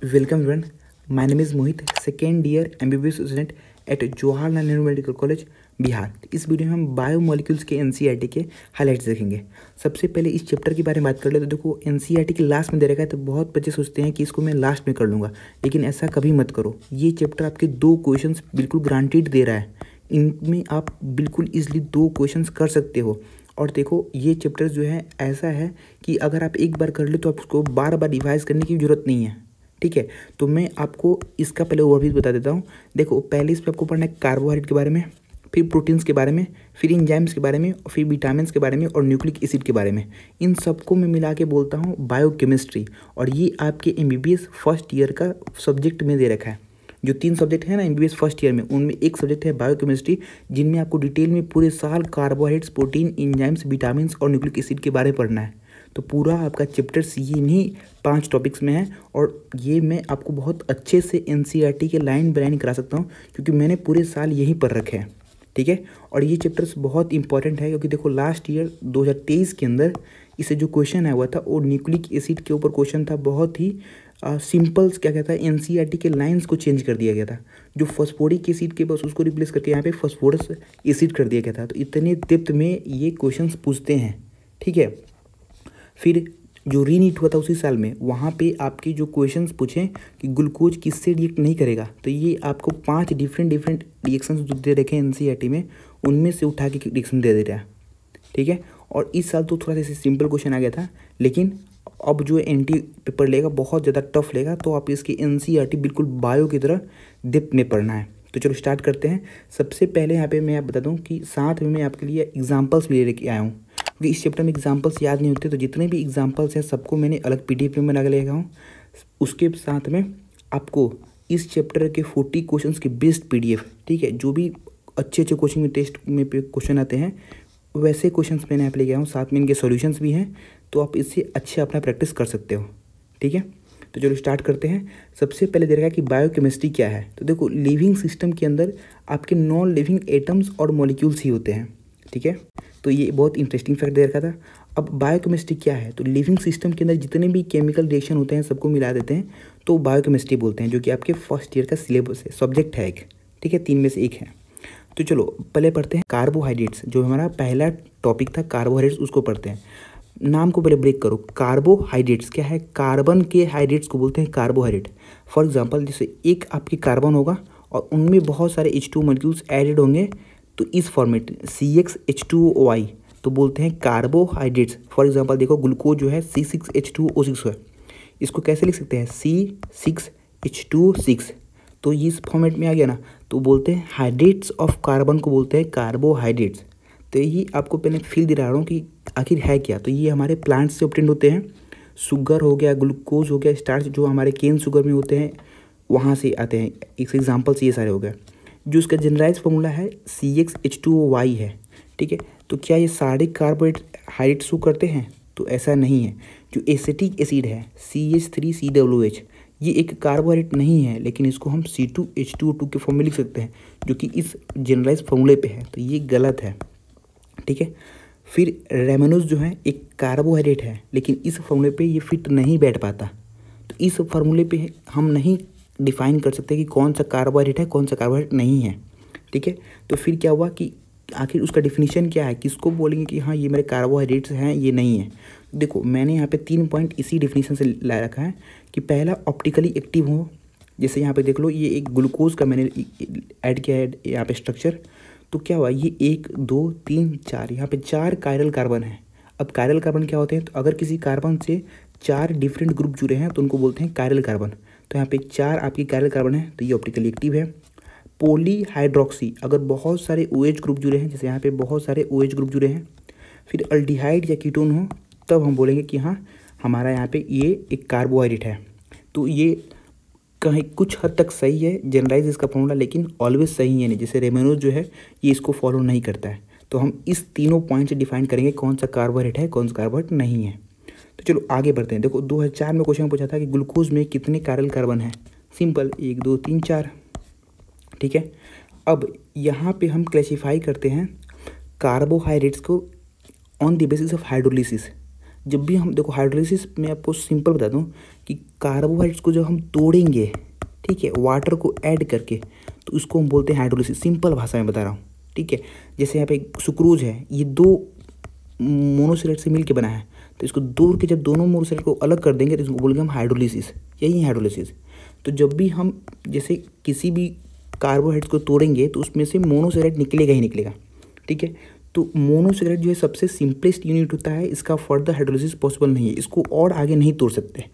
Welcome everyone. My name is Mohit, second year MBBS student at Jawaharlal Nehru medical college Bihar. इस video में हम biomolecules के NCERT के highlights देखेंगे। सबसे पहले इस चैप्टर के बारे में बात कर ले तो देखो NCERT के लास्ट में दे रखा है, तो बहुत बच्चे सोचते हैं कि इसको मैं लास्ट में कर लूँगा, लेकिन ऐसा कभी मत करो। ये चैप्टर आपके 2 क्वेश्चंस बिल्कुल ग्रांटेड दे रहा है, इनमें आप बिल्कुल ईजिली 2 क्वेश्चंस कर सकते हो। और देखो ये चैप्टर जो है ऐसा है कि अगर आप एक बार कर ले तो आप उसको बार बार रिवाइज करने की जरूरत नहीं है, ठीक है। तो मैं आपको इसका पहले ओवरव्यू बता देता हूँ। देखो पहले इस पर आपको पढ़ना है कार्बोहाइड्रेट के बारे में, फिर प्रोटीन्स के बारे में, फिर एंजाइम्स के बारे में, और फिर विटामिन्स के बारे में और न्यूक्लिक एसिड के बारे में। इन सबको मैं मिला के बोलता हूँ बायोकेमिस्ट्री, और ये आपके MBBS फर्स्ट ईयर का सब्जेक्ट में दे रखा है। जो 3 सब्जेक्ट है ना MBBS फर्स्ट ईयर में, उनमें एक सब्जेक्ट है बायोकेमिस्ट्री, जिनमें आपको डिटेल में पूरे साल कार्बोहाइड्रेट्स, प्रोटीन, एंजाइम्स, विटामिन्स और न्यूक्लिक एसिड के बारे में पढ़ना है। तो पूरा आपका चैप्टर्स ये इन्हीं 5 टॉपिक्स में है, और ये मैं आपको बहुत अच्छे से NCERT के लाइन बाय लाइन करा सकता हूँ, क्योंकि मैंने पूरे साल यही पढ़ रखे हैं, ठीक है। और ये चैप्टर्स बहुत इंपॉर्टेंट है, क्योंकि देखो लास्ट ईयर 2023 के अंदर इसे जो क्वेश्चन आया हुआ था वो न्यूक्लिक एसिड के ऊपर क्वेश्चन था। बहुत ही सिंपल्स क्या कहता है, NCERT के लाइन्स को चेंज कर दिया गया था। जो फॉस्फोरिक एसिड के बस उसको रिप्लेस करके यहाँ पे फॉस्फोरस एसिड कर दिया गया था। तो इतने डेप्थ में ये क्वेश्चन पूछते हैं, ठीक है। फिर जो रीनीट हुआ था उसी साल में, वहाँ पे आपके जो क्वेश्चंस पूछे कि ग्लूकोज किससे रिएक्ट नहीं करेगा, तो ये आपको 5 डिफरेंट रिएक्शंस जो दे रखे हैं NCERT में, उनमें से उठा के रिएक्शन दे रहा है, ठीक है। और इस साल तो थोड़ा सा सिंपल क्वेश्चन आ गया था, लेकिन अब जो NT पेपर लेगा बहुत ज़्यादा टफ लेगा, तो आप इसकी NCERT बिल्कुल बायो की तरह डेप्थ में पढ़ना है। तो चलो स्टार्ट करते हैं। सबसे पहले यहाँ पे मैं आप बता दूँ कि साथ में मैं आपके लिए एग्जाम्पल्स भी लेके आया हूँ, क्योंकि इस चैप्टर में एग्जाम्पल्स याद नहीं होते, तो जितने भी एग्जाम्पल्स हैं सबको मैंने अलग PDF में बना के लेगा हूँ। उसके साथ में आपको इस चैप्टर के 40 क्वेश्चंस के बेस्ट PDF, ठीक है, जो भी अच्छे कोचिंग में टेस्ट में क्वेश्चन आते हैं वैसे क्वेश्चंस मैंने यहाँ पे लेके आया हूँ। साथ में इनके सॉल्यूशंस भी हैं, तो आप इससे अच्छे अपना प्रैक्टिस कर सकते हो, ठीक है। तो चलो स्टार्ट करते हैं। सबसे पहले दे रखा है कि बायोकेमिस्ट्री क्या है। तो देखो लिविंग सिस्टम के अंदर आपके नॉन लिविंग एटम्स और मॉलिक्यूल्स ही होते हैं, ठीक है। तो ये बहुत इंटरेस्टिंग फैक्ट दे रखा था। अब बायोकेमिस्ट्री क्या है, तो लिविंग सिस्टम के अंदर जितने भी केमिकल रिएक्शन होते हैं सबको मिला देते हैं, तो बायोकेमिस्ट्री बोलते हैं, जो कि आपके फर्स्ट ईयर का सिलेबस है, सब्जेक्ट है एक, ठीक है, 3 में से एक है। तो चलो पहले पढ़ते हैं कार्बोहाइड्रेट्स। जो हमारा पहला टॉपिक था कार्बोहाइड्रेट्स, उसको पढ़ते हैं। नाम को पहले ब्रेक करो। कार्बोहाइड्रेट्स क्या है, कार्बन के हाइड्रेट्स को बोलते हैं कार्बोहाइड्रेट। फॉर एग्जांपल जैसे एक आपकी कार्बन होगा और उनमें बहुत सारे H2 मॉलिक्यूल्स एडेड होंगे, तो इस फॉर्मेट CxH2OI तो बोलते हैं कार्बोहाइड्रेट्स। फॉर एग्जांपल देखो ग्लूकोज जो है C6H2O6 है, इसको कैसे लिख सकते हैं, C6H26, तो ये इस फॉर्मेट में आ गया ना, तो बोलते हैं हाइड्रेट्स ऑफ कार्बन को बोलते हैं कार्बोहाइड्रेट्स। तो ये आपको पहले फील दिला रहा हूँ कि आखिर है क्या। तो ये हमारे प्लांट से ऑब्टेन्ड होते हैं। शुगर हो गया, ग्लूकोज हो गया, स्टार्च जो हमारे केन शुगर में होते हैं वहाँ से आते हैं। एक एग्जाम्पल्स ये सारे हो गए। जो इसका जनरलाइज फॉर्मूला है CxH2OY है, ठीक है। तो क्या ये सारे कार्बोहाइड्रेट शो करते हैं, तो ऐसा नहीं है। जो एसिटिक एसिड है CH3COOH, ये एक कार्बोहाइड्रेट नहीं है, लेकिन इसको हम C2H2O2 के फॉर्म में लिख सकते हैं, जो कि इस जनरलाइज फॉर्मूले पे है, तो ये गलत है, ठीक है। फिर रेमनोज जो है एक कार्बोहाइड्रेट है, लेकिन इस फॉर्मूले पे ये फिट नहीं बैठ पाता, तो इस फॉर्मूले पे हम नहीं डिफाइन कर सकते कि कौन सा कार्बोहाइड्रेट है कौन सा कार्बोहाइड्रेट नहीं है, ठीक है। तो फिर क्या हुआ कि आखिर उसका डिफिनीशन क्या है, किसको बोलेंगे कि हाँ ये मेरे कार्बोहाइड्रेट्स हैं, ये नहीं है। देखो मैंने यहाँ पे 3 पॉइंट इसी डिफिनीशन से ला रखा है कि पहला ऑप्टिकली एक्टिव हो। जैसे यहाँ पे देख लो, ये एक ग्लूकोज का मैंने ऐड किया है यहाँ पे स्ट्रक्चर, तो क्या हुआ, ये 1 2 3 4, यहाँ पे 4 कायरल कार्बन है। अब कायरल कार्बन क्या होते हैं, तो अगर किसी कार्बन से 4 डिफरेंट ग्रुप जुड़े हैं तो उनको बोलते हैं कायरल कार्बन। तो यहाँ पे 4 आपकी कायरल कार्बन है, तो ये ऑप्टिकली एक्टिव है। पॉलीहाइड्रोक्सी, अगर बहुत सारे OH ग्रुप जुड़े हैं, जैसे यहाँ पे बहुत सारे OH ग्रुप जुड़े हैं, फिर अल्डिहाइड या कीटोन हो, तब हम बोलेंगे कि हाँ हमारा यहाँ पे ये एक कार्बोहाइड्रेट है। तो ये कहीं कुछ हद तक सही है जनरलाइज इसका फॉर्मूला, लेकिन ऑलवेज सही है नहीं। जैसे रेमनोज जो है ये इसको फॉलो नहीं करता है। तो हम इस तीनों पॉइंट से डिफाइन करेंगे कौन सा कार्बोहाइड्रेट है कौन सा कार्बोहाइड्रेट नहीं है। तो चलो आगे बढ़ते हैं। देखो 2004 में क्वेश्चन पूछा था कि ग्लूकोज में कितने कायरल कार्बन है। सिंपल 1 2 3 4, ठीक है। अब यहाँ पे हम क्लासीफाई करते हैं कार्बोहाइड्रेट्स को on the basis of hydrolysis. जब भी हम देखो हाइड्रोलिसिस में आपको सिंपल बता दूं कि कार्बोहाइड्रेट्स को जब हम तोड़ेंगे, ठीक है, वाटर को ऐड करके, तो उसको हम बोलते हैं हाइड्रोलिसिस। सिंपल भाषा में बता रहा हूँ, ठीक है। जैसे यहाँ पे सुक्रोज है, ये 2 मोनोसेलेट से मिल के बना है, तो इसको तोड़ के जब दोनों मोनोसेलेट को अलग कर देंगे तो इसको बोलेंगे हम हाइड्रोलिसिस। यही है हाइड्रोलिसिस। तो जब भी हम जैसे किसी भी कार्बोहाइड्रेट को तोड़ेंगे तो उसमें से मोनोसेलेट निकलेगा ही निकलेगा, ठीक है। तो मोनोसेलेट जो है सबसे सिंपलेस्ट यूनिट होता है, इसका फर्दर हाइड्रोलिसिस पॉसिबल नहीं है, इसको और आगे नहीं तोड़ सकते,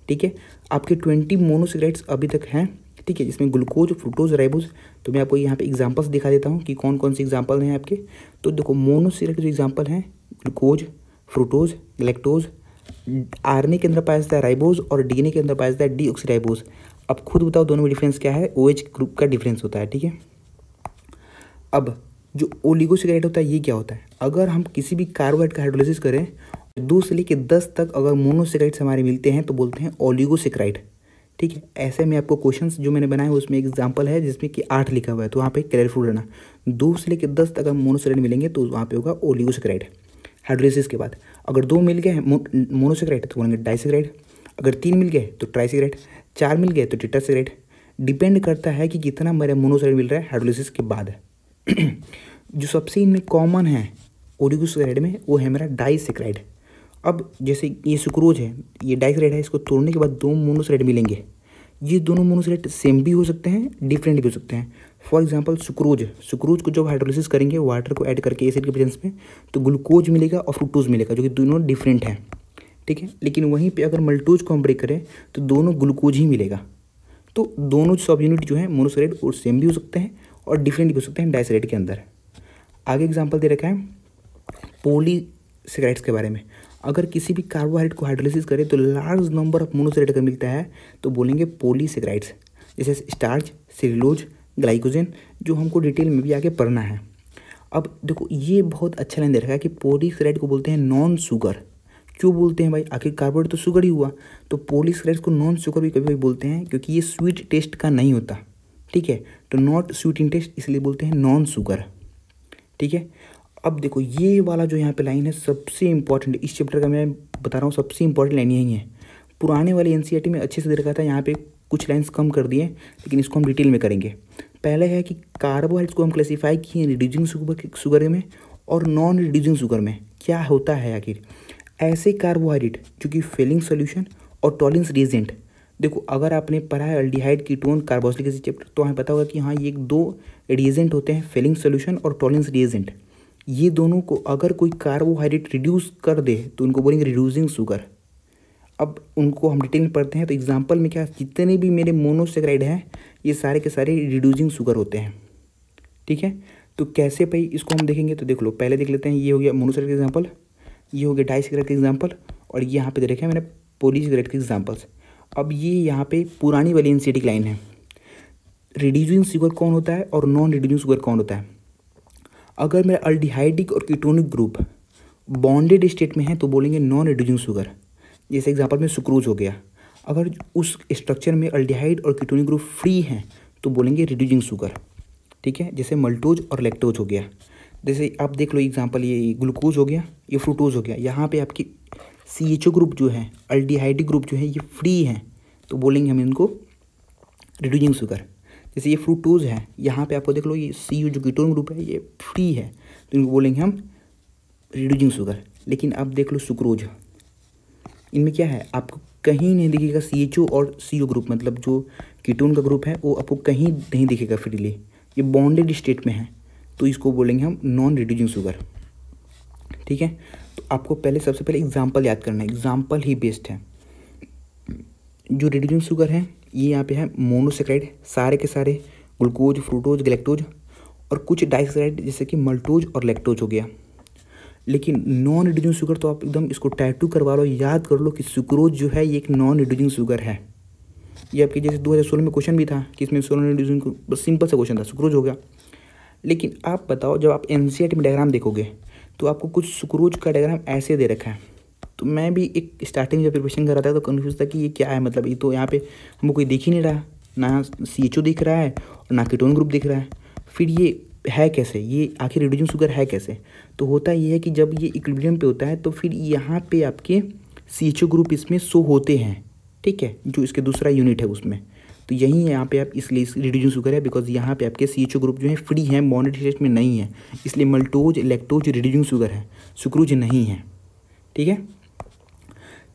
ठीक है। आपके 20 मोनोसेलेट्स अभी तक हैं, ठीक है, जिसमें ग्लूकोज, फ्रुक्टोज, राइबोज। तो मैं आपको यहाँ पे एग्जांपल्स दिखा देता हूँ कि कौन कौन से एग्जांपल हैं आपके। तो देखो मोनोसेलेट के जो एग्जांपल हैं ग्लूकोज, फ्रुक्टोज, गैलेक्टोज। आरएनए के अंदर पाया जाता है राइबोज और डीएनए के अंदर पाया जाता है डीऑक्सीराइबोज। अब खुद बताओ दोनों में डिफरेंस क्या है? OH ग्रुप का डिफरेंस होता है, ठीक है। अब जो ओलिगोसेकेराइड होता है ये क्या होता है? अगर हम किसी भी कार्बोहाइड्रेट का हाइड्रोलिसिस करें 2 से लेकर 10 तक अगर मोनोसेकेराइड्स हमारे मिलते हैं तो बोलते हैं ओलिगोसेकेराइड, ठीक है। ऐसे में आपको क्वेश्चंस जो मैंने बनाए उसमें एग्जांपल है जिसमें कि 8 लिखा हुआ है, तो वहाँ पे केयरफुल रहना। 2 से लेकर 10 तक अगर मोनोसेकेराइड मिलेंगे तो वहाँ पे होगा ओलिगोसेकेराइड हाइड्रोलिसिस के बाद। अगर 2 मिल गए मोनोसेकेराइड तो बोलेंगे डाइसेकेराइड। अगर 3 मिल गए तो ट्राइसेकेराइड। 4 मिल गए तो टेट्रासेकेराइड। डिपेंड करता है कि कितना मेरा मोनोसेकेराइड मिल रहा है हाइड्रोलिसिस के बाद। जो सबसे इनमें कॉमन है ओलिगोसेकेराइड में वो है मेरा डाइसेकेराइड। अब जैसे ये सुक्रोज है, ये डाइसेकेराइड है, इसको तोड़ने के बाद 2 मोनोसेकेराइड मिलेंगे। ये दोनों मोनोसेकेराइड सेम भी हो सकते हैं, डिफरेंट भी हो सकते हैं। फॉर एग्जांपल सुक्रोज को जब हाइड्रोलिसिस करेंगे वाटर को ऐड करके एसिड के प्रेजेंस में तो ग्लूकोज मिलेगा और फ्रुक्टोज मिलेगा, जो कि दोनों डिफरेंट हैं, ठीक है। लेकिन वहीं पे अगर मल्टोज को हम ब्रेक करें तो दोनों ग्लूकोज ही मिलेगा। तो दोनों सब यूनिट जो है मोनोसेकेराइड और सेम भी हो सकते हैं और डिफरेंट भी हो सकते हैं डाइसेकेराइड के अंदर। आगे एग्जांपल दे रखा है पॉलीसेकेराइड्स के बारे में। अगर किसी भी कार्बोहाइड्रेट को हाइड्रोलिसिस करें तो लार्ज नंबर ऑफ मोनोसेकेराइड अगर मिलता है तो बोलेंगे पॉलीसेकेराइड्स, जैसे स्टार्च, सेलुलोज, ग्लाइकोजन, जो हमको डिटेल में भी आगे पढ़ना है। अब देखो ये बहुत अच्छा लाइन दे रखा है कि पॉलीसेकेराइड को बोलते हैं नॉन शुगर। क्यों बोलते हैं भाई? आखिर कार्बोहाइड्रेट तो शुगर ही हुआ, तो पॉलीसेकेराइड्स को नॉन शुगर भी कभी कभी बोलते हैं क्योंकि ये स्वीट टेस्ट का नहीं होता, ठीक है। तो नॉट स्वीट इन टेस्ट इसलिए बोलते हैं नॉन शुगर, ठीक है। अब देखो ये वाला जो यहाँ पे लाइन है सबसे इंपॉर्टेंट, इस चैप्टर का मैं बता रहा हूँ सबसे इंपॉर्टेंट लाइन यही है। पुराने वाले एनसीईआरटी में अच्छे से दे रखा था, यहाँ पे कुछ लाइन्स कम कर दिए, लेकिन इसको हम डिटेल में करेंगे। पहले है कि कार्बोहाइड्रेट्स को हम क्लासीफाई किए रिड्यूसिंग शुगर में और नॉन रिड्यूसिंग शुगर में। क्या होता है आखिर? ऐसे कार्बोहाइड्रेट जो कि फेलिंग सोल्यूशन और टॉलरेंस रिएजेंट। देखो अगर आपने पढ़ा है aldehyde, ketone, carboxylic acid chapter तो हमें पता होगा कि हाँ ये 2 रिएजेंट होते हैं, फेलिंग सोल्यूशन और टॉलरेंस रिएजेंट। ये दोनों को अगर कोई कार्बोहाइड्रेट रिड्यूस कर दे तो उनको बोलेंगे रिड्यूसिंग शुगर। अब उनको हम डिटेल में पढ़ते हैं। तो एग्जांपल में क्या, जितने भी मेरे मोनोसेकेराइड हैं ये सारे के सारे रिड्यूसिंग शुगर होते हैं, ठीक है। तो कैसे भाई इसको हम देखेंगे? तो देख लो, पहले देख लेते हैं। ये हो गया मोनोसेकेराइड का एग्जाम्पल, ये हो गया डाइसेकेराइड का एग्जाम्पल, और ये यहाँ पे दे रखे हैं मैंने पॉलीसेकेराइड के एग्जाम्पल्स। अब ये यहाँ पे पुरानी वाली एनसीईआरटी लाइन है, रिड्यूसिंग शुगर कौन होता है और नॉन रिड्यूसिंग शुगर कौन होता है। अगर मेरा अल्डिहाइडिक और कीटोनिक ग्रुप बॉन्डेड स्टेट में है तो बोलेंगे नॉन रिड्यूसिंग शुगर, जैसे एग्जांपल में सुक्रोज हो गया। अगर उस स्ट्रक्चर में अल्डिहाइड और कीटोनिक ग्रुप फ्री हैं तो बोलेंगे रिड्यूसिंग शुगर, ठीक है। जैसे मल्टोज और लैक्टोज हो गया। जैसे आप देख लो एग्जांपल, ये ग्लूकोज हो गया, ये फ्रुक्टोज हो गया। यहाँ पे आपकी CHO ग्रुप जो है, अल्डिहाइडिक ग्रुप जो है ये फ्री हैं तो बोलेंगे हम इनको रिड्यूसिंग शुगर। जैसे ये फ्रुक्टोज है, यहाँ पे आपको देख लो ये CO जो कीटोन ग्रुप है ये फ्री है तो इनको बोलेंगे हम रिड्यूसिंग शुगर। लेकिन अब देख लो सुक्रोज, इनमें क्या है आपको कहीं नहीं दिखेगा CHO और CO ग्रुप, मतलब जो कीटोन का ग्रुप है वो आपको कहीं नहीं दिखेगा फ्रीली, ये बॉन्डेड स्टेट में है तो इसको बोलेंगे हम नॉन रिड्यूसिंग शुगर, ठीक है। तो आपको पहले सबसे पहले एग्जाम्पल याद करना है, एग्जाम्पल ही बेस्ट है। जो रिड्यूसिंग शुगर है ये यहाँ पे है मोनोसेकेराइड, सारे के सारे ग्लूकोज, फ्रुक्टोज, गैलेक्टोज, और कुछ डाइसेकेराइड जैसे कि मल्टोज और लैक्टोज हो गया। लेकिन नॉन रिड्यूसिंग शुगर तो आप एकदम इसको टैटू करवा लो, याद कर लो कि सुक्रोज जो है ये एक नॉन रिड्यूसिंग शुगर है। ये आपके जैसे 2016 में क्वेश्चन भी था कि इसमें नॉन रिड्यूसिंग, बस सिंपल सा क्वेश्चन था, सुक्रोज हो गया। लेकिन आप बताओ जब आप एनसीईआरटी में डायग्राम देखोगे तो आपको कुछ सुक्रोज का डायग्राम ऐसे दे रखा है। तो मैं भी एक स्टार्टिंग जब प्रिपरेशन कर रहा था तो कन्फ्यूज था कि ये क्या है, मतलब ये तो यहाँ पे हमको कोई दिख ही नहीं रहा, ना CHO दिख रहा है और ना कीटोन ग्रुप दिख रहा है। फिर ये है कैसे, ये आखिर रिड्यूसिंग शुगर है कैसे। तो होता ये है कि जब ये इक्विलिब्रियम पे होता है तो फिर यहाँ पे आपके CHO ग्रुप इसमें शो होते हैं, ठीक है, जो इसके दूसरा यूनिट है उसमें। तो यही यहाँ पे आप इसलिए रिड्यूसिंग शुगर है, बिकॉज यहाँ पे आपके CHO ग्रुप जो है फ्री है, मोनोमर स्टेट में नहीं है, इसलिए मल्टोज लैक्टोज रिड्यूसिंग शुगर है, सुक्रोज नहीं है, ठीक है।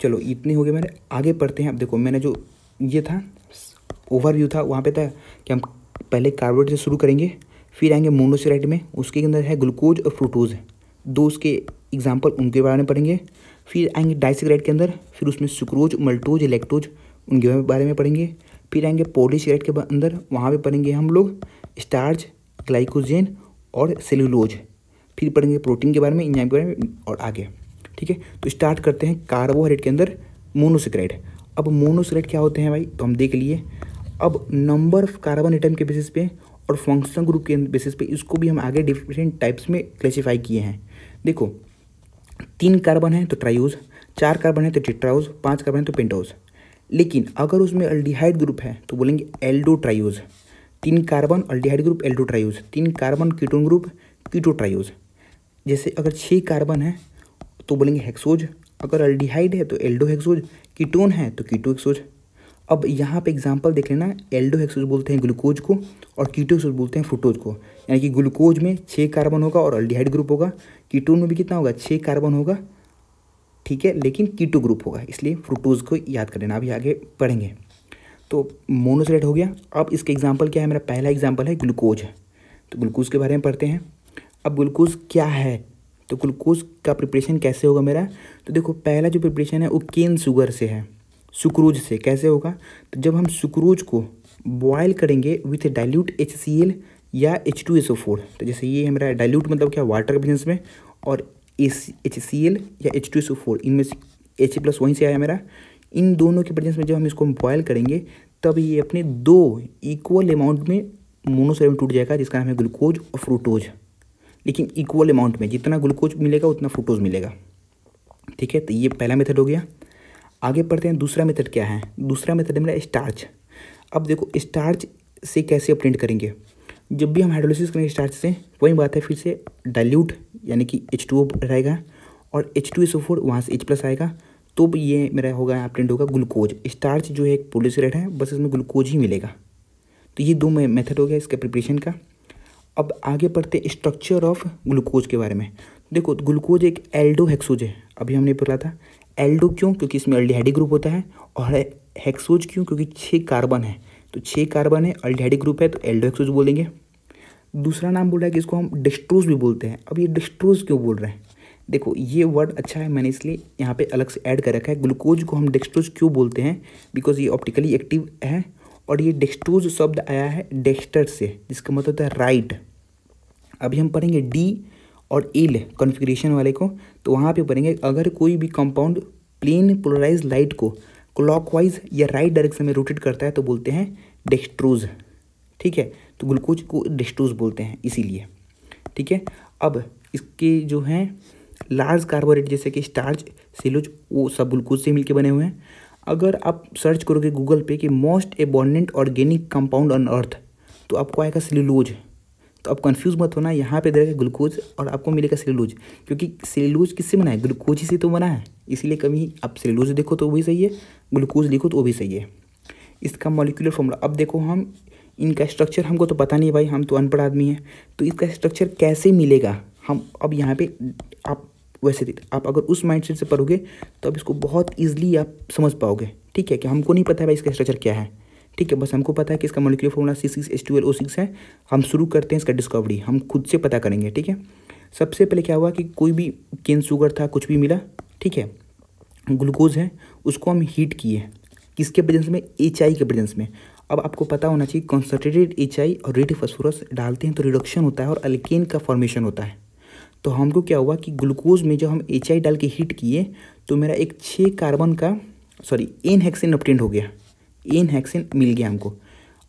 चलो इतने हो गए मेरे, आगे पढ़ते हैं। अब देखो मैंने जो ये था ओवरव्यू था, वहाँ पे था कि हम पहले कार्बोहाइड्रेट से शुरू करेंगे, फिर आएंगे मोनोसेकेराइड में, उसके अंदर है ग्लूकोज और फ्रुक्टोज, दो उसके एग्जाम्पल उनके बारे में पढ़ेंगे। फिर आएंगे डाइसेकेराइड के अंदर, फिर उसमें सुक्रोज मल्टोज लैक्टोज उनके बारे में पढ़ेंगे। फिर आएंगे पॉलीसेकेराइड के अंदर, वहाँ पे पढ़ेंगे हम लोग स्टार्च, ग्लाइकोजेन और सेलुलोज। फिर पढ़ेंगे प्रोटीन के बारे में, एंजाइम के बारे में और आगे, ठीक है। तो स्टार्ट करते हैं कार्बोहाइड्रेट के अंदर मोनोसेकेराइड। अब मोनोसेकेराइड क्या होते हैं भाई, तो हम देख लिए। अब नंबर ऑफ कार्बन एटम के बेसिस पे और फंक्शनल ग्रुप के बेसिस पे इसको भी हम आगे डिफरेंट टाइप्स में क्लासीफाई किए हैं। देखो 3 कार्बन है तो ट्राइयूज, 4 कार्बन है तो टेट्राउज, 5 कार्बन है तो पेंटाउज। लेकिन अगर उसमें अल्डिहाइड ग्रुप है तो बोलेंगे aldotriose. 3 carbon aldehyde group aldotriose, 3 carbon ketone group ketotriose. जैसे अगर 6 कार्बन है तो बोलेंगे हेक्सोज, अगर अल्डिहाइड है तो एल्डो हेक्सोज, कीटोन है तो कीटो हेक्सोज। अब यहाँ पे एग्जांपल देख लेना, एल्डो हेक्सोज बोलते हैं ग्लूकोज को और कीटो हेक्सोज बोलते हैं फ्रुक्टोज को। यानी कि ग्लूकोज में 6 कार्बन होगा और अल्डिहाइड ग्रुप होगा, कीटोन में भी कितना होगा 6 कार्बन होगा, ठीक है, लेकिन कीटो ग्रुप होगा, इसलिए फ्रुक्टोज को याद कर लेना, अभी आगे पढ़ेंगे। तो मोनोसेकेराइड हो गया। अब इसके एग्जाम्पल क्या है, मेरा पहला एग्जाम्पल है ग्लूकोज। तो ग्लूकोज के बारे में पढ़ते हैं। अब ग्लूकोज क्या है, तो ग्लूकोज का प्रिपरेशन कैसे होगा मेरा, तो देखो पहला जो प्रिपरेशन है वो केन शुगर से है, सुक्रोज से। कैसे होगा, तो जब हम सुक्रोज को बॉयल करेंगे विथ डाइल्यूट HCl या H2SO4, तो जैसे ये मेरा डाइल्यूट मतलब क्या, वाटर के प्रेजेंस में, और HCl या H2SO4 इनमें से H+ वहीं से आया मेरा, इन दोनों के प्रेजेंस में जब हम इसको बॉयल करेंगे तब ये अपने 2 इक्वल अमाउंट में मोनोसेकेराइड में टूट जाएगा, जिसका नाम है ग्लूकोज और फ्रुक्टोज। लेकिन इक्वल अमाउंट में, जितना ग्लूकोज मिलेगा उतना फ्रुक्टोज मिलेगा, ठीक है। तो ये पहला मेथड हो गया। आगे पढ़ते हैं दूसरा मेथड क्या है। दूसरा मेथड है मेरा स्टार्च। अब देखो स्टार्च से कैसे ऑब्टेन करेंगे, जब भी हम हाइड्रोलिसिस करेंगे स्टार्च से, वही बात है, फिर से डाइल्यूट यानी कि H2O रहेगा और H2SO4 वहाँ से H+ आएगा, तो ये मेरा होगा ऑब्टेन होगा ग्लूकोज। स्टार्च जो है एक पॉलीसेकेराइड है, बस इसमें ग्लूकोज ही मिलेगा। तो ये 2 मेथड हो गया इसके प्रिपरेशन का। अब आगे पढ़ते स्ट्रक्चर ऑफ ग्लूकोज के बारे में। देखो ग्लूकोज एक एल्डो हेक्सोज है, अभी हमने पढ़ा था। एल्डो क्यों, क्योंकि इसमें अल्डिहाइड ग्रुप होता है, और हेक्सोज क्यों, क्योंकि 6 कार्बन है, तो 6 कार्बन है, अल्डिहाइड ग्रुप है, तो एल्डो हेक्सोज बोलेंगे। दूसरा नाम बोल रहा है कि इसको हम डेक्सट्रोज भी बोलते हैं। अब ये डेक्सट्रोज क्यों बोल रहे हैं, देखो ये वर्ड अच्छा है, मैंने इसलिए यहाँ पे अलग से ऐड कर रखा है। ग्लूकोज को हम डेक्सट्रोज क्यों बोलते हैं, बिकॉज ये ऑप्टिकली एक्टिव है, और ये डेक्सट्रोज शब्द आया है डेक्स्टर से, जिसका मतलब होता है राइट। अभी हम पढ़ेंगे D और L कॉन्फ़िगरेशन वाले को, तो वहाँ पे पढ़ेंगे अगर कोई भी कंपाउंड प्लेन पोलराइज लाइट को क्लॉकवाइज या राइट डायरेक्शन में रोटेट करता है तो बोलते हैं डेक्सट्रोज, ठीक है। तो ग्लूकोज को डेक्सट्रोज बोलते हैं इसीलिए, ठीक है। अब इसके जो हैं लार्ज कार्बोहाइड्रेट जैसे कि स्टार्च, सेलुलोज, वो सब ग्लूकोज से मिलके बने हुए हैं। अगर आप सर्च करोगे गूगल पे कि most abundant organic compound on earth, तो आपको आएगा सेलुलोज। तो आप कंफ्यूज मत होना, यहाँ पे देगा ग्लूकोज और आपको मिलेगा सेलुलोज, क्योंकि सेलुलोज किससे बना है, ग्लूकोज ही से तो बना है, इसीलिए कभी आप सेलुलोज देखो तो वो भी सही है, ग्लूकोज लिखो तो वो भी सही है। इसका मॉलिक्यूलर फॉर्मूला, अब देखो हम इनका स्ट्रक्चर हमको तो पता नहीं भाई, हम तो अनपढ़ आदमी हैं, तो इसका स्ट्रक्चर कैसे मिलेगा हम अब यहाँ पे आप वैसे आप अगर उस माइंडसेट से पढ़ोगे तो अब इसको बहुत ईजिली आप समझ पाओगे, ठीक है। कि हमको नहीं पता है भाई इसका स्ट्रक्चर क्या है, ठीक है, बस हमको पता है कि इसका मॉलिक्यूलर फॉर्मूला C6H12O6 है। हम शुरू करते हैं इसका डिस्कवरी, हम खुद से पता करेंगे, ठीक है। सबसे पहले क्या हुआ कि कोई भी केन शुगर था, कुछ भी मिला, ठीक है, ग्लूकोज है, उसको हम हीट किए, किसके प्रेजेंस में, HI के प्रेजेंस में। अब आपको पता होना चाहिए कॉन्सनट्रेटेड HI और रेड फास्फोरस डालते हैं तो रिडक्शन होता है और अल्केन का फॉर्मेशन होता है। तो हमको क्या हुआ कि ग्लूकोज में जब हम HI डाल के हीट किए तो मेरा एक 6 कार्बन का एन हेक्सेन ऑब्टेन हो गया, एन हेक्सेन मिल गया हमको।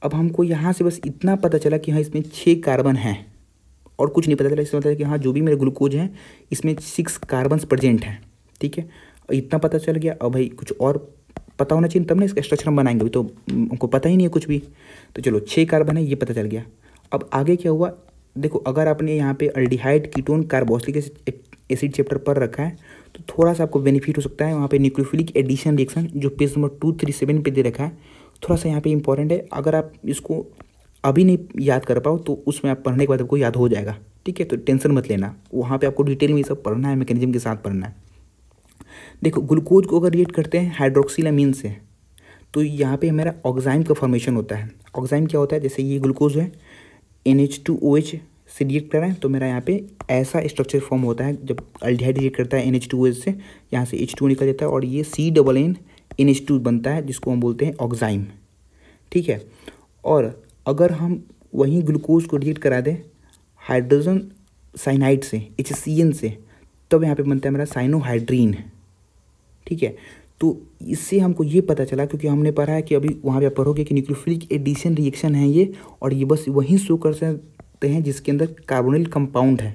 अब हमको यहाँ से बस इतना पता चला कि हाँ इसमें 6 कार्बन हैं और कुछ नहीं पता चला। इसमें पता है कि हाँ जो भी मेरे ग्लूकोज हैं इसमें 6 कार्बन प्रेजेंट हैं, ठीक है, इतना पता चल गया। अब भाई कुछ और पता होना चाहिए तब ना इसका स्ट्रक्चर हम बनाएंगे, तो हमको पता ही नहीं है कुछ भी। तो चलो 6 कार्बन है ये पता चल गया। अब आगे क्या हुआ, देखो अगर आपने यहाँ पे aldehyde ketone carboxylic acid chapter पढ़ रखा है तो थोड़ा सा आपको बेनिफिट हो सकता है। वहाँ पे न्यूक्लियोफिलिक एडिशन रिएक्शन जो पेज नंबर 237 पे दे रखा है, थोड़ा सा यहाँ पे इंपॉर्टेंट है। अगर आप इसको अभी नहीं याद कर पाओ तो उसमें आप पढ़ने के बाद आपको याद हो जाएगा, ठीक है। तो टेंशन मत लेना, वहाँ पे आपको डिटेल में ये सब पढ़ना है, मैकेनिज्म के साथ पढ़ना है। देखो ग्लूकोज को अगर रिएक्ट करते हैं हाइड्रोक्सिलामीन से तो यहाँ पे हमारा ऑक्साइम का फॉर्मेशन होता है। ऑक्साइम क्या होता है, जैसे ये ग्लूकोज है NH2OH से रिएक्ट कर रहा है तो मेरा यहाँ पे ऐसा स्ट्रक्चर फॉर्म होता है। जब अल्डिहाइड रिएक्ट करता है NH2OH से, यहाँ से H2 निकल जाता है और ये CNNNH2 बनता है जिसको हम बोलते हैं ऑक्साइम, ठीक है। और अगर हम वहीं ग्लूकोज को रिएक्ट करा दें हाइड्रोजन साइनाइड से HCN से, तब यहाँ पे बनता है मेरा साइनोहाइड्रीन, ठीक है। तो इससे हमको ये पता चला, क्योंकि हमने पढ़ा है कि अभी वहाँ पे आप पढ़ोगे कि न्यूक्लियोफिलिक एडिशन रिएक्शन है ये, और ये बस वहीं शो कर सकते हैं जिसके अंदर कार्बोनिल कंपाउंड है,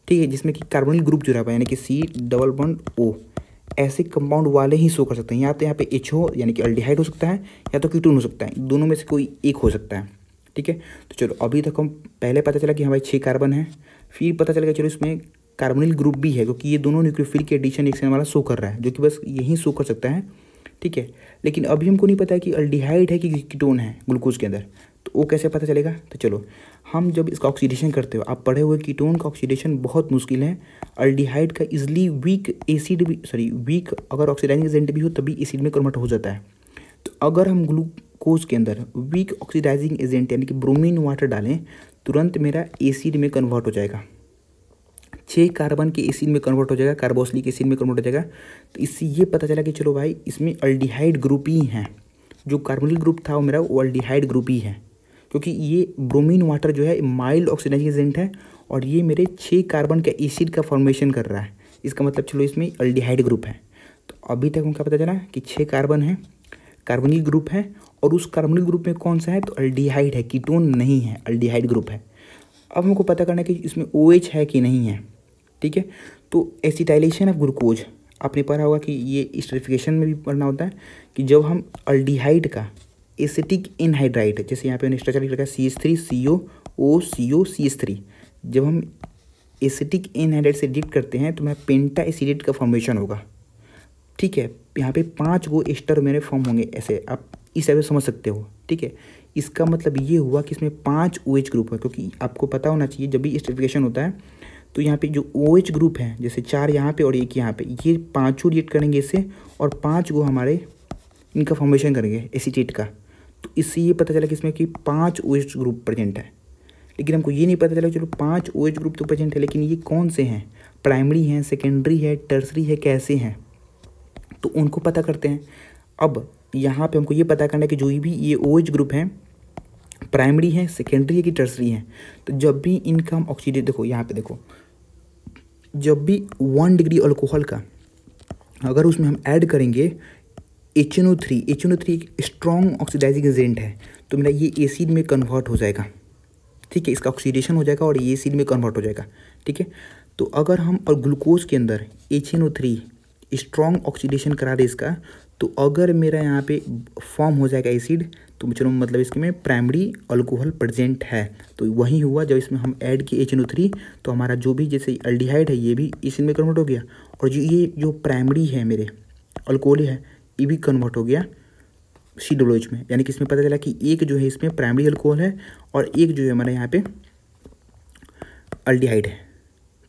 ठीक है, जिसमें कि कार्बोनिल ग्रुप जुड़ा हुआ है, यानी कि C+O ऐसे कंपाउंड वाले ही शो कर सकते हैं। या तो यहाँ पे HO यानी कि अल्डिहाइड हो सकता है, या तो कीटोन हो सकता है, दोनों में से कोई एक हो सकता है, ठीक है। तो चलो अभी तक हम पहले पता चला कि हमारे 6 कार्बन है, फिर पता चला चलो इसमें कार्बोनिल ग्रुप भी है, क्योंकि ये दोनों न्यूक्लियोफिलिक एडिशन रिएक्शन वाला शो कर रहा है, जो कि बस यही शो कर सकता है, ठीक है। लेकिन अभी हमको नहीं पता है कि अल्डिहाइड है कि कीटोन है ग्लूकोज के अंदर, तो वो कैसे पता चलेगा। तो चलो हम जब इसका ऑक्सीडेशन करते हो, आप पढ़े हुए कीटोन का ऑक्सीडेशन बहुत मुश्किल है। अल्डिहाइड का इजली वीक एसिड भी वीक अगर ऑक्सीडाइजिंग एजेंट भी हो तभी एसिड में कन्वर्ट हो जाता है। तो अगर हम ग्लूकोज के अंदर वीक ऑक्सीडाइजिंग एजेंट यानी कि ब्रोमीन वाटर डालें, तुरंत मेरा एसिड में कन्वर्ट हो जाएगा, 6 कार्बन के एसिड में कन्वर्ट हो जाएगा, कार्बोक्सिलिक एसिड में कन्वर्ट हो जाएगा। तो इससे ये पता चला कि चलो भाई इसमें अल्डिहाइड ग्रुप ही है, जो कार्बोनिल ग्रुप था वो मेरा वो अल्डिहाइड ग्रुप ही है, क्योंकि ये ब्रोमीन वाटर जो है माइल्ड ऑक्सीडाइजिंग एजेंट है और ये मेरे 6 कार्बन के एसिड का फॉर्मेशन कर रहा है। इसका मतलब चलो इसमें अल्डिहाइड ग्रुप है। तो अभी तक हमको पता चला कि 6 कार्बन है, कार्बोनिल ग्रुप है, और उस कार्बोनिल ग्रुप में कौन सा है, तो अल्डिहाइड है, कीटोन नहीं है, अल्डिहाइड ग्रुप है। अब हमको पता करना है कि इसमें OH है कि नहीं है, ठीक है। तो एसिटाइलेशन ऑफ ग्लूकोज आपने पढ़ा होगा कि ये स्टरीफिकेशन में भी पढ़ना होता है कि जब हम अल्डिहाइड का एसिटिक एनहाइड्राइड, जैसे यहाँ पे मैंने स्ट्रक्चर लिख रखा है CH3COOCO CH3, जब हम एसिटिक एनहाइड्राइड से रिएक्ट करते हैं तो मैं पेंटा एसिडेट का फॉर्मेशन होगा, ठीक है। यहाँ पे 5 गो एस्टर मेरे फॉर्म होंगे, ऐसे आप इस तरह समझ सकते हो, ठीक है। इसका मतलब ये हुआ कि इसमें 5 OH ग्रुप है, क्योंकि आपको पता होना चाहिए जब भी स्टरीफिकेशन होता है तो यहाँ पे जो OH ग्रुप है, जैसे 4 यहाँ पे और 1 यहाँ पे, ये 5 रिएक्ट करेंगे इससे और 5 गो हमारे इनका फॉर्मेशन करेंगे एसीटेट का। तो इससे ये पता चला कि इसमें कि 5 OH ग्रुप प्रेजेंट है। लेकिन हमको ये नहीं पता चला चलो 5 OH ग्रुप तो प्रेजेंट है, लेकिन ये कौन से हैं, प्राइमरी हैं, सेकेंडरी है, टर्सरी है, कैसे हैं, तो उनको पता करते हैं। अब यहाँ पे हमको ये पता करना है कि जो भी ये OH ग्रुप हैं प्राइमरी है, सेकेंडरी है कि टर्सरी है। तो जब भी इनका हम ऑक्सीडेट, देखो यहाँ पे देखो, जब भी 1 डिग्री अल्कोहल का अगर उसमें हम ऐड करेंगे HNO3 एक स्ट्रॉन्ग ऑक्सीडाइजिंग एजेंट है, तो मेरा ये एसिड में कन्वर्ट हो जाएगा, ठीक है। इसका ऑक्सीडेशन हो जाएगा और ये एसिड में कन्वर्ट हो जाएगा, ठीक है। तो अगर हम और ग्लूकोज के अंदर HNO3 स्ट्रॉन्ग ऑक्सीडेशन करा दे इसका, तो अगर मेरा यहाँ पे फॉर्म हो जाएगा एसिड, तो चलो मतलब इसके में प्राइमरी अल्कोहल प्रेजेंट है। तो वही हुआ जब इसमें हम ऐड किए HNO3, तो हमारा जो भी जैसे अल्डिहाइड है ये भी एसिड में कन्वर्ट हो गया, और जो प्राइमरी है मेरे अल्कोहल है ये भी कन्वर्ट हो गया COOH में। यानी कि इसमें पता चला कि एक जो है इसमें प्राइमरी अल्कोहल है और एक जो है हमारे यहाँ पे अल्डिहाइड है,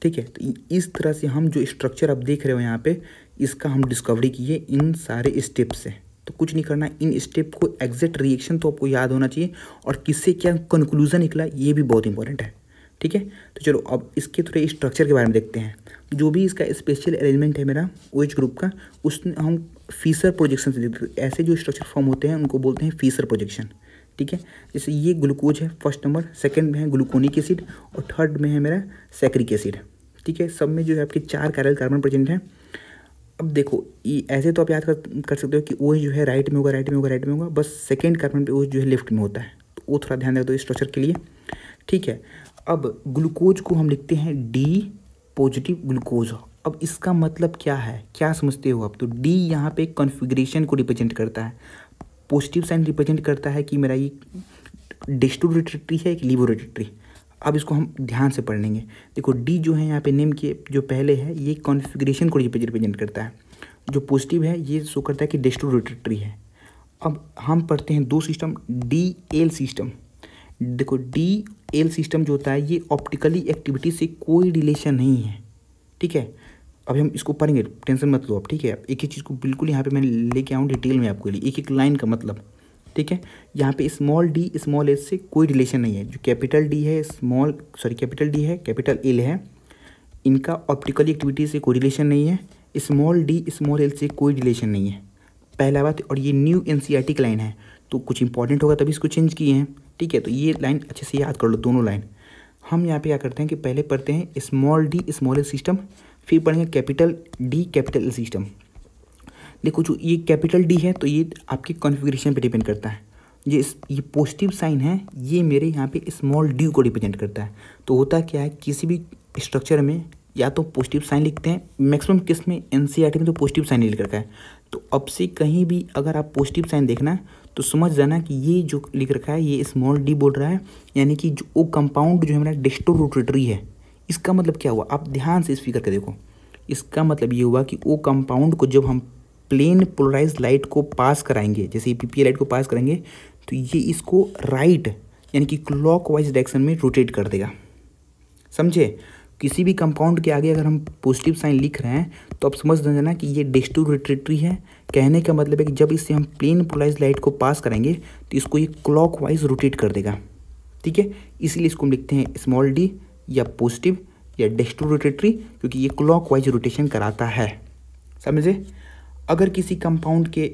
ठीक है। तो इस तरह से हम जो स्ट्रक्चर आप देख रहे हो यहाँ पे, इसका हम डिस्कवरी किए इन सारे स्टेप से। तो कुछ नहीं करना, इन स्टेप को एग्जैक्ट रिएक्शन तो आपको याद होना चाहिए, और किससे क्या कंक्लूजन निकला ये भी बहुत इंपॉर्टेंट है, ठीक है। तो चलो अब इसके थोड़े स्ट्रक्चर के बारे में देखते हैं। जो भी इसका स्पेशल अरेंजमेंट है मेरा OH ग्रुप का, उसमें हम फीसर प्रोजेक्शन से देखते हैं। ऐसे जो स्ट्रक्चर फॉर्म होते हैं उनको बोलते हैं फीसर प्रोजेक्शन, ठीक है। जैसे ये ग्लूकोज है फर्स्ट नंबर, सेकंड में है ग्लूकोनिक एसिड और थर्ड में है मेरा सैक्रिक एसिड, ठीक है। सब में जो है आपके 4 कैरल कार्बन प्रेजेंट है। अब देखो ये ऐसे तो आप याद कर सकते हो कि OH जो है राइट में होगा, राइट में होगा, राइट में होगा, बस सेकेंड कार्बन पे OH जो है लेफ्ट में होता है। तो वो थोड़ा ध्यान रख दो स्ट्रक्चर के लिए, ठीक है। अब ग्लूकोज को हम लिखते हैं D पॉजिटिव ग्लूकोज। अब इसका मतलब क्या है, क्या समझते हो आप। तो D यहाँ पे कॉन्फ़िगरेशन को रिप्रेजेंट करता है, पॉजिटिव साइन रिप्रेजेंट करता है कि मेरा ये डेस्टोरोटेटरी है कि लिबोरेटरी। अब इसको हम ध्यान से पढ़ लेंगे। देखो डी जो है यहाँ पे नेम के जो पहले है ये कॉन्फ़िगरेशन को रिप्रेजेंट करता है, जो पॉजिटिव है ये शो करता है कि डेस्ट्रोरेटरी है। अब हम पढ़ते हैं दो सिस्टम, डी एल सिस्टम। देखो डी एल सिस्टम जो होता है ये ऑप्टिकली एक्टिविटी से कोई रिलेशन नहीं है, ठीक है। अभी हम इसको पढ़ेंगे, टेंशन मत लो आप, ठीक है। एक एक चीज़ को बिल्कुल यहाँ पे मैं लेके आऊँ डिटेल में आपके लिए, एक एक लाइन का मतलब, ठीक है। यहाँ पे स्मॉल डी स्मॉल एल से कोई रिलेशन नहीं है। जो कैपिटल डी है कैपिटल डी है, कैपिटल एल है, इनका ऑप्टिकली एक्टिविटी से कोई रिलेशन नहीं है। स्मॉल डी स्मॉल एल से कोई रिलेशन नहीं है, पहला बात। और ये न्यू एनसीईआरटी की लाइन है, तो कुछ इंपॉर्टेंट होगा तभी इसको चेंज किए हैं, ठीक है। तो ये लाइन अच्छे से याद कर लो, दोनों लाइन। हम यहाँ पे क्या करते हैं कि पहले पढ़ते हैं small D small L system, फिर पढ़ेंगे capital D capital L system. देखो जो ये कैपिटल डी है तो ये आपके कॉन्फ़िगरेशन पे डिपेंड करता है। ये पॉजिटिव साइन है, ये मेरे यहाँ पे स्मॉल डी को रिप्रेजेंट करता है। तो होता क्या है, किसी भी स्ट्रक्चर में या तो पॉजिटिव साइन लिखते हैं, मैक्सिमम केस में एनसीईआरटी में तो पॉजिटिव साइन लिख रखा है। तो अब से कहीं भी अगर आप पॉजिटिव साइन देखना तो समझ जाना कि ये जो लिख रखा है ये स्मॉल डी बोल रहा है, यानी कि जो वो कंपाउंड जो है मेरा डेस्ट्रोरेटरी है। इसका मतलब क्या हुआ, आप ध्यान से इस फिगर का देखो। इसका मतलब ये हुआ कि वो कंपाउंड को जब हम प्लेन पोलराइज लाइट को पास कराएंगे, जैसे पीपीए लाइट को पास करेंगे, तो ये इसको राइट यानी कि क्लॉकवाइज डायरेक्शन में रोटेट कर देगा, समझे। किसी भी कंपाउंड के आगे अगर हम पॉजिटिव साइन लिख रहे हैं तो आप समझ जाना कि ये डेस्ट्रोरेटरी है। कहने का मतलब है कि जब इससे हम प्लेन पोलराइज लाइट को पास करेंगे तो इसको ये क्लॉकवाइज रोटेट कर देगा, ठीक है। इसलिए इसको हम लिखते हैं स्मॉल डी या पॉजिटिव या डेस्ट्रोरेटरी, क्योंकि ये क्लॉकवाइज रोटेशन कराता है, समझे। अगर किसी कंपाउंड के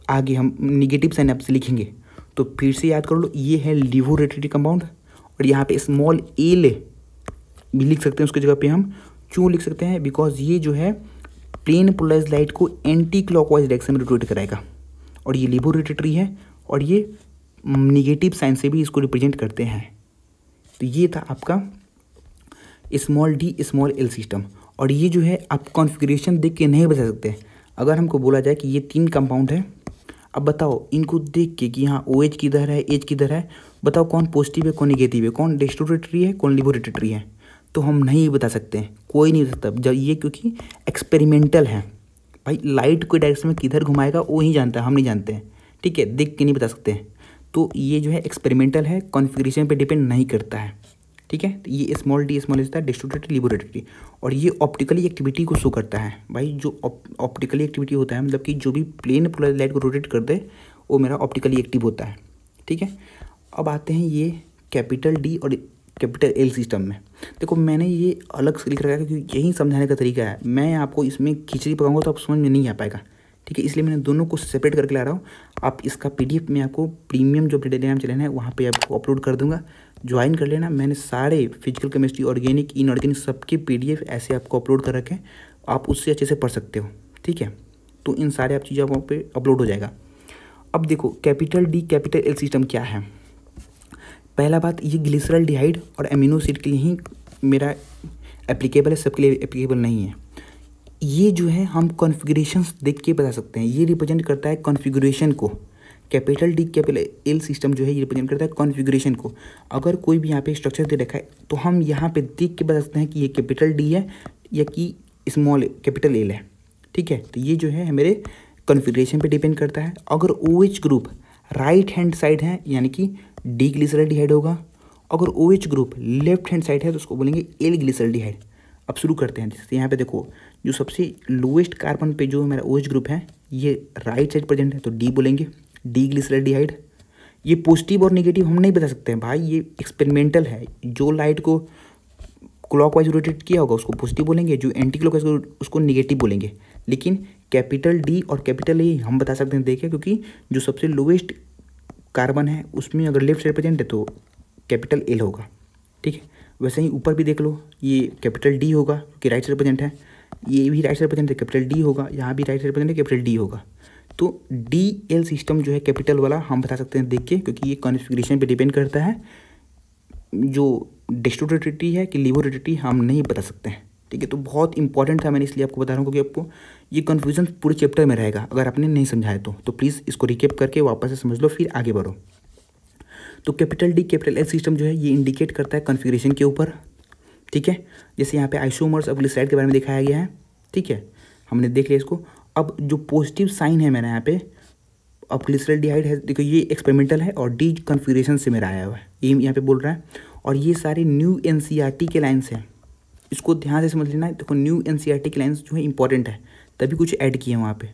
आगे हम निगेटिव साइन आपसे लिखेंगे तो फिर से याद कर लो, ये है लिवोरेटरी कंपाउंड, और यहाँ पे स्मॉल एल भी लिख सकते हैं उसकी जगह पे हम। क्यों लिख सकते हैं, बिकॉज ये जो है प्लेन पोलराइज लाइट को एंटी क्लॉकवाइज डायरेक्शन में रोटेट कराएगा, और ये लिवोरेटरी है, और ये निगेटिव साइन से भी इसको रिप्रेजेंट करते हैं। तो ये था आपका small D small L system. और ये जो है आप कॉन्फ़िगरेशन देख के नहीं बता सकते। अगर हमको बोला जाए कि ये 3 कंपाउंड है, अब बताओ इनको देख के कि यहाँ ओ एच किधर है, एच किधर है, बताओ कौन पॉजिटिव है कौन निगेटिव है, कौन डेस्ट्रोरेटरी है कौन लिवोरेटरी है, तो हम नहीं बता सकते हैं, कोई नहीं बता सकता। जब ये क्योंकि एक्सपेरिमेंटल है भाई, लाइट को डायरेक्शन में किधर घुमाएगा वो ही जानता है, हम नहीं जानते हैं, ठीक है, देख के नहीं बता सकते हैं। तो ये जो है एक्सपेरिमेंटल है, कॉन्फ़िगरेशन पे डिपेंड नहीं करता है, ठीक है। तो ये स्मॉल डी स्मॉल एल डेस्ट्रोरेटरी लिवोरेटरी, और ये ऑप्टिकली एक्टिविटी को शो करता है भाई। जो ऑप्टिकली एक्टिविटी होता है मतलब कि जो भी प्लेन पोलराइज लाइट को रोटेट कर दे वो मेरा ऑप्टिकली एक्टिव होता है, ठीक है। अब आते हैं ये कैपिटल डी और कैपिटल एल सिस्टम में। देखो मैंने ये अलग से लिख रखा है क्योंकि यही समझाने का तरीका है। मैं आपको इसमें खिचड़ी पकाऊंगा तो आप समझ में नहीं आ पाएगा, ठीक है, इसलिए मैंने दोनों को सेपरेट करके ला रहा हूँ। आप इसका पीडीएफ में आपको प्रीमियम जो टेलीग्राम चैनल है वहाँ पे आपको अपलोड कर दूंगा, ज्वाइन कर लेना। मैंने सारे फिजिकल केमिस्ट्री ऑर्गेनिक इनऑर्गेनिक सबके पीडीएफ ऐसे आपको अपलोड कर रखे हैं, आप उससे अच्छे से पढ़ सकते हो, ठीक है। तो इन सारे आप चीज़ें वहाँ पे अपलोड हो जाएगा। अब देखो capital D capital L system क्या है। पहला बात, ये ग्लिसरॉल्डिहाइड और एमिनो एसिड के लिए ही मेरा एप्लीकेबल है, सबके लिए एप्लीकेबल नहीं है। ये जो है हम कॉन्फ़िगरेशंस देख के बता सकते हैं, ये रिप्रेजेंट करता है कॉन्फ़िगरेशन को। Capital D capital L system जो है ये रिप्रेजेंट करता है कॉन्फ़िगरेशन को। अगर कोई भी यहाँ पे स्ट्रक्चर दे रखा है तो हम यहाँ पे देख के बता सकते हैं कि ये कैपिटल डी है या कि स्मॉल कैपिटल एल है, ठीक है। तो ये जो है मेरे कॉन्फ़िगरेशन पे डिपेंड करता है। अगर OH group right hand side है यानी कि डी ग्लिसरॉल्डिहाइड होगा, अगर OH group left hand side है तो उसको बोलेंगे एल ग्लिसरॉल्डिहाइड। अब शुरू करते हैं। जैसे यहाँ पे देखो जो सबसे लोएस्ट कार्बन पे जो मेरा OH ग्रुप है ये राइट साइड प्रेजेंट है तो डी बोलेंगे, डी ग्लिसरॉल्डिहाइड। ये पॉजिटिव और नेगेटिव हम नहीं बता सकते हैं भाई, ये एक्सपेरिमेंटल है। जो लाइट को क्लॉकवाइज रोटेट किया होगा उसको पॉजिटिव बोलेंगे, जो एंटी क्लॉकवाइज उसको नेगेटिव बोलेंगे। लेकिन कैपिटल डी और कैपिटल ए हम बता सकते हैं, देखिए, क्योंकि जो सबसे लोएस्ट कार्बन है उसमें अगर लेफ्ट साइड प्रेजेंट है तो कैपिटल एल होगा, ठीक है। वैसे ही ऊपर भी देख लो, ये कैपिटल डी होगा क्योंकि राइट साइड प्रेजेंट है, ये भी राइट साइड प्रेजेंट है कैपिटल डी होगा, यहाँ भी राइट साइड प्रेजेंट है कैपिटल डी होगा। तो डी एल सिस्टम जो है कैपिटल वाला हम बता सकते हैं देख के, क्योंकि ये कॉन्फ़िगरेशन पे डिपेंड करता है। जो डेस्ट्रोरेटरी है कि लिवोरेटरी हम नहीं बता सकते हैं, ठीक है। तो बहुत इंपॉर्टेंट था, मैंने इसलिए आपको बता रहा हूँ क्योंकि आपको ये कन्फ्यूजन पूरे चैप्टर में रहेगा अगर आपने नहीं समझाया तो प्लीज़ इसको रिकेप करके वापस से समझ लो फिर आगे बढ़ो। तो capital D capital L system जो है ये इंडिकेट करता है कॉन्फ़िगरेशन के ऊपर, ठीक है। जैसे यहाँ पे आइसोमर्स ऑफ ग्लिसराइड के बारे में दिखाया गया है, ठीक है, हमने देख लिया इसको। अब जो पॉजिटिव साइन है मैंने यहाँ पे अब ग्लिसरॉल्डिहाइड है, देखो ये एक्सपेरिमेंटल है और डी कॉन्फ़िगरेशन से मेरा आया हुआ है, ये यहाँ पे बोल रहा है। और ये सारे न्यू एनसीईआरटी के लाइन्स हैं, इसको ध्यान से समझ लेना है। देखो न्यू एनसीईआरटी के लाइन्स जो है इंपॉर्टेंट है, तभी कुछ ऐड किए हैं वहाँ पे।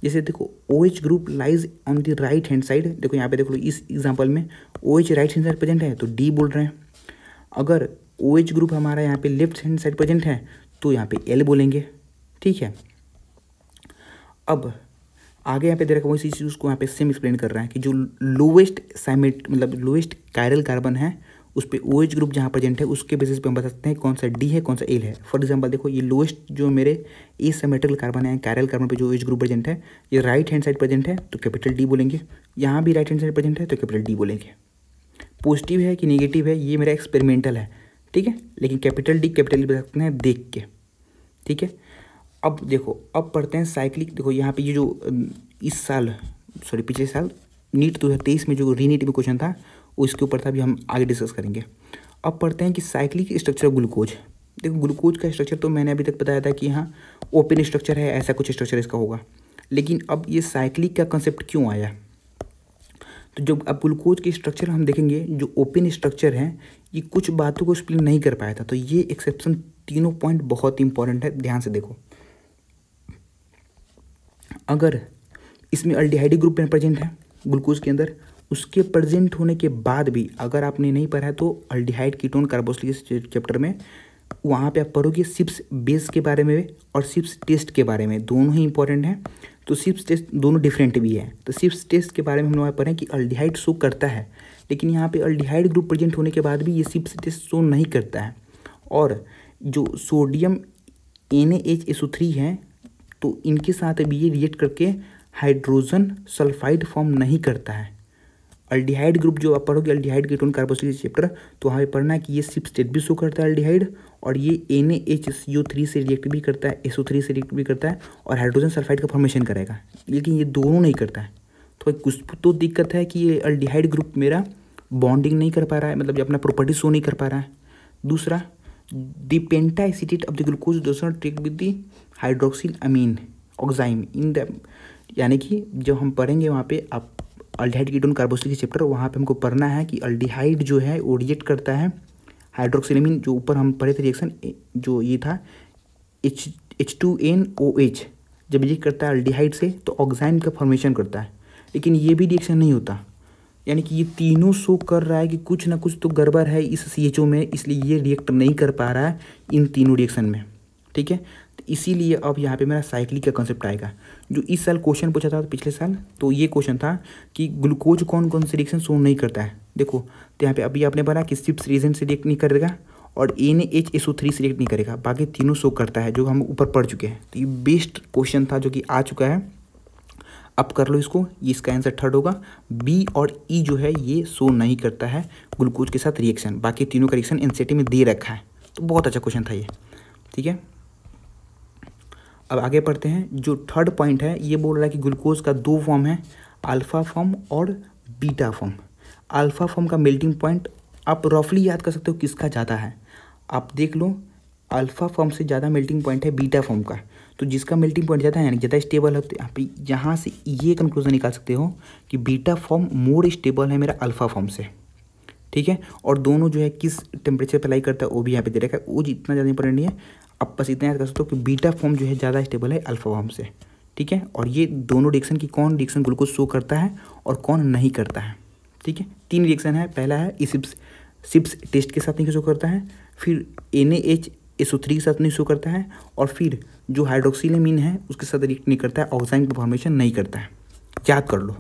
जैसे देखो OH group lies on the right hand side, देखो यहाँ पे देखो इस एग्जांपल में OH right hand side present है तो डी बोल रहे हैं। अगर OH ग्रुप हमारा यहाँ पे लेफ्ट हैंड साइड प्रेजेंट है तो यहाँ पे L बोलेंगे, ठीक है। अब आगे यहाँ पे दे रखा वही चीज़ उसको यहाँ पे सेम एक्सप्लेन कर रहा है कि जो लोवेस्ट साइमेट मतलब लोवेस्ट कायरल कार्बन है उस पर OH ग्रुप जहाँ प्रेजेंट है उसके बेसिस पे हम बता सकते हैं कौन सा डी है कौन सा एल है। फॉर एग्जांपल देखो ये लोएस्ट जो मेरे एसिमेट्रिकल कार्बन है कायरल कार्बन पे जो OH ग्रुप प्रेजेंट है ये राइट हैंड साइड प्रेजेंट है तो कैपिटल डी बोलेंगे, यहाँ भी राइट हैंड साइड प्रेजेंट है तो कैपिटल डी बोलेंगे। पॉजिटिव है कि नेगेटिव है ये मेरा एक्सपेरिमेंटल है, ठीक है, लेकिन कैपिटल डी कैपिटल बता सकते हैं देख के, ठीक है। अब देखो अब पढ़ते हैं साइक्लिक। देखो यहाँ पे ये जो इस साल पिछले साल नीट 2023 में जो रीनीट में क्वेश्चन था उसके ऊपर था, अभी हम आगे डिस्कस करेंगे। अब पढ़ते हैं कि साइक्लिक स्ट्रक्चर ऑफ ग्लूकोज। देखो ग्लूकोज का स्ट्रक्चर तो मैंने अभी तक बताया था कि यहाँ ओपन स्ट्रक्चर है, ऐसा कुछ स्ट्रक्चर इसका होगा, लेकिन अब ये साइक्लिक का कंसेप्ट क्यों आया? तो जब अब ग्लूकोज की स्ट्रक्चर हम देखेंगे जो ओपन स्ट्रक्चर है ये कुछ बातों को एक्सप्लेन नहीं कर पाया था, तो ये एक्सेप्शन तीनों पॉइंट बहुत इंपॉर्टेंट है, ध्यान से देखो। अगर इसमें अल्डिहाइड ग्रुप प्रेजेंट है ग्लूकोज के अंदर, उसके प्रेजेंट होने के बाद भी अगर आपने नहीं पढ़ा है तो अल्डिहाइड कीटोन कार्बोक्सिलिक चैप्टर में वहाँ पे आप पढ़ोगे सिप्स बेस के बारे में और सिप्स टेस्ट के बारे में, दोनों ही इंपॉर्टेंट हैं। तो सिप्स टेस्ट दोनों डिफरेंट भी है, तो सिप्स टेस्ट के बारे में हम लोग पढ़ें कि अल्डिहाइड शो करता है, लेकिन यहाँ पे अल्डिहाइड ग्रुप प्रेजेंट होने के बाद भी ये सिप्स टेस्ट शो नहीं करता है। और जो सोडियम NaHSO3 है तो इनके साथ भी ये रिएक्ट करके हाइड्रोजन सल्फाइड फॉर्म नहीं करता है। अल्डिहाइड ग्रुप जो आप पढ़ोगे अल्डिहाइड कीटोन कार्बोक्सिलिक चैप्टर, तो वहाँ पे पढ़ना है कि ये सिप स्टेट भी शो करता है अल्डिहाइड, और ये NaHCO3 से रिएक्ट भी करता है, SO3 से रिएक्ट भी करता है और हाइड्रोजन सल्फाइड का फॉर्मेशन करेगा, लेकिन ये दोनों नहीं करता है। तो कुछ तो दिक्कत है कि ये अल्डिहाइड ग्रुप मेरा बॉन्डिंग नहीं कर पा रहा है, मतलब अपना प्रॉपर्टी शो नहीं कर पा रहा है। दूसरा, the pentaacetate of the glucose does not react with the hydroxylamine oxime in the, यानी कि जब हम पढ़ेंगे वहाँ पे आप अल्डिहाइड कीटोन कार्बोक्सिलिक चैप्टर, वहाँ पे हमको पढ़ना है कि अल्डिहाइड जो है वो रिएक्ट करता है हाइड्रोक्सिलामीन, जो ऊपर हम पढ़े थे रिएक्शन जो ये था H2NOH, जब रिएक्ट करता है अल्डिहाइड से तो ऑक्साइन का फॉर्मेशन करता है, लेकिन ये भी रिएक्शन नहीं होता। यानी कि ये तीनों शो कर रहा है कि कुछ ना कुछ तो गड़बड़ है इस CHO में, इसलिए ये रिएक्ट नहीं कर पा रहा है इन तीनों रिएक्शन में, ठीक है। तो इसीलिए अब यहाँ पे मेरा साइक्लिक का कंसेप्ट आएगा। जो इस साल क्वेश्चन पूछा था पिछले साल, तो ये क्वेश्चन था कि ग्लूकोज कौन कौन से रिएक्शन शो नहीं करता है। देखो तो यहाँ पे अभी आपने पढ़ा कि सिप्स रीजन से रिएक्ट नहीं करेगा और NaHSO3 से रिएक्ट नहीं करेगा, बाकी तीनों शो करता है, जो हम ऊपर पढ़ चुके हैं। तो ये बेस्ट क्वेश्चन था जो कि आ चुका है, अब कर लो इसको, ये इसका आंसर थर्ड होगा। B और E जो है ये शो नहीं करता है ग्लूकोज के साथ रिएक्शन, बाकी तीनों का रिएक्शन NCERT में दे रखा है। तो बहुत अच्छा क्वेश्चन था ये, ठीक है। अब आगे पढ़ते हैं। जो थर्ड पॉइंट है ये बोल रहा है कि ग्लूकोज का दो फॉर्म है, अल्फ़ा फॉर्म और बीटा फॉर्म। अल्फ़ा फॉर्म का मेल्टिंग पॉइंट आप रफली याद कर सकते हो किसका ज़्यादा है, आप देख लो, अल्फ़ा फॉर्म से ज़्यादा मेल्टिंग पॉइंट है बीटा फॉर्म का। तो जिसका मेल्टिंग पॉइंट ज़्यादा है यानी ज़्यादा स्टेबल है, तो यहाँ से ये कंक्लूजन निकाल सकते हो कि बीटा फॉर्म मोर स्टेबल है मेरा अल्फ़ा फॉर्म से, ठीक है। और दोनों जो है किस टेम्परेचर पर अप्लाई करता है वो भी यहाँ पे दे रखा है, वो इतना ज़्यादा इंपॉर्टेंट नहीं है, आप बस इतना याद कर सकते हो कि बीटा फॉर्म जो है ज़्यादा स्टेबल है अल्फ़ा फॉर्म से, ठीक है। और ये दोनों रिएक्शन की कौन रिएक्शन ग्लूकोज शो करता है और कौन नहीं करता है, ठीक है। तीन रिएक्शन है, पहला है सिप्स टेस्ट के साथ नहीं शो करता है, फिर NaHSO3 के साथ नहीं शो करता है, और फिर जो हाइड्रोक्सिलामीन है उसके साथ रिएक्ट नहीं करता है, ऑक्साइन का फॉर्मेशन नहीं करता है, याद कर लो।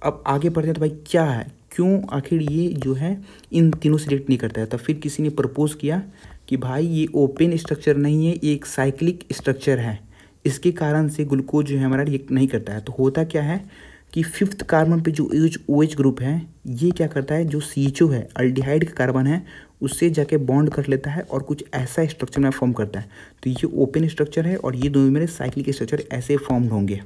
अब आगे बढ़ते हैं तो भाई क्या है, क्यों आखिर ये जो है इन तीनों से रिएक्ट नहीं करता है। तब फिर किसी ने प्रपोज किया कि भाई ये ओपन स्ट्रक्चर नहीं है, ये एक साइक्लिक स्ट्रक्चर है, इसके कारण से ग्लूकोज जो है हमारा रिएक्ट नहीं करता है। तो होता क्या है कि फिफ्थ कार्बन पे जो OH ग्रुप है ये क्या करता है, जो CHO है अल्डिहाइड का कार्बन है उससे जाके बॉन्ड कर लेता है और कुछ ऐसा स्ट्रक्चर में फॉर्म करता है। तो ये ओपन स्ट्रक्चर है और ये दोनों मेरे साइक्लिक स्ट्रक्चर ऐसे फॉर्म होंगे,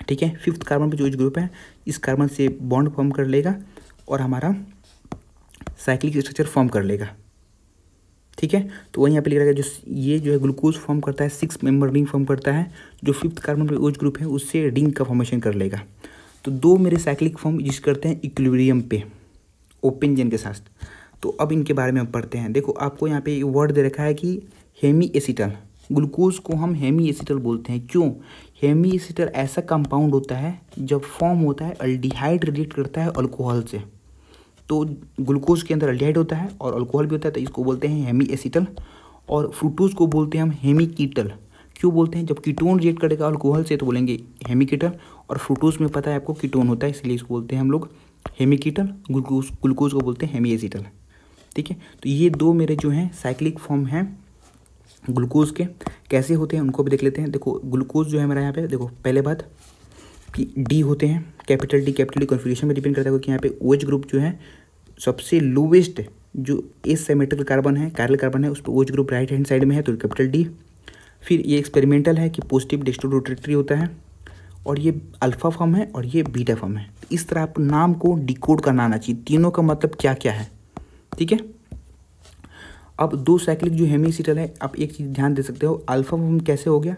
ठीक है। फिफ्थ कार्बन पे जो OH ग्रुप है इस कार्बन से बॉन्ड फॉर्म कर लेगा और हमारा साइक्लिक स्ट्रक्चर फॉर्म कर लेगा। ठीक है, तो वहीं यहाँ पे लिख रहा है जो ये जो है ग्लूकोज फॉर्म करता है 6 मेंबर रिंग फॉर्म करता है, जो 5th कार्बन पे OH ग्रुप है उससे रिंग का फॉर्मेशन कर लेगा। तो 2 मेरे साइक्लिक फॉर्म यूज करते हैं इक्विलिब्रियम पे ओपन चेन के साथ। तो अब इनके बारे में हम पढ़ते हैं। देखो आपको यहाँ पे वर्ड दे रखा है कि हेमी एसिटल, ग्लूकोज को हम हेमी एसिटल बोलते हैं। क्यों? हेमी एसिटल ऐसा कंपाउंड होता है जब फॉर्म होता है अल्डिहाइड रिलेट करता है अल्कोहल से। तो ग्लूकोज के अंदर अल्डिहाइड होता है और अल्कोहल भी होता है, तो इसको बोलते हैं हेमी एसिटल। और फ्रूक्टोज को बोलते हैं हम हेमी कीटल। क्यों बोलते हैं? जब कीटोन रिएक्ट करेगा अल्कोहल से तो बोलेंगे हेमी कीटल, और फ्रूक्टोज में पता है आपको कीटोन होता है, इसलिए इसको बोलते हैं हम लोग हेमी कीटल। ग्लूकोज को बोलते हैं हेमी एसिटल। ठीक है, तो ये 2 मेरे जो हैं साइक्लिक फॉर्म हैं ग्लूकोज के। कैसे होते हैं उनको भी देख लेते हैं। देखो ग्लूकोज जो है मेरा यहाँ पे, देखो पहले बात कि डी होते हैं, कैपिटल डी कॉन्फिगरेशन में डिपेंड करता है, क्योंकि यहाँ पे OH ग्रुप जो है सबसे लोवेस्ट जो एसिमेट्रिकल कार्बन है, कायरल कार्बन है, उस पर OH group right hand side में है, तो कैपिटल डी। फिर ये एक्सपेरिमेंटल है कि पॉजिटिव डेक्स्ट्रोरोटेटरी होता है, और ये अल्फा फॉर्म है और ये बीटा फॉर्म है। इस तरह आप नाम को डिकोड करना आना चाहिए, तीनों का मतलब क्या क्या है। ठीक है, अब 2 साइक्लिक जो हेमी एसिटल है, आप एक चीज़ ध्यान दे सकते हो, अल्फा फॉर्म कैसे हो गया?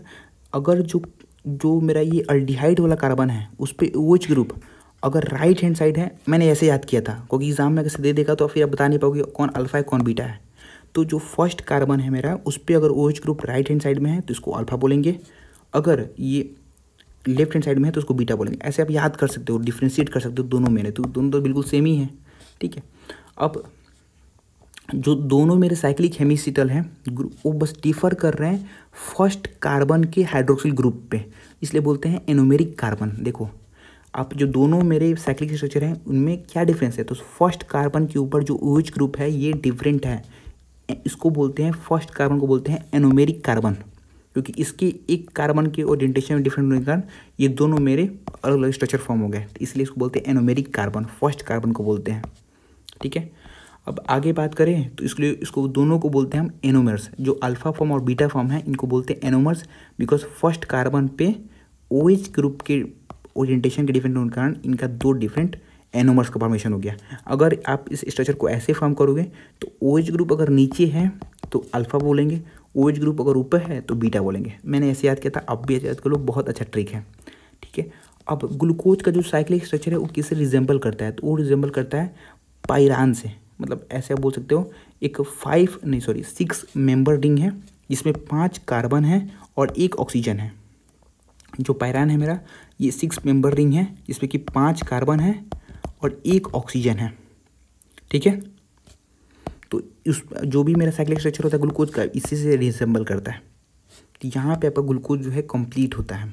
अगर जो मेरा ये अल्डिहाइड वाला कार्बन है उस पर OH ग्रुप अगर राइट हैंड साइड है, मैंने ऐसे याद किया था क्योंकि एग्जाम में अगर दे देगा तो फिर आप बता नहीं पाओगे कौन अल्फा है कौन बीटा है। तो जो फर्स्ट कार्बन है मेरा उस पर अगर OH group right hand side में है तो इसको अल्फा बोलेंगे, अगर ये लेफ्ट हैंड साइड में है तो उसको बीटा बोलेंगे। ऐसे आप याद कर सकते हो, डिफ्रेंशिएट कर सकते हो दोनों में, तो दोनों तो बिल्कुल सेम ही है। ठीक है, अब जो दोनों मेरे साइक्लिक हेमीसिटल हैं वो बस डिफर कर रहे हैं फर्स्ट कार्बन के हाइड्रोक्सिल ग्रुप पे, इसलिए बोलते हैं एनोमेरिक कार्बन। देखो आप जो दोनों मेरे साइक्लिक स्ट्रक्चर हैं उनमें क्या डिफरेंस है, तो फर्स्ट कार्बन के ऊपर जो OH ग्रुप है ये डिफरेंट है, इसको बोलते हैं फर्स्ट कार्बन को बोलते हैं एनोमेरिक कार्बन, क्योंकि इसके एक कार्बन के ओरिएंटेशन में डिफरेंट होने के कारण ये दोनों मेरे अलग अलग स्ट्रक्चर फॉर्म हो गए, इसलिए इसको बोलते हैं एनोमेरिक कार्बन, फर्स्ट कार्बन को बोलते हैं। ठीक है, अब आगे बात करें तो इसको दोनों को बोलते हैं हम एनोमर्स। जो अल्फा फॉर्म और बीटा फॉर्म है इनको बोलते हैं एनोमर्स, बिकॉज फर्स्ट कार्बन पे OH ग्रुप के ओरिएंटेशन के डिफरेंट होने के कारण इनका 2 डिफरेंट एनोमर्स का फॉर्मेशन हो गया। अगर आप इस स्ट्रक्चर को ऐसे फॉर्म करोगे तो OH ग्रुप अगर नीचे है तो अल्फा बोलेंगे, OH ग्रुप अगर ऊपर है तो बीटा बोलेंगे। मैंने ऐसे याद किया था, अब भी ऐसे याद कर लो, बहुत अच्छा ट्रिक है। ठीक है, अब ग्लूकोज का जो साइक्लिक स्ट्रक्चर है वो किससे रिजेंबल करता है, तो वो रिजेंबल करता है पायरान से। मतलब ऐसे आप बोल सकते हो एक 6 मेंबर रिंग है जिसमें 5 कार्बन है और 1 ऑक्सीजन है। जो पायरान है मेरा ये 6 मेंबर रिंग है जिसमें कि 5 कार्बन है और 1 ऑक्सीजन है। ठीक है, तो उस जो भी मेरा साइक्लिक स्ट्रक्चर होता है ग्लूकोज का इसी से रिसेंबल करता है। तो यहाँ पे आपका ग्लूकोज जो है कंप्लीट होता है।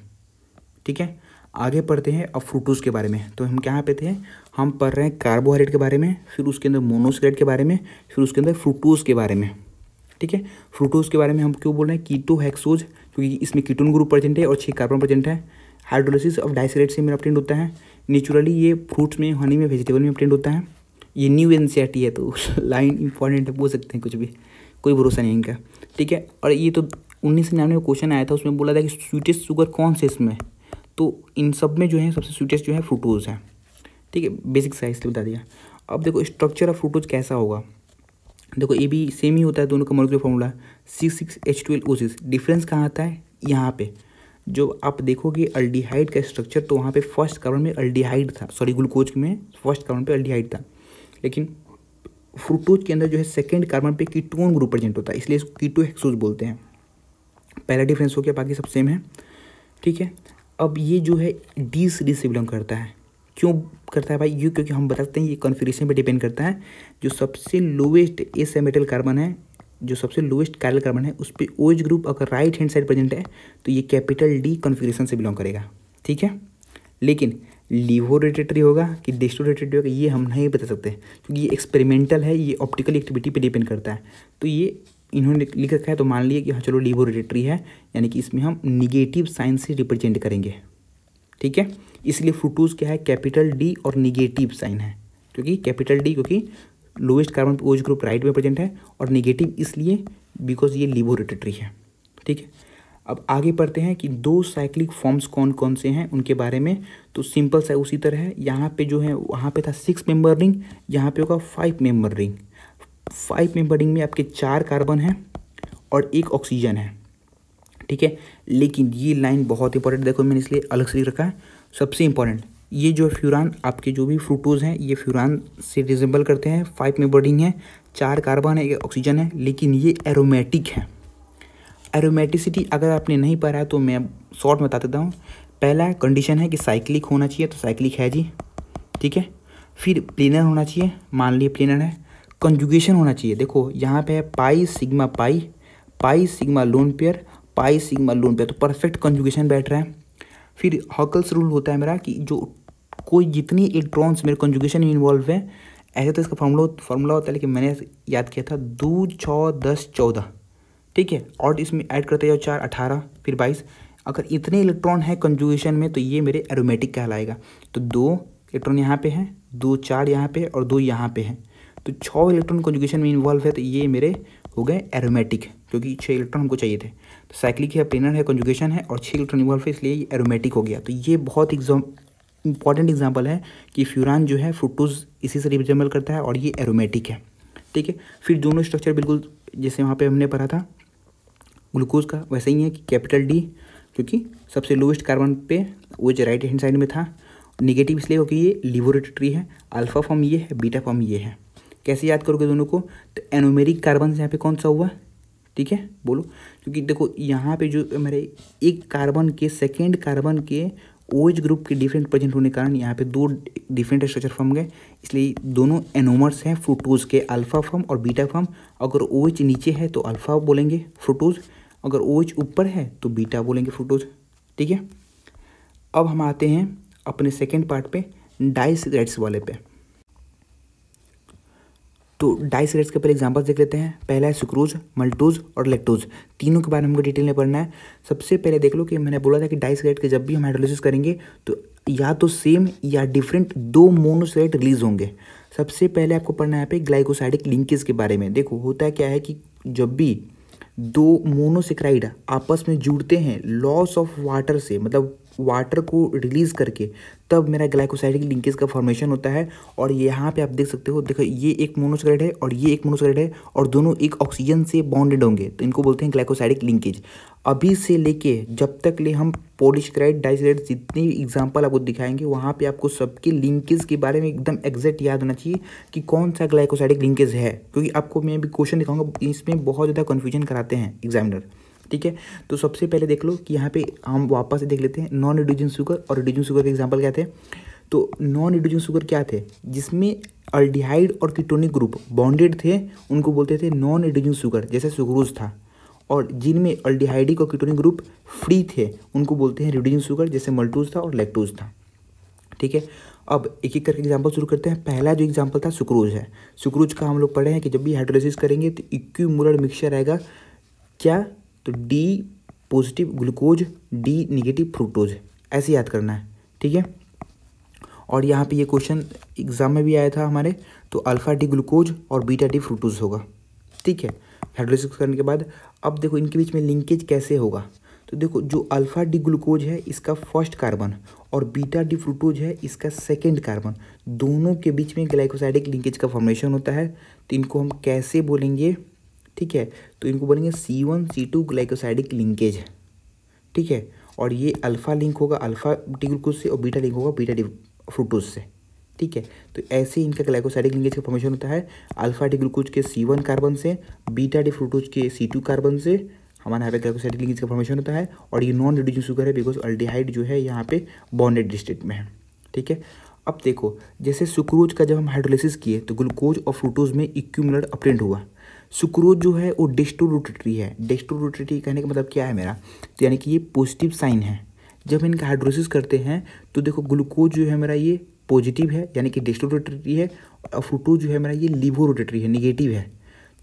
ठीक है, आगे पढ़ते हैं अब फ्रूक्टोज के बारे में। तो हम कहाँ पे थे, हम पढ़ रहे हैं कार्बोहाइड्रेट के बारे में, फिर उसके अंदर मोनोसैकेराइड के बारे में, फिर उसके अंदर फ्रूक्टोज के बारे में। ठीक है, फ्रूक्टोज के बारे में हम क्यों बोल रहे हैं, कीटोहेक्सोज, क्योंकि इसमें कीटोन ग्रुप प्रेजेंट है और 6 कार्बन प्रेजेंट है। हाइड्रोलिसिस ऑफ डाइसैकेराइड से मेरा ऑब्टेंड होता है। नेचुरली ये फ्रूट्स में, हनी में, वेजिटेबल में ऑब्टेंड होता है। ये न्यू NCERT है तो लाइन इंपॉर्टेंट है, बोल सकते हैं कुछ भी, कोई भरोसा नहीं इनका। ठीक है, और ये तो 1999 में क्वेश्चन आया था, उसमें बोला था कि स्वीटेस्ट शुगर कौन से इसमें, तो इन सब में जो है सबसे स्वीटेस्ट जो है फ्रूक्टोज है। ठीक है, बेसिक साइज से बता दिया। अब देखो स्ट्रक्चर ऑफ फ्रूक्टोज कैसा होगा, देखो ये भी सेम ही होता है, दोनों का मॉलिक्यूलर फॉर्मूला C6H12O6। डिफरेंस कहाँ आता है, यहाँ पे जो आप देखोगे अल्डिहाइड का स्ट्रक्चर, तो वहाँ पे फर्स्ट कार्बन में अल्डिहाइड था, सॉरी ग्लूकोज में फर्स्ट कार्बन पे अल्डिहाइड था, लेकिन फ्रूक्टोज के अंदर जो है सेकेंड कार्बन पे कीटोन ग्रुप प्रेजेंट होता है, इसलिए इसको कीटोहेक्सोज बोलते हैं। पहला डिफरेंस हो गया, बाकी सब सेम है। ठीक है, अब ये जो है डी सीरीज से बिलोंग करता है। क्यों करता है भाई, ये क्योंकि हम बता सकते हैं ये कॉन्फिगरेशन पे डिपेंड करता है। जो सबसे लोवेस्ट एसिमेट्रिकल कार्बन है, जो सबसे लोवेस्ट कायरल कार्बन है, उस पर OH ग्रुप अगर राइट हैंड साइड प्रेजेंट है तो ये कैपिटल D कॉन्फिगरेशन से बिलोंग करेगा। ठीक है, लेकिन लिवोरोटेटरी होगा कि डेस्टोरोटेटरी होगा ये हम नहीं बता सकते, क्योंकि ये एक्सपेरिमेंटल है, ये ऑप्टिकल एक्टिविटी पे डिपेंड करता है। तो ये इन्होंने लिख रखा है, तो मान लिए कि हाँ चलो लिवोरोटेटरी है, यानी कि इसमें हम निगेटिव साइन से रिप्रेजेंट करेंगे। ठीक है, इसलिए फ्रूक्टोज क्या है, कैपिटल D और निगेटिव साइन है, क्योंकि कैपिटल D क्योंकि लोवेस्ट कार्बन पे OH ग्रुप राइट में प्रेजेंट है, और निगेटिव इसलिए बिकॉज ये लिवोरोटेटरी है। ठीक है, अब आगे पढ़ते हैं कि दो साइक्लिक फॉर्म्स कौन कौन से हैं उनके बारे में। तो सिंपल सा उसी तरह है, यहाँ पे जो है वहाँ पे था 6 मेंबर रिंग, यहाँ पे होगा 5 मेंबर रिंग। 5 मेंबर रिंग में आपके 4 कार्बन हैं और 1 ऑक्सीजन है, ठीक है। लेकिन ये लाइन बहुत इंपॉर्टेंट, देखो मैंने इसलिए अलग से लिख रखा है। सबसे इंपॉर्टेंट ये जो फ्यूरान, आपके जो भी फ्रूक्टोज हैं ये फ्यूरान से रिजेंबल करते हैं। 5 मेंबर रिंग है, 4 कार्बन है, 1 ऑक्सीजन है, लेकिन ये एरोमेटिक है। एरोमेटिसिटी अगर आपने नहीं पढ़ा तो मैं शॉर्ट में बता देता हूँ। पहला कंडीशन है कि साइक्लिक होना चाहिए, तो साइक्लिक है जी, ठीक है। फिर प्लेनर होना चाहिए, मान लिए प्लेनर है। कंजुगेशन होना चाहिए, देखो यहाँ पे है pi sigma pi, pi sigma lone pair, pi sigma lone pair, तो परफेक्ट कंजुगेशन बैठ रहा है। फिर हॉकल्स रूल होता है मेरा कि जो कोई जितनी इलेक्ट्रॉन्स मेरे कंजुगेशन में इन्वॉल्व है, ऐसे तो इसका फार्मूला होता है, लेकिन मैंने याद किया था 2 6 10 14, ठीक है। और इसमें ऐड करते जाओ 4 18 फिर 22। अगर इतने इलेक्ट्रॉन है कंजुगेशन में तो ये मेरे एरोमेटिक कहलाएगा। तो 2 इलेक्ट्रॉन यहाँ पे हैं, 2 4 यहाँ पे और 2 यहाँ पे हैं, तो 6 इलेक्ट्रॉन कंजुगेशन में इन्वॉल्व है, तो ये मेरे हो गए एरोमेटिक, क्योंकि 6 इलेक्ट्रॉन हमको चाहिए थे। तो साइक्लिक है, प्लेनर है, कंजुगेशन है और 6 इलेक्ट्रॉन इन्वॉल्व है, इसलिए ये एरोमेटिक हो गया। तो ये बहुत इंपॉर्टेंट एग्जाम्पल है कि फ्यूरान जो है फ्रूक्टोज इसी से रिजेंबल करता है और ये एरोमेटिक है, ठीक है। फिर दोनों स्ट्रक्चर बिल्कुल जैसे वहाँ पे हमने पढ़ा था ग्लूकोज का वैसे ही है कि कैपिटल डी, क्योंकि सबसे लोवेस्ट कार्बन पे वो जो राइट हैंड साइड में था। निगेटिव इसलिए क्योंकि ये लिबोरेटरी है, अल्फा फॉर्म ये है, बीटा फॉर्म ये है। कैसे याद करोगे दोनों को, तो एनोमेरिक कार्बन यहाँ पे कौन सा हुआ, ठीक है बोलो। क्योंकि देखो यहाँ पे जो मेरे एक कार्बन के सेकेंड कार्बन के OH ग्रुप के डिफरेंट प्रेजेंट होने के कारण यहाँ पे 2 डिफरेंट स्ट्रक्चर फॉर्म गए, इसलिए दोनों एनोमर्स हैं फ्रूक्टोज के, अल्फा फॉर्म और बीटा फॉर्म। अगर OH नीचे है तो अल्फा बोलेंगे फ्रूक्टोज, अगर OH ऊपर है तो बीटा बोलेंगे फ्रूक्टोज, ठीक है। अब हम आते हैं अपने सेकेंड पार्ट पे, डाइसिगरेट्स वाले पे। तो डाइसिगरेट्स के पहले एग्जांपल्स देख लेते हैं। पहला है सुक्रोज, मल्टोज और लैक्टोज, तीनों के बारे में हमको डिटेल में पढ़ना है। सबसे पहले देख लो कि मैंने बोला था कि डाइसिगरेट के जब भी हम हाइड्रोलिसिस करेंगे तो या तो सेम या डिफरेंट 2 मोनोसैकेराइड रिलीज होंगे। सबसे पहले आपको पढ़ना है यहाँ पे ग्लाइकोसाइडिक लिंकेज के बारे में। देखो होता क्या है कि जब भी 2 मोनोसैकेराइड आपस में जुड़ते हैं लॉस ऑफ वाटर से, मतलब वाटर को रिलीज करके, तब मेरा ग्लाइकोसाइडिक लिंकेज का फॉर्मेशन होता है। और यहाँ पे आप देख सकते हो, देखो ये एक मोनोसैकेराइड है और ये एक मोनोसैकेराइड है और दोनों एक ऑक्सीजन से बॉन्डेड होंगे, तो इनको बोलते हैं ग्लाइकोसाइडिक लिंकेज। अभी से लेके जब तक ले हम पॉलीसैकेराइड, डाइसैकेराइड जितने एग्जाम्पल आपको दिखाएंगे वहाँ पे आपको सबके लिंकेज के बारे में एकदम एग्जैक्ट याद होना चाहिए कि कौन सा ग्लाइकोसाइडिक लिंकेज है, क्योंकि आपको मैं भी क्वेश्चन दिखाऊंगा इसमें बहुत ज़्यादा कन्फ्यूजन कराते हैं एग्जामिनर, ठीक है। तो सबसे पहले देख लो कि यहाँ पे हम वापस से देख लेते हैं नॉन रिड्यूसिंग शुगर और रिड्यूसिंग शुगर के एग्जांपल क्या थे। तो नॉन रिड्यूसिंग शुगर क्या थे, जिसमें अल्डिहाइड और कीटोनिक ग्रुप बॉन्डेड थे उनको बोलते थे नॉन रिड्यूसिंग शुगर, जैसे सुक्रोज था। और जिनमें अल्डिहाइडिक और कीटोनिक ग्रुप फ्री थे उनको बोलते हैं रिड्यूसिंग शुगर, जैसे मल्टोज था और लैक्टोज था, ठीक है। अब एक एक करके एग्जांपल शुरू करते हैं। पहला जो एग्जांपल था सुक्रोज है। सुक्रोज का हम लोग पढ़े हैं कि जब भी हाइड्रोलिसिस करेंगे तो इक्विमोलर मिक्सचर आएगा क्या, तो D positive glucose, D negative fructose, ऐसे याद करना है, ठीक है। और यहाँ पे ये क्वेश्चन एग्जाम में भी आया था हमारे, तो अल्फा डी ग्लूकोज और बीटा डी फ्रूक्टोज होगा, ठीक है, हाइड्रोलिसिस करने के बाद। अब देखो इनके बीच में लिंकेज कैसे होगा, तो देखो जो अल्फा डी ग्लूकोज है इसका फर्स्ट कार्बन और बीटा डी फ्रूक्टोज है इसका सेकेंड कार्बन, दोनों के बीच में ग्लाइकोसाइडिक लिंकेज का फॉर्मेशन होता है। तो इनको हम कैसे बोलेंगे, ठीक है, तो इनको बोलेंगे C1C2 ग्लाइकोसाइडिक लिंकेज, ठीक है। और ये अल्फा लिंक होगा अल्फा डी ग्लूकोज से और बीटा लिंक होगा बीटा डी फ्रूक्टोज से, ठीक है। तो ऐसे इनका ग्लाइकोसाइडिक लिंकेज का फॉर्मेशन होता है अल्फा डी ग्लूकोज के C1 कार्बन से, बीटा डी फ्रूक्टोज के C2 कार्बन से हमारे यहाँ पे ग्लाइकोसाइडिक लिंकेज का फॉर्मेशन होता है। और ये नॉन रिड्यूसिंग शुगर है बिकॉज अल्डिहाइड जो है यहाँ पे बॉन्डेड स्टेट में है, ठीक है। अब देखो जैसे सुक्रोज का जब हम हाइड्रोलिसिस किए तो ग्लूकोज और फ्रूक्टोज में इक्विमोलर अपटेंट हुआ। सुक्रोज जो है वो डेस्टोरोटेटरी है। डेस्टोरोटेटरी कहने का मतलब क्या है मेरा, तो यानी कि ये पॉजिटिव साइन है। जब इनका हाइड्रोलिसिस करते हैं तो देखो ग्लूकोज जो है मेरा ये पॉजिटिव है यानी कि डेस्टोरोटेटरी है, और फ्रूक्टोज जो है मेरा ये लिवोरोटेटरी है, निगेटिव है।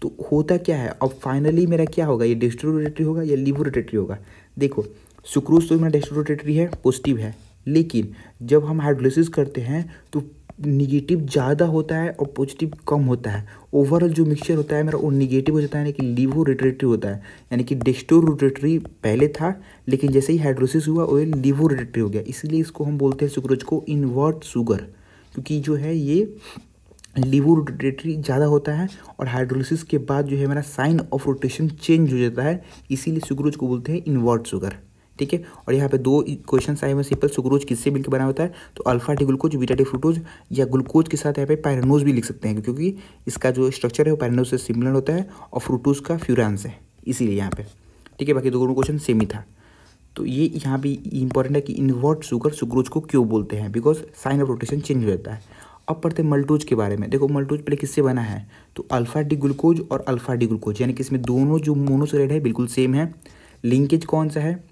तो होता क्या है, अब फाइनली मेरा क्या होगा, ये डेस्टोरोटेटरी होगा या लिवोरोटेटरी होगा। देखो सुक्रोज तो मेरा डेस्टोरोटेटरी है, पॉजिटिव है, लेकिन जब हम हाइड्रोलिसिस करते हैं तो निगेटिव ज़्यादा होता है और पॉजिटिव कम होता है। ओवरऑल जो मिक्सचर होता है मेरा वो निगेटिव हो जाता है, यानी कि लीवो रोटेटरी होता है, यानी कि डेस्टो रोटेटरी पहले था लेकिन जैसे ही हाइड्रोसिस हुआ वो लीवो रोटेटरी हो गया। इसीलिए इसको हम बोलते हैं सुक्रोज को इन्वर्ट शुगर, क्योंकि जो है ये लीवो रोटेटरी ज़्यादा होता है और हाइड्रोलिसिस के बाद जो है मेरा साइन ऑफ रोटेशन चेंज हो जाता है, इसीलिए सुक्रोज को बोलते हैं इन्वर्ट शुगर। ठीक है, और यहाँ पे दो क्वेश्चन आए हुए सिंपल, सुक्रोज किससे मिलकर बना होता है, तो alpha D glucose beta D fructose, या ग्लूकोज के साथ यहाँ पे पायरेनोज भी लिख सकते हैं क्योंकि इसका जो स्ट्रक्चर है वो पायरेनोज से सिमिलर होता है और फ्रूक्टोज का फ्यूरांस है, इसीलिए यहाँ पे। ठीक है, बाकी दोनों क्वेश्चन सेम ही था। तो ये यहाँ भी इंपॉर्टेंट है कि इन्वर्ट शुगर सुक्रोज को क्यों बोलते हैं, because sign of rotation change हो जाता है। अब पढ़ते हैं मल्टोज के बारे में। देखो मल्टोज पहले किससे बना है, तो अल्फा डी ग्लूकोज और अल्फा डी ग्लूकोज, यानी कि इसमें दोनों जो मोनोसैकेराइड है बिल्कुल सेम है। लिंकेज कौन सा है,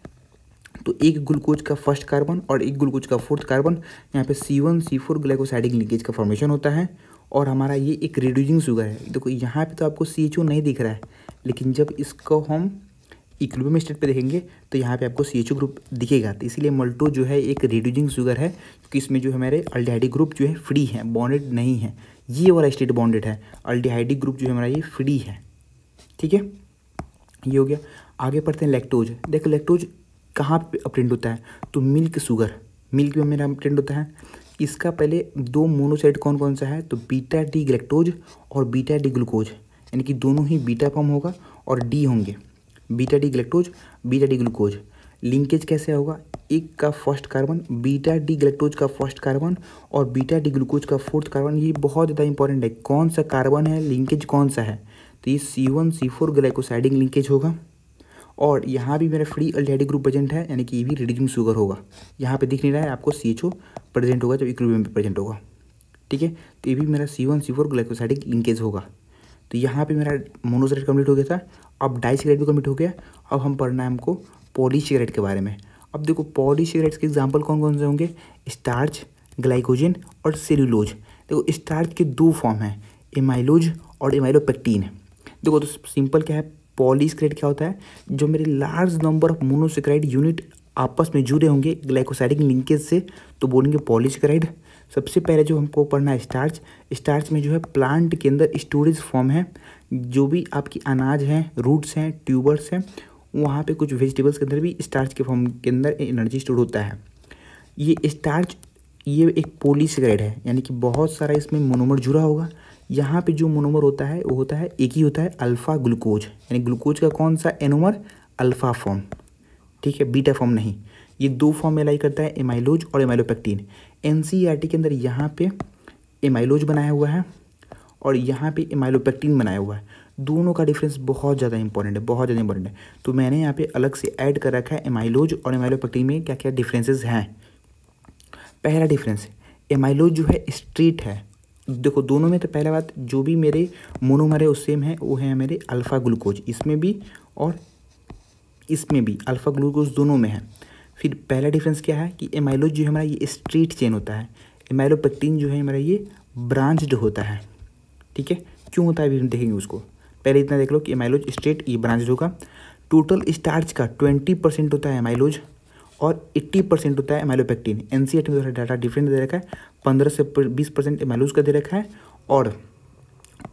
तो एक ग्लूकोज का फर्स्ट कार्बन और एक ग्लूकोज का फोर्थ कार्बन, यहाँ पे C1C4 ग्लाइकोसाइडिक लिंकेज का फॉर्मेशन होता है। और हमारा ये एक रिड्यूसिंग शुगर है। देखो यहाँ पे तो आपको CHO नहीं दिख रहा है, लेकिन जब इसको हम इक्विलिब्रियम स्टेट पे देखेंगे तो यहाँ पे आपको CHO ग्रुप दिखेगा। तो इसीलिए मल्टो जो है एक रिड्यूसिंग शुगर है, क्योंकि इसमें जो हमारे अल्डिहाइडिक ग्रुप जो है फ्री है, बॉन्डेड नहीं है। ये वाला स्टेट बॉन्डेड है, अल्डिहाइडिक ग्रुप जो है हमारा ये फ्री है। ठीक है, ये हो गया। आगे पढ़ते हैं लैक्टोज। देखो लैक्टोज कहाँ पे प्रिंट होता है, तो मिल्क शुगर, मिल्क में मेरा प्रिंट होता है। इसका पहले दो मोनोसाइड कौन कौन सा है, तो बीटा डी ग्लैक्टोज और बीटा डी ग्लूकोज, यानी कि दोनों ही बीटा फॉर्म होगा और डी होंगे, beta D galactose beta D glucose. Linkage कैसे होगा, एक का first carbon, beta D galactose का फर्स्ट कार्बन और बीटा डी ग्लूकोज का फोर्थ कार्बन। ये बहुत ज़्यादा इंपॉर्टेंट है, कौन सा कार्बन है, लिंकेज कौन सा है, तो ये C1C4 ग्लाइकोसाइडिक लिंकेज होगा। और यहाँ भी मेरा फ्री अल्डिहाइडिक ग्रुप प्रेजेंट है, यानी कि ये भी रिड्यूसिंग शुगर होगा। यहाँ पे दिख नहीं रहा है आपको, CHO प्रेजेंट होगा जब इक्विलिब्रियम पे प्रेजेंट होगा। ठीक है, तो ये भी मेरा C1C4 ग्लाइकोसाइडिक लिंकेज होगा। तो यहाँ पे मेरा मोनोसैकेराइड कंप्लीट हो गया था। अब डाइसैकेराइड भी कंप्लीट हो गया। अब हम पढ़ना है हमको पॉलीसैकेराइड के बारे में। अब देखो पॉलीसैकेराइड्स के एग्जाम्पल कौन कौन से होंगे, स्टार्च, ग्लाइकोजन और सेल्यूलोज। देखो स्टार्च के दो फॉर्म हैं, एमाइलोज और एमाइलोपेक्टिन। देखो तो सिंपल क्या है, पॉलीसैकेराइड क्या होता है, जो मेरे large number of monosaccharide unit आपस में जुड़े होंगे ग्लाइकोसाइडिक लिंकेज से, तो बोलेंगे पॉलीसैकेराइड। सबसे पहले जो हमको पढ़ना है स्टार्च। स्टार्च में जो है प्लांट के अंदर स्टोरेज फॉर्म है, जो भी आपकी अनाज हैं, रूट्स हैं, ट्यूबर्स हैं, वहाँ पे कुछ वेजिटेबल्स के अंदर भी स्टार्च के फॉर्म के अंदर एनर्जी स्टोर होता है। ये स्टार्च ये एक पॉलीसैकेराइड है, यानी कि बहुत सारा इसमें मोनोमर जुड़ा होगा। यहाँ पे जो मोनोमर होता है वो होता है एक ही होता है, अल्फा ग्लूकोज, यानी ग्लूकोज का कौन सा एनोमर, अल्फा फॉर्म। ठीक है, बीटा फॉर्म नहीं। ये दो फॉर्म में लाई करता है, एमाइलोज और एमाइलोपेक्टिन। NCERT के अंदर यहाँ पे एमाइलोज बनाया हुआ है और यहाँ पे एमाइलोपेक्टिन बनाया हुआ है। दोनों का डिफरेंस बहुत ज़्यादा इंपॉर्टेंट है, बहुत ज़्यादा इंपॉर्टेंट है। तो मैंने यहाँ पे अलग से ऐड कर रखा है एमाइलोज और एमाइलोपेक्टिन में क्या क्या डिफरेंसेस हैं। पहला डिफरेंस, एमाइलोज जो है स्ट्रेट है। देखो दोनों में तो पहला बात, जो भी मेरे मोनोमर है वो सेम है, वो है मेरे अल्फा ग्लूकोज, इसमें भी और इसमें भी अल्फा ग्लूकोज दोनों में है। फिर पहला डिफरेंस क्या है कि एमाइलोज जो है हमारा ये स्ट्रेट चेन होता है, एमाइलोपेक्टिन जो है हमारा ये ब्रांच्ड होता है। ठीक है, क्यों होता है अभी हम देखेंगे उसको। पहले इतना देख लो कि एमाइलोज स्ट्रेट, ये ब्रांच्ड होगा। टोटल स्टार्च का 20% होता है एमाइलोज और 80% होता है एमाइलोपेक्टिन। NCERT में डाटा डिफरेंट दे रखा है, 15 से 20% एमाइलोज का दे रखा है और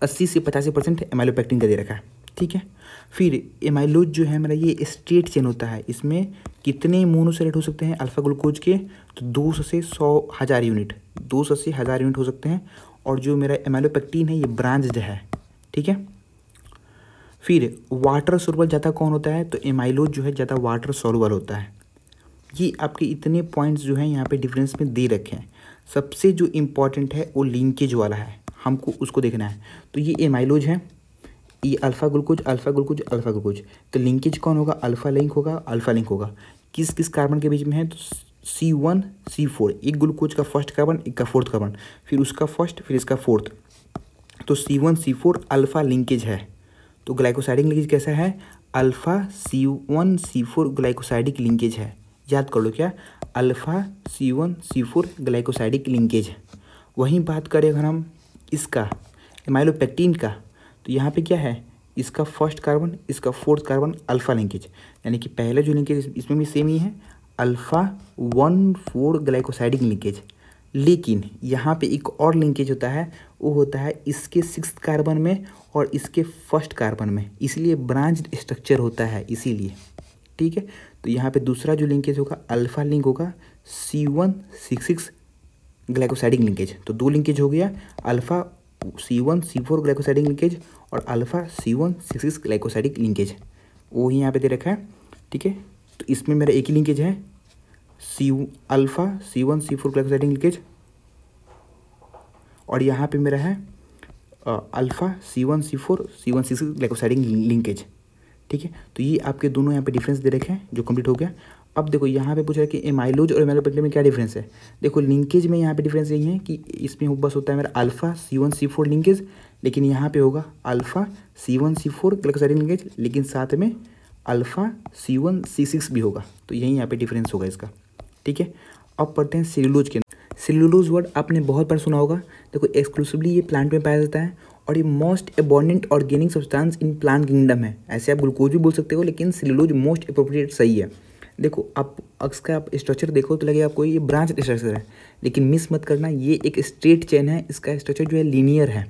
80 से 85% एमाइलोपेक्टिन का दे रखा है। ठीक है, फिर एमाइलोज जो है हमारा ये स्ट्रेट चेन होता है। इसमें कितने मोनोसैकेराइड हो सकते हैं अल्फा ग्लूकोज के, तो 200 से 100,000 यूनिट, 200 से 1000 यूनिट हो सकते हैं। और जो मेरा एमाइलोपेक्टिन है ये ब्रांच्ड है। ठीक है, फिर वाटर सोलुबल ज़्यादा कौन होता है, तो एमाइलोज जो है ज़्यादा वाटर सोलुबल होता है। ये आपके इतने पॉइंट्स जो हैं यहाँ पे डिफरेंस में दे रखे हैं। सबसे जो इम्पॉर्टेंट है वो लिंकेज वाला है, हमको उसको देखना है। तो ये एमाइलोज है, ये alpha glucose alpha glucose alpha glucose, तो लिंकेज कौन होगा, अल्फा लिंक होगा, अल्फा लिंक होगा। किस किस कार्बन के बीच में है, तो C1C4, एक ग्लूकोज का फर्स्ट कार्बन, एक का फोर्थ कार्बन, फिर उसका फर्स्ट, फिर इसका फोर्थ, तो C1C4 अल्फा लिंकेज है। तो ग्लाइकोसाइडिक लिंकेज कैसा है, अल्फा C1C4 ग्लाइकोसाइडिक लिंकेज है। याद कर लो क्या, अल्फा C1C4 ग्लाइकोसाइडिक लिंकेज। वहीं बात करें अगर हम इसका एमाइलोपेक्टिन का, तो यहाँ पे क्या है, इसका फर्स्ट कार्बन, इसका फोर्थ कार्बन, अल्फा लिंकेज, यानी कि पहले जो लिंकेज इसमें भी सेम ही है, अल्फा 1,4 ग्लाइकोसाइडिक लिंकेज। लेकिन यहाँ पे एक और लिंकेज होता है, वो होता है इसके 6th कार्बन में और इसके 1st कार्बन में, इसलिए ब्रांच स्ट्रक्चर होता है इसीलिए। ठीक है, तो यहाँ पे दूसरा जो लिंकेज होगा अल्फा लिंक होगा C1C6 ग्लाइकोसाइडिक लिंकेज। तो 2 लिंकेज हो गया, अल्फा C1C4 ग्लाइकोसाइडिक लिंकेज और अल्फा C1C6 ग्लाइकोसाइडिक लिंकेज, वो ही यहाँ पे दे रखा है। ठीक है, तो इसमें मेरा एक ही लिंकेज है अल्फा C1C4 ग्लाइकोसाइडिक लिंकेज, और यहाँ पे मेरा है alpha C1C4 C1C6 glycosidic linkage. ठीक है, तो ये आपके दोनों यहाँ पे डिफरेंस दे रखे हैं जो कंप्लीट हो गया। अब देखो यहाँ पे पूछ रहा है कि एमाइलोज और एमाइलोपेक्टिन में क्या डिफरेंस है। देखो लिंकेज में यहाँ पे डिफरेंस यही है कि इसमें बस होता है मेरा अल्फा C1C4 लिंकेज, लेकिन यहाँ पे होगा अल्फा C1C4 ग्लाइकोसाइडिक लिंकेज, लेकिन साथ में अल्फा C1C6 भी होगा। तो यही यहाँ पे डिफरेंस होगा इसका। ठीक है, अब पढ़ते हैं सेल्यूलोज के। सेल्यूलोज वर्ड आपने बहुत बार सुना होगा। देखो एक्सक्लूसिवली ये प्लांट में पाया जाता है और ये most abundant organic substance in plant kingdom है। ऐसे आप ग्लूकोज भी बोल सकते हो, लेकिन सेल्यूलोज मोस्ट अप्रोप्रिएट सही है। देखो आप इसका आप स्ट्रक्चर देखो तो लगेगा आपको ये ब्रांच स्ट्रक्चर है, लेकिन मिस मत करना, ये एक स्ट्रेट चेन है। इसका स्ट्रक्चर जो है लीनियर है,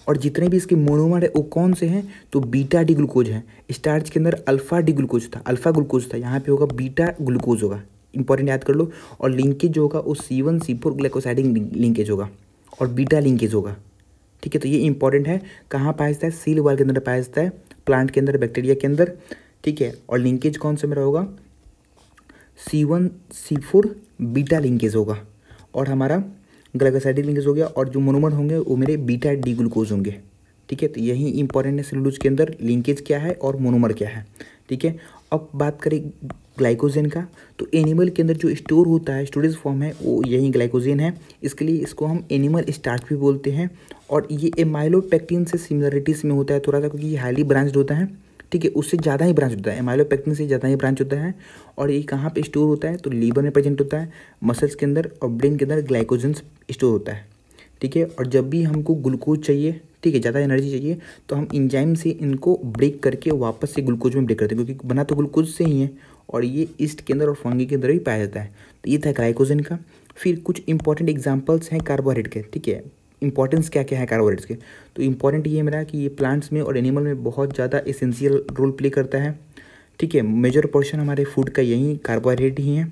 और जितने भी इसके मोनोमर है वो कौन से हैं, तो बीटा डी ग्लूकोज है। स्टार्च के अंदर अल्फा डी ग्लूकोज था, अल्फा ग्लूकोज था, यहाँ पे होगा बीटा ग्लूकोज होगा। इंपॉर्टेंट याद कर लो। और लिंकेज जो होगा वो C1C4 ग्लाइकोसाइडिक लिंकेज होगा और बीटा लिंकेज होगा। ठीक है, तो ये इंपॉर्टेंट है। कहाँ पाया जाता है, सेल वॉल के अंदर पाया जाता है, प्लांट के अंदर, बैक्टीरिया के अंदर। ठीक है, और लिंकेज कौन सा मेरा होगा, C1C4 बीटा लिंकेज होगा, और हमारा ग्लाइकोसाइडिक लिंकेज हो गया, और जो मोनोमर होंगे वो मेरे बीटा डी ग्लूकोज होंगे। ठीक है, तो यही इंपॉर्टेंट है सेलुलोज के अंदर, लिंकेज क्या है और मोनोमर क्या है। ठीक है, अब बात करें ग्लाइकोजन का, तो एनिमल के अंदर जो स्टोर होता है, स्टोरेज फॉर्म है, वो यही ग्लाइकोजन है। इसके लिए इसको हम एनिमल स्टार्च भी बोलते हैं। और ये एमाइलोपेक्टिन से सिमिलरिटीज में होता है थोड़ा सा, क्योंकि ये हाईली ब्रांच्ड होता है। ठीक है, उससे ज़्यादा ही ब्रांच होता है, एमाइलोपेक्टिन से ज़्यादा ही ब्रांच होता है। और ये कहाँ पे स्टोर होता है, तो लीवर में प्रेजेंट होता है, मसल्स के अंदर और ब्रेन के अंदर ग्लाइकोजन स्टोर होता है। ठीक है, और जब भी हमको ग्लूकोज चाहिए, ठीक है, ज़्यादा एनर्जी चाहिए, तो हम इंजाइम से इनको ब्रेक करके वापस से ग्लूकोज में ब्रेक करते हैं, क्योंकि बना तो ग्लूकोज से ही है, और ये ईस्ट के अंदर और फंगी के अंदर भी पाया जाता है। तो ये था ग्लाइकोजन का। फिर कुछ इंपॉर्टेंट एग्जाम्पल्स हैं कार्बोहाइड्रेट के। ठीक है, इंपॉर्टेंस क्या क्या है कार्बोहाइड्रेट्स के, तो इंपॉर्टेंट ये है मेरा कि ये प्लांट्स में और एनिमल में बहुत ज़्यादा एसेंशियल रोल प्ले करता है। ठीक है, मेजर पोर्शन हमारे फूड का यही कार्बोहाइड्रेट ही है।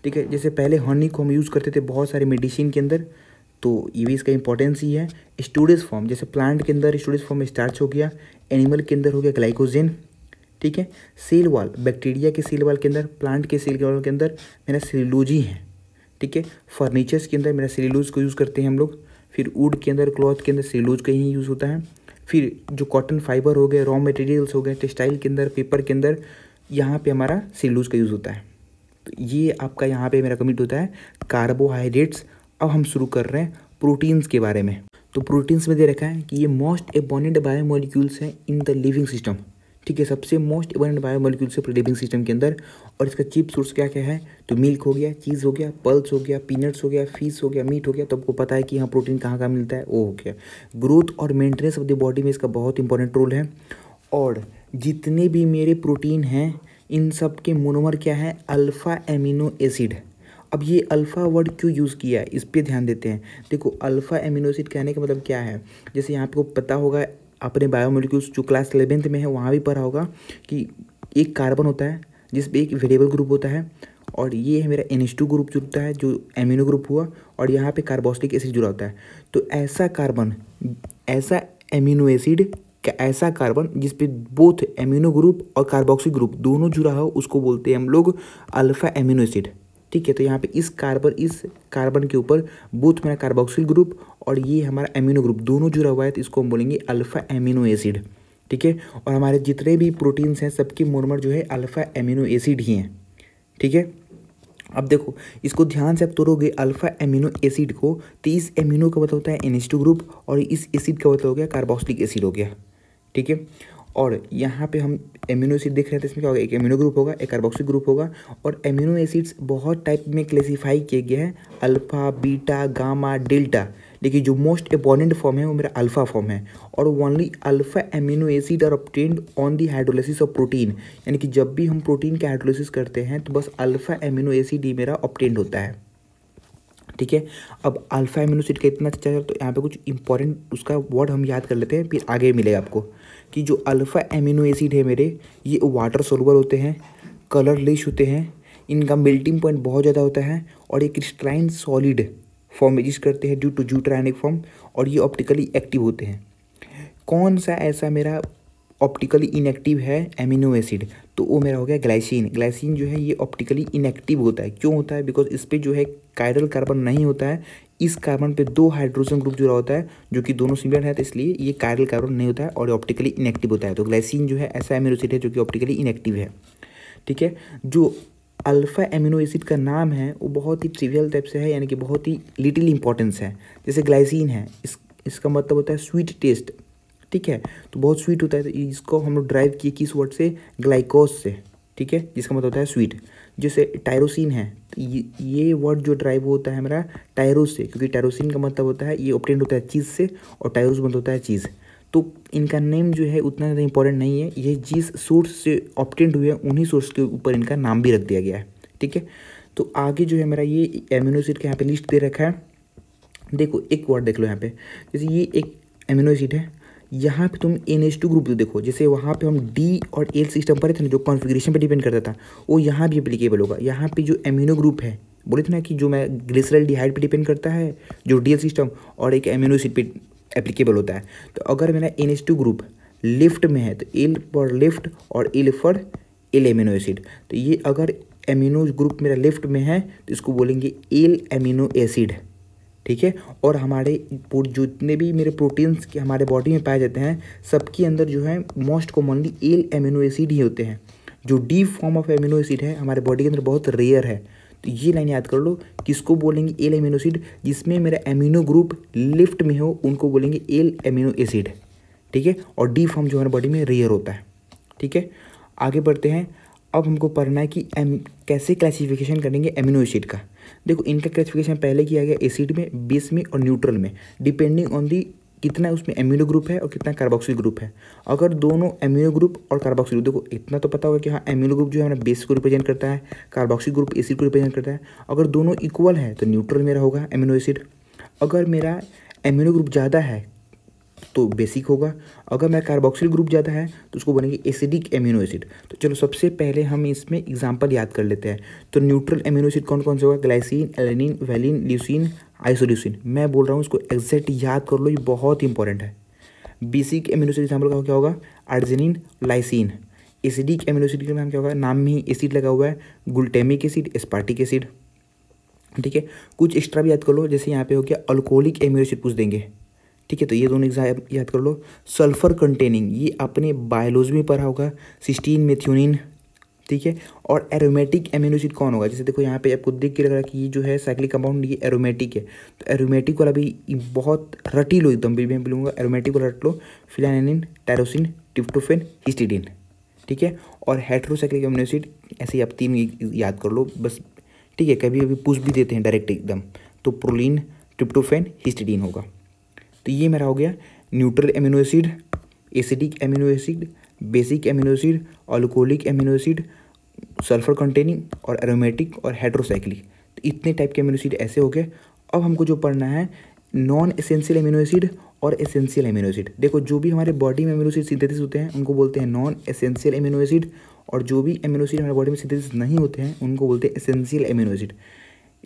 ठीक है, जैसे पहले हनी को हम यूज़ करते थे बहुत सारे मेडिसिन के अंदर, तो ये भी इसका इंपॉर्टेंस ही है। स्टोरेज फॉर्म, जैसे प्लांट के अंदर स्टोरेज फॉर्म में स्टार्च हो गया, एनिमल के अंदर हो गया ग्लाइकोजन। ठीक है, सेल वॉल, बैक्टीरिया के सेल वॉल के अंदर, प्लांट के सेल वॉल के अंदर मेरा सेल्यूलोज ही है। ठीक है, फर्नीचर्स के अंदर मेरा सेल्यूलोज को यूज़ करते हैं हम लोग। फिर वुड के अंदर, क्लॉथ के अंदर सेल्यूलोज का ही यूज़ होता है। फिर जो कॉटन फाइबर हो गए, रॉ मटेरियल्स हो गए, टेक्सटाइल के अंदर, पेपर के अंदर, यहाँ पे हमारा सेल्यूलोज का यूज़ होता है। तो ये आपका यहाँ पे मेरा कमिट होता है कार्बोहाइड्रेट्स। अब हम शुरू कर रहे हैं प्रोटीन्स के बारे में। तो प्रोटीन्स में दे रखा है कि ये मोस्ट एबोनेंट बायोमोलिक्यूल्स हैं इन द लिविंग सिस्टम। ठीक है, सबसे मोस्ट एबोनेंट बायोमोलिक्यूल्स है लिविंग सिस्टम के अंदर। और इसका चीप सोर्स क्या क्या है, तो मिल्क हो गया, चीज़ हो गया, पल्स हो गया, पीनट्स हो गया, फिश हो गया, मीट हो गया। तो आपको पता है कि यहाँ प्रोटीन कहाँ कहाँ मिलता है, वो हो गया। ग्रोथ और मेंटेनेंस ऑफ द बॉडी में इसका बहुत इंपॉर्टेंट रोल है। और जितने भी मेरे प्रोटीन हैं, इन सब के मोनोमर क्या है, अल्फ़ा एमिनो एसिड। अब ये अल्फ़ा वर्ड क्यों यूज़ किया है, इस पर ध्यान देते हैं। देखो अल्फ़ा एमिनो एसिड कहने का मतलब क्या है, जैसे यहाँ पे को पता होगा, अपने बायोमोलिक्यूल्स जो क्लास 11th में है वहाँ भी पढ़ा होगा कि एक कार्बन होता है जिसमें एक वेरिएबल ग्रुप होता है, और ये है मेरा NH2 ग्रुप जुड़ता है जो एमिनो ग्रुप हुआ, और यहाँ पे कार्बोक्सिलिक एसिड जुड़ा होता है। तो ऐसा कार्बन, ऐसा एमिनो एसिड, ऐसा कार्बन जिसपे बोथ एमिनो ग्रुप और कार्बोक्सिल ग्रुप दोनों जुड़ा हो, उसको बोलते हैं हम लोग अल्फ़ा एमिनो एसिड। ठीक है, तो यहाँ पे इस कार्बन के ऊपर बोथ मेरा कार्बोक्सिल ग्रुप और ये हमारा एमिनो ग्रुप दोनों जुड़ा हुआ है, तो इसको हम बोलेंगे अल्फ़ा एमिनो एसिड। ठीक है, और हमारे जितने भी प्रोटीन्स हैं सबके मोनोमर जो है अल्फ़ा एमिनो एसिड ही हैं। ठीक है, अब देखो इसको ध्यान से आप तोड़ोगे अल्फ़ा एमिनो एसिड को, तो इस एमिनो का मतलब होता है NH2 ग्रुप, और इस एसिड का मतलब हो गया कार्बोक्सिलिक एसिड हो गया। ठीक है, और यहाँ पे हम एमिनो एसिड देख रहे हैं, तो इसमें क्या होगा, एक एमिनो ग्रुप होगा, एक कार्बोक्सिल ग्रुप होगा। और एमिनो एसिड्स बहुत टाइप में क्लेसिफाई किए गए हैं, अल्फ़ा, बीटा, गामा, डेल्टा, लेकिन जो मोस्ट इम्पॉर्टेंट फॉर्म है वो मेरा अल्फ़ा फॉर्म है। और only alpha amino acid are obtained on the hydrolysis of protein, यानी कि जब भी हम प्रोटीन के हाइड्रोलिसिस करते हैं तो बस अल्फ़ा एमिनो एसिड ही मेरा ऑब्टेन्ड होता है। ठीक है। अब अल्फा एमिनो एसिड का इतना अच्छा है तो यहाँ पे कुछ इंपॉर्टेंट उसका वर्ड हम याद कर लेते हैं, फिर आगे मिलेगा आपको कि जो अल्फा एमिनो एसिड है मेरे, ये वाटर सोलुबल होते हैं, कलरलेस होते हैं, इनका मेल्टिंग पॉइंट बहुत ज़्यादा होता है और ये क्रिस्टलाइन सॉलिड फॉर्म एग्जिस्ट करते हैं ड्यू टू ज्यूट्रायनिक फॉर्म, और ये ऑप्टिकली एक्टिव होते हैं। कौन सा ऐसा मेरा ऑप्टिकली इनएक्टिव है एमिनो एसिड, तो वो मेरा हो गया ग्लाइसिन। ग्लाइसिन जो है ये ऑप्टिकली इनएक्टिव होता है। क्यों होता है? बिकॉज इस पर जो है कायरल कार्बन नहीं होता है, इस कार्बन पे 2 हाइड्रोजन ग्रुप जुड़ा होता है जो कि दोनों सिमिलर है, तो इसलिए ये कायरल कार्बन नहीं होता है और ऑप्टिकली इनएक्टिव होता है। तो ग्लाइसिन जो है ऐसा एमिनो एसिड है जो कि ऑप्टिकली इनएक्टिव है। ठीक है। जो अल्फा एमिनो एसिड का नाम है वो बहुत ही ट्रिवियल टाइप से है, यानी कि बहुत ही लिटिल इंपॉर्टेंस है। जैसे ग्लाइसिन है, इसका मतलब होता है स्वीट टेस्ट। ठीक है, तो बहुत स्वीट होता है, तो इसको हम लोग ड्राइव किए किस वर्ड से? ग्लाइकोस से। ठीक है, जिसका मतलब होता है स्वीट। जैसे टायरोसिन है, तो ये वर्ड जो ड्राइव होता है हमारा टायरोस से, क्योंकि टायरोसिन का मतलब होता है ये ऑब्टेन्ड होता है चीज़ से, और टायरोस मतलब होता है चीज़। तो इनका नेम जो है उतना ज़्यादा इंपॉर्टेंट नहीं है, ये जिस सोर्स से ऑब्टेन्ड हुए हैं उन्हीं सोर्स के ऊपर इनका नाम भी रख दिया गया है। ठीक है, तो आगे जो है मेरा ये एमिनो एसिड का यहाँ पे लिस्ट दे रखा है। देखो एक वर्ड देख लो यहाँ पे, जैसे ये एक एमिनो एसिड है, यहाँ पे तुम NH2 ग्रुप देखो, जैसे वहाँ पे हम D और L सिस्टम पर थे ना, जो कॉन्फ़िगरेशन पे डिपेंड करता था, वो यहाँ भी एप्लीकेबल होगा। यहाँ पे जो एमिनो ग्रुप है, बोले थे ना कि जो मैं ग्लिसरॉल्डिहाइड पे डिपेंड करता है जो DL सिस्टम, और एक एमिनो एसिड पे एप्लीकेबल होता है। तो अगर मेरा NH2 ग्रुप लेफ्ट में है तो L फॉर लेफ्ट और L for L amino acid. तो ये अगर एमिनो ग्रुप मेरा लेफ्ट में है तो इसको बोलेंगे L एमिनो एसिड। ठीक है, और हमारे जितने भी मेरे प्रोटीन्स के हमारे बॉडी में पाए जाते हैं, सबके अंदर जो है most commonly L amino acid ही होते हैं। जो D form of amino acid है हमारे बॉडी के अंदर बहुत रेयर है। तो ये लाइन याद कर लो, किसको बोलेंगे? L amino acid. जिसमें मेरा एमिनो ग्रुप लेफ्ट में हो उनको बोलेंगे एल एमिनो एसिड। ठीक है, और डी फॉर्म जो हमारे बॉडी में रेयर होता है। ठीक है, आगे बढ़ते हैं। अब हमको पढ़ना है कि कैसे क्लासिफिकेशन करेंगे एमिनो एसिड का। देखो इनका क्लासिफिकेशन पहले किया गया एसिड में, बेस में और न्यूट्रल में, डिपेंडिंग ऑन दी कितना उसमें एमिनो ग्रुप है और कितना कार्बोक्सिल ग्रुप है। अगर दोनों एमिनो ग्रुप और कार्बोक्सिल ग्रुप, देखो इतना तो पता होगा कि हाँ एमिनो ग्रुप जो है हमारा बेस को रिप्रेजेंट करता है, कार्बोक्सिल ग्रुप एसिड को रिप्रेजेंट करता है। अगर दोनों इक्वल है तो न्यूट्रल मेरा होगा एमिनो एसिड। अगर मेरा एमिनो ग्रुप ज़्यादा है तो बेसिक होगा। अगर मेरा कार्बोक्सिल ग्रुप ज़्यादा है तो उसको बनेंगे एसिडिक एमिनो एसिड। तो चलो सबसे पहले हम इसमें एग्जांपल याद कर लेते हैं। तो न्यूट्रल एमिनो एसिड कौन कौन से होगा? Glycine, alanine, valine, leucine, isoleucine. मैं बोल रहा हूँ इसको एग्जैक्ट याद कर लो, ये बहुत इंपॉर्टेंट है। बेसिक एमिनो एसिड एग्जाम्पल का क्या होगा? Arginine, lysine. Acidic amino acid का नाम क्या होगा? नाम में ही एसिड लगा हुआ है, ग्लूटामिक एसिड, एस्पार्टिक एसिड। ठीक है, कुछ एक्स्ट्रा भी याद कर लो, जैसे यहाँ पे हो गया अल्कोहलिक एमिनो एसिड पूछ देंगे। ठीक है, तो ये दोनों एग्जाम याद कर लो। सल्फर कंटेनिंग, ये अपने बायोलॉजी में पढ़ा होगा, सिस्टीन, मेथियोनिन। ठीक है, और एरोमेटिक एमिनो एसिड कौन होगा? जैसे देखो यहाँ पे आपको देख के लग रहा है कि ये जो है साइक्लिक कंपाउंड ये एरोमेटिक है, तो एरोमेटिक वाला भी बहुत रटी लो एकदम, भी मैं बोलूँगा एरोमेटिक वाला रट लो। Phenylalanine, tyrosine, tryptophan, histidine. ठीक है, और हेटेरोसाइक्लिक एमिनो एसिड ऐसे ही आप 3 याद कर लो बस। ठीक है, कभी कभी पूछ भी देते हैं डायरेक्ट एकदम, तो प्रोलिन, ट्रिप्टोफैन, हिस्टिडीन होगा। तो ये मेरा हो गया neutral amino acid, acidic amino acid, basic amino acid, alcoholic amino acid, sulphur containing और एरोमेटिक और हेटेरोसाइक्लिक। तो इतने टाइप के एमिनो एसिड ऐसे हो गए। अब हमको जो पढ़ना है नॉन एसेंशियल एमिनो एसिड और एसेंशियल एमिनो एसिड। देखो जो भी हमारे बॉडी में एमिनो एसिड सिंथेसिस होते हैं उनको बोलते हैं नॉन एसेंशियल एमिनो एसिड, और जो भी एमिनो एसिड हमारे बॉडी में सिंथेसिस नहीं होते हैं उनको बोलते हैं एसेंशियल एमिनो एसिड।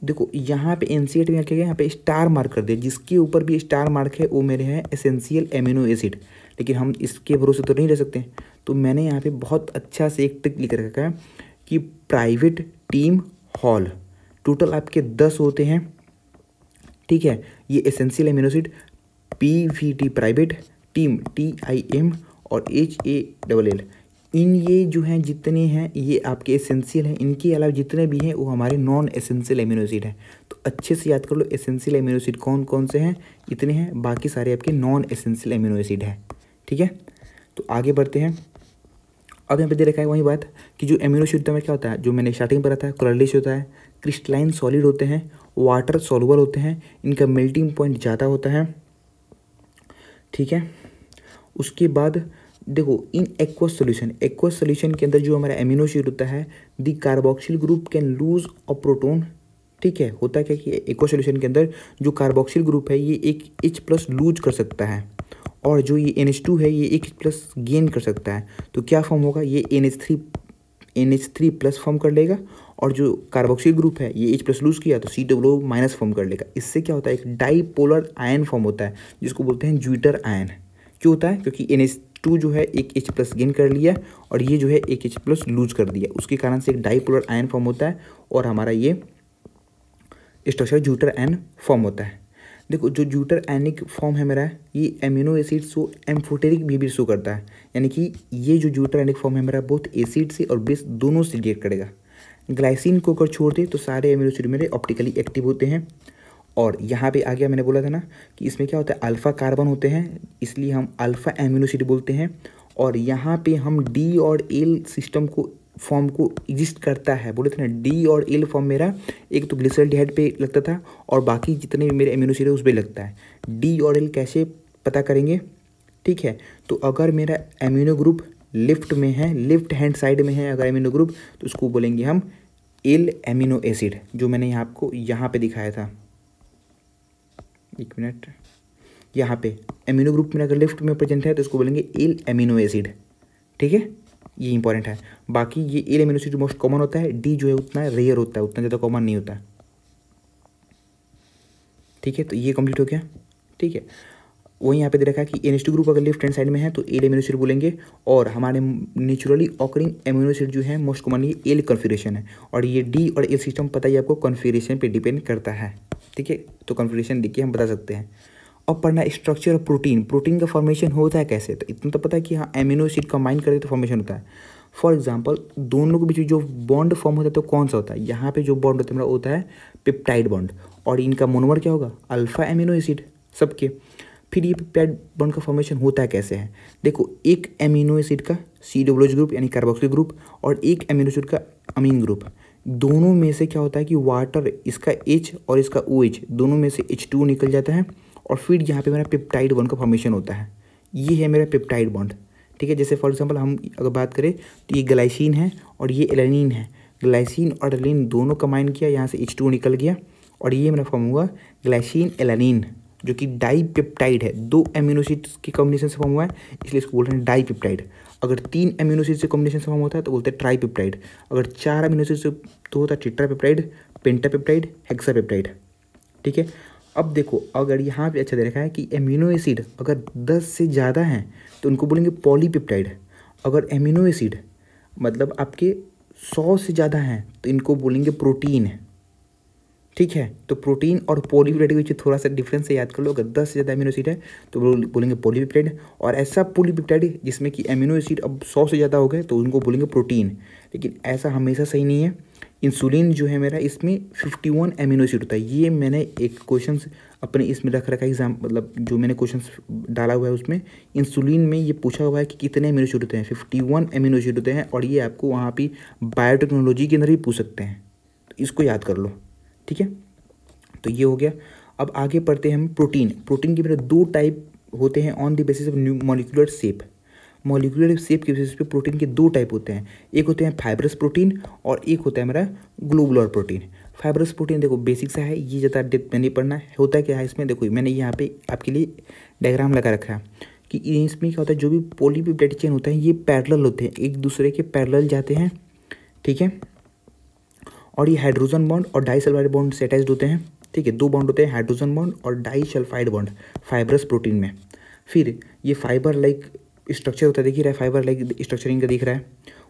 देखो यहाँ पे एनसीईआरटी में क्या गया, यहाँ पे स्टार मार्क कर दिया, जिसके ऊपर भी स्टार मार्क है वो मेरे हैं एसेंशियल एमिनो एसिड। लेकिन हम इसके भरोसे तो नहीं रह सकते, तो मैंने यहाँ पे बहुत अच्छा से एक ट्रिक लिख रखा है कि प्राइवेट टीम हॉल, टोटल आपके 10 होते हैं। ठीक है, ये essential amino acid, PVT private, team TIM और HALL, इन ये जो हैं जितने हैं ये आपके एसेंशियल हैं। इनके अलावा जितने भी हैं वो हमारे नॉन एसेंशियल एमिनो एसिड हैं। तो अच्छे से याद कर लो एसेंशियल एमिनो एसिड कौन कौन से हैं, इतने हैं, बाकी सारे आपके नॉन एसेंशियल एमिनो एसिड हैं। ठीक है, तो आगे बढ़ते हैं। अब यहाँ पे दे रखा है वही बात कि जो एमिनो एसिड होता है क्या होता है, जो मैंने स्टार्टिंग पर था, कलरलेस होता है, क्रिस्टलाइन सॉलिड होते हैं, वाटर सॉल्युबल होते हैं, इनका मेल्टिंग पॉइंट ज़्यादा होता है। ठीक है, उसके बाद देखो इन एक्वस सोल्यूशन के अंदर जो हमारा एमिनो एसिड होता है, the carboxyl group can lose a proton. ठीक है। होता क्या कि एक्वा सॉल्यूशन के अंदर जो कार्बोक्सिल ग्रुप है ये एक H+ लूज कर सकता है और जो ये NH2 है ये एक H+ गेन कर सकता है। तो क्या फॉर्म होगा, ये NH3+ फॉर्म कर लेगा और जो कार्बोक्सिल ग्रुप है ये H+ लूज किया तो COO- फॉर्म कर लेगा। इससे क्या होता है, एक डाईपोलर आयन फॉर्म होता है जिसको बोलते हैं ज्विटर आयन। क्यों होता है, क्योंकि NH2 जो है एक H+ गेन कर लिया और ये जो है एक H+ लूज कर दिया, उसके कारण से एक डाईपोलर आयन फॉर्म होता है और हमारा ये स्ट्रक्चर ज्विटर आयन फॉर्म होता है। देखो जो ज्विटर आयनिक फॉर्म है मेरा, ये एमिनो एसिड शो एम्फोटेरिक भी शो करता है, यानी कि ये जो ज्विटर आयनिक फॉर्म है मेरा बहुत एसिड से और बेस दोनों से रिएक्ट करेगा। ग्लाइसिन को अगर छोड़ दे तो सारे एमिनो एसिड मेरे ऑप्टिकली एक्टिव होते हैं। और यहाँ पे आ गया, मैंने बोला था ना कि इसमें क्या होता है, अल्फा कार्बन होते हैं, इसलिए हम अल्फा एमिनो एसिड बोलते हैं। और यहाँ पे हम डी और एल सिस्टम को फॉर्म को एग्जिस्ट करता है, बोले थे ना डी और एल फॉर्म मेरा एक तो ग्लिसरॉल्डिहाइड पे लगता था और बाकी जितने भी मेरे एमिनो एसिड है उस पर लगता है। डी और एल कैसे पता करेंगे, ठीक है। तो अगर मेरा एमिनो ग्रुप लेफ्ट में है, लेफ्ट हैंड साइड में है अगर एमिनो ग्रुप, तो उसको बोलेंगे हम एल एमिनो एसिड, जो मैंने यहाँ आपको यहाँ पे दिखाया था। एक मिनट, यहाँ पे एमिनो ग्रुप में अगर लेफ्ट में प्रेजेंट है तो इसको बोलेंगे एल एमिनो एसिड, ठीक है। ये इंपॉर्टेंट है। बाकी ये L amino acid most common होता है, डी जो है उतना रेयर होता है, उतना ज़्यादा कॉमन नहीं होता, ठीक है। तो ये कंप्लीट हो गया, ठीक है। वही यहाँ पे दे रखा है कि NH2 ग्रुप अगर लेफ्ट हैंड साइड में है तो एल एमिनो एसिड बोलेंगे और हमारे नेचुरली ऑकरिंग एमिनो एसिड जो है मोस्ट कॉमन ये एल कन्फिगरेशन है और ये डी और एल सिस्टम पता ही आपको कन्फिगरेशन पे डिपेंड करता है, ठीक है। तो कन्फिगरेशन देख के हम बता सकते हैं। अब पढ़ना स्ट्रक्चर ऑफ प्रोटीन, प्रोटीन का फॉर्मेशन होता है कैसे, तो इतना तो पता है कि हाँ एमिनो एसिड कंबाइन करके तो फॉर्मेशन होता है। फॉर एग्जांपल दोनों के बीच जो बॉन्ड फॉर्म होता है तो कौन सा होता है, यहाँ पे जो बॉन्ड होता है मेरा होता है पेप्टाइड बॉन्ड और इनका मोनोमर क्या होगा, अल्फा एमिनो एसिड सबके। फिर ये पेप्टाइड बॉन्ड का फॉर्मेशन होता है कैसे है, देखो एक एमिनो एसिड का COOH ग्रुप यानी कार्बोक्सिल ग्रुप और एक एमिनो एसिड का अमीन ग्रुप, दोनों में से क्या होता है कि वाटर, इसका H और इसका OH दोनों में से H2 निकल जाता है और फिर यहाँ पे मेरा पेप्टाइड बॉन्ड का फॉर्मेशन होता है। ये है मेरा पेप्टाइड बॉन्ड, ठीक है। जैसे फॉर एग्जांपल हम अगर बात करें तो ये ग्लाइसिन है और ये एलानिन है, ग्लाइसिन और एलानिन दोनों कंबाइन किया, यहाँ से H2 निकल गया और ये मेरा फॉर्म हुआ ग्लाइसिन एलानिन, जो कि डाईपेप्टाइड है। दो एमिनो एसिड्स के कॉम्बिनेशन से फॉर्म हुआ है इसलिए इसको बोल रहे हैं डाईपेप्टाइड। अगर 3 एमिनो एसिड से कॉम्बिनेशन से फॉर्म होता है तो बोलते हैं ट्राईपेप्टाइड। अगर 4 एमिनो एसिड से तो होता है टेट्रापेप्टाइड, पेंटापेप्टाइड, हेक्सापेप्टाइड, ठीक है। अब देखो अगर यहाँ पे अच्छा दे रखा है कि एमिनो एसिड अगर 10 से ज़्यादा हैं तो उनको बोलेंगे पॉलीपेप्टाइड। अगर एमिनो एसिड मतलब आपके 100 से ज़्यादा हैं तो इनको बोलेंगे प्रोटीन, ठीक है। तो प्रोटीन और पॉलीपेप्टाइड के बीच थोड़ा सा डिफरेंस से याद कर लो। अगर 10 से ज़्यादा एमिनो एसिड है तो बोलेंगे पॉलीपेप्टाइड, और ऐसा पॉलीपेप्टाइड जिसमें कि एमिनो एसिड अब 100 से ज़्यादा हो गए तो उनको बोलेंगे प्रोटीन। लेकिन ऐसा हमेशा सही नहीं है। इंसुलिन जो है मेरा इसमें 51 एमिनो एसिड होता है। ये मैंने एक क्वेश्चन अपने इसमें रख रखा है एग्जाम, मतलब जो मैंने क्वेश्चन डाला हुआ है उसमें इंसुलिन में ये पूछा हुआ है कि कितने एमिनो एसिड होते हैं, 51 एमिनो एसिड होते हैं। और ये आपको वहाँ पे बायोटेक्नोलॉजी के अंदर भी पूछ सकते हैं, तो इसको याद कर लो, ठीक है। तो ये हो गया। अब आगे पढ़ते हैं हम प्रोटीन। प्रोटीन के मेरे 2 टाइप होते हैं on the basis of molecular shape. Molecular shape के बेसिस पे प्रोटीन के 2 टाइप होते हैं, एक होते हैं फाइब्रस प्रोटीन और एक होता है मेरा ग्लोबुलर प्रोटीन। फाइब्रस प्रोटीन देखो बेसिक सा है, ये ज़्यादा डेप्थ में नहीं पढ़ना है। होता क्या है इसमें, देखो मैंने यहाँ पे आपके लिए डायग्राम लगा रखा है कि इसमें क्या होता है, जो भी पॉलीपेप्टाइड चेन होता है ये पैरेलल होते हैं, एक दूसरे के पैरेलल जाते हैं, ठीक है। और ये हाइड्रोजन बॉन्ड और डाइसल्फाइड बॉन्ड से अटैच्ड होते हैं, ठीक है। 2 बॉन्ड होते हैं, हाइड्रोजन बॉन्ड और डाइसल्फाइड बॉन्ड फाइब्रस प्रोटीन में। फिर ये फाइबर लाइक स्ट्रक्चर होता है, दिख रहा है फाइबर लाइक स्ट्रक्चर इनका दिख रहा है।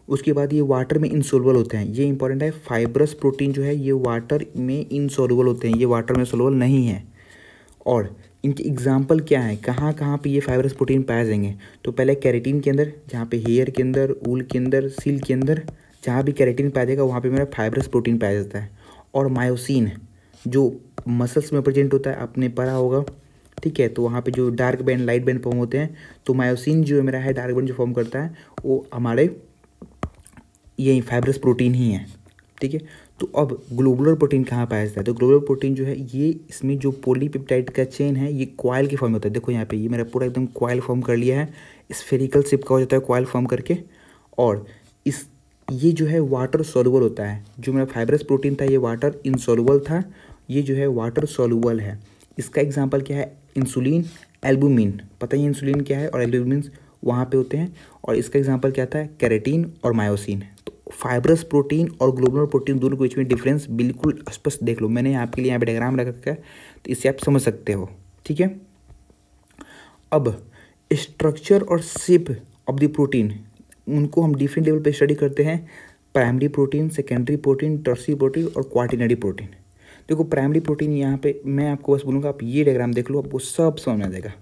उसके बाद ये वाटर में इनसोल्युबल होते हैं, ये इंपॉर्टेंट है। फाइब्रस प्रोटीन जो है ये वाटर में इनसोल्युबल होते हैं, ये वाटर में सोल्युबल नहीं है। और इनके एग्जाम्पल क्या है, कहाँ कहाँ पे ये फाइब्रस प्रोटीन पाए जाएंगे, तो पहले कैरेटिन के अंदर, जहाँ पे हेयर के अंदर, ऊल के अंदर, सील के अंदर, जहाँ भी कैरेटिन पाया जाएगा वहाँ पे मेरा फाइब्रस प्रोटीन पाया जाता है। और मायोसिन जो मसल्स में प्रेजेंट होता है, आपने पढ़ा होगा, ठीक है। तो वहाँ पे जो dark band light band form होते हैं, तो मायोसिन जो मेरा है डार्क बैंड जो फॉर्म करता है वो हमारे यही फाइब्रस प्रोटीन ही है, ठीक है। तो अब ग्लोबुलर प्रोटीन कहाँ पाया जाता है, तो ग्लोबुलर प्रोटीन जो है ये इसमें जो पॉलीपेप्टाइड का चेन है ये कॉइल के फॉर्म में होता है। देखो यहाँ पे ये मेरा पूरा एकदम कॉइल फॉर्म कर लिया है, स्फेरिकल शेप का हो जाता है कॉइल फॉर्म करके। और इस ये जो है वाटर सॉल्युबल होता है। जो मेरा फाइब्रस प्रोटीन था ये वाटर इनसॉल्युबल था, ये जो है वाटर सॉल्युबल है। इसका एग्जांपल क्या है? Insulin, albumin. पता ही इंसुलिन क्या है और एल्बुमिन वहाँ पे होते हैं। और इसका एग्जांपल क्या था? केराटिन और मायोसिन। तो फाइब्रस प्रोटीन और ग्लोबुलर प्रोटीन दोनों के बीच में डिफरेंस बिल्कुल स्पष्ट देख लो। मैंने आपके लिए यहाँ पे डायग्राम लगा रखा है, तो इससे आप समझ सकते हो। ठीक है, अब स्ट्रक्चर और शेप ऑफ द प्रोटीन, उनको हम डिफरेंट लेवल पे स्टडी करते हैं। Primary protein, secondary protein, tertiary protein और क्वार्टिनरी प्रोटीन। देखो प्राइमरी प्रोटीन यहाँ पे मैं आपको बस बोलूँगा, आप ये डायग्राम देख लो, आपको सब समझ में आ जाएगा।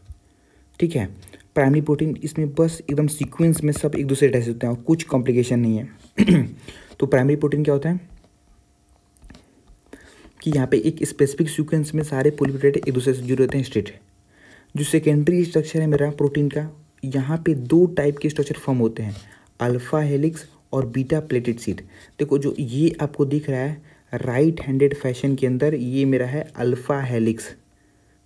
ठीक है, प्राइमरी प्रोटीन इसमें बस एकदम सीक्वेंस में सब एक दूसरे अटैच होते हैं और कुछ कॉम्प्लिकेशन नहीं है। तो प्राइमरी प्रोटीन क्या होता है कि यहाँ पे एक स्पेसिफिक सीक्वेंस में सारे पॉलीपेप्टाइड एक दूसरे से जुड़े होते हैं स्ट्रेट। जो सेकेंडरी स्ट्रक्चर है मेरा प्रोटीन का, यहाँ पे दो टाइप के स्ट्रक्चर फॉर्म होते हैं, अल्फा हेलिक्स और बीटा प्लेटेड शीट। देखो जो ये आपको दिख रहा है राइट हैंडेड फैशन के अंदर, ये मेरा है अल्फा हेलिक्स।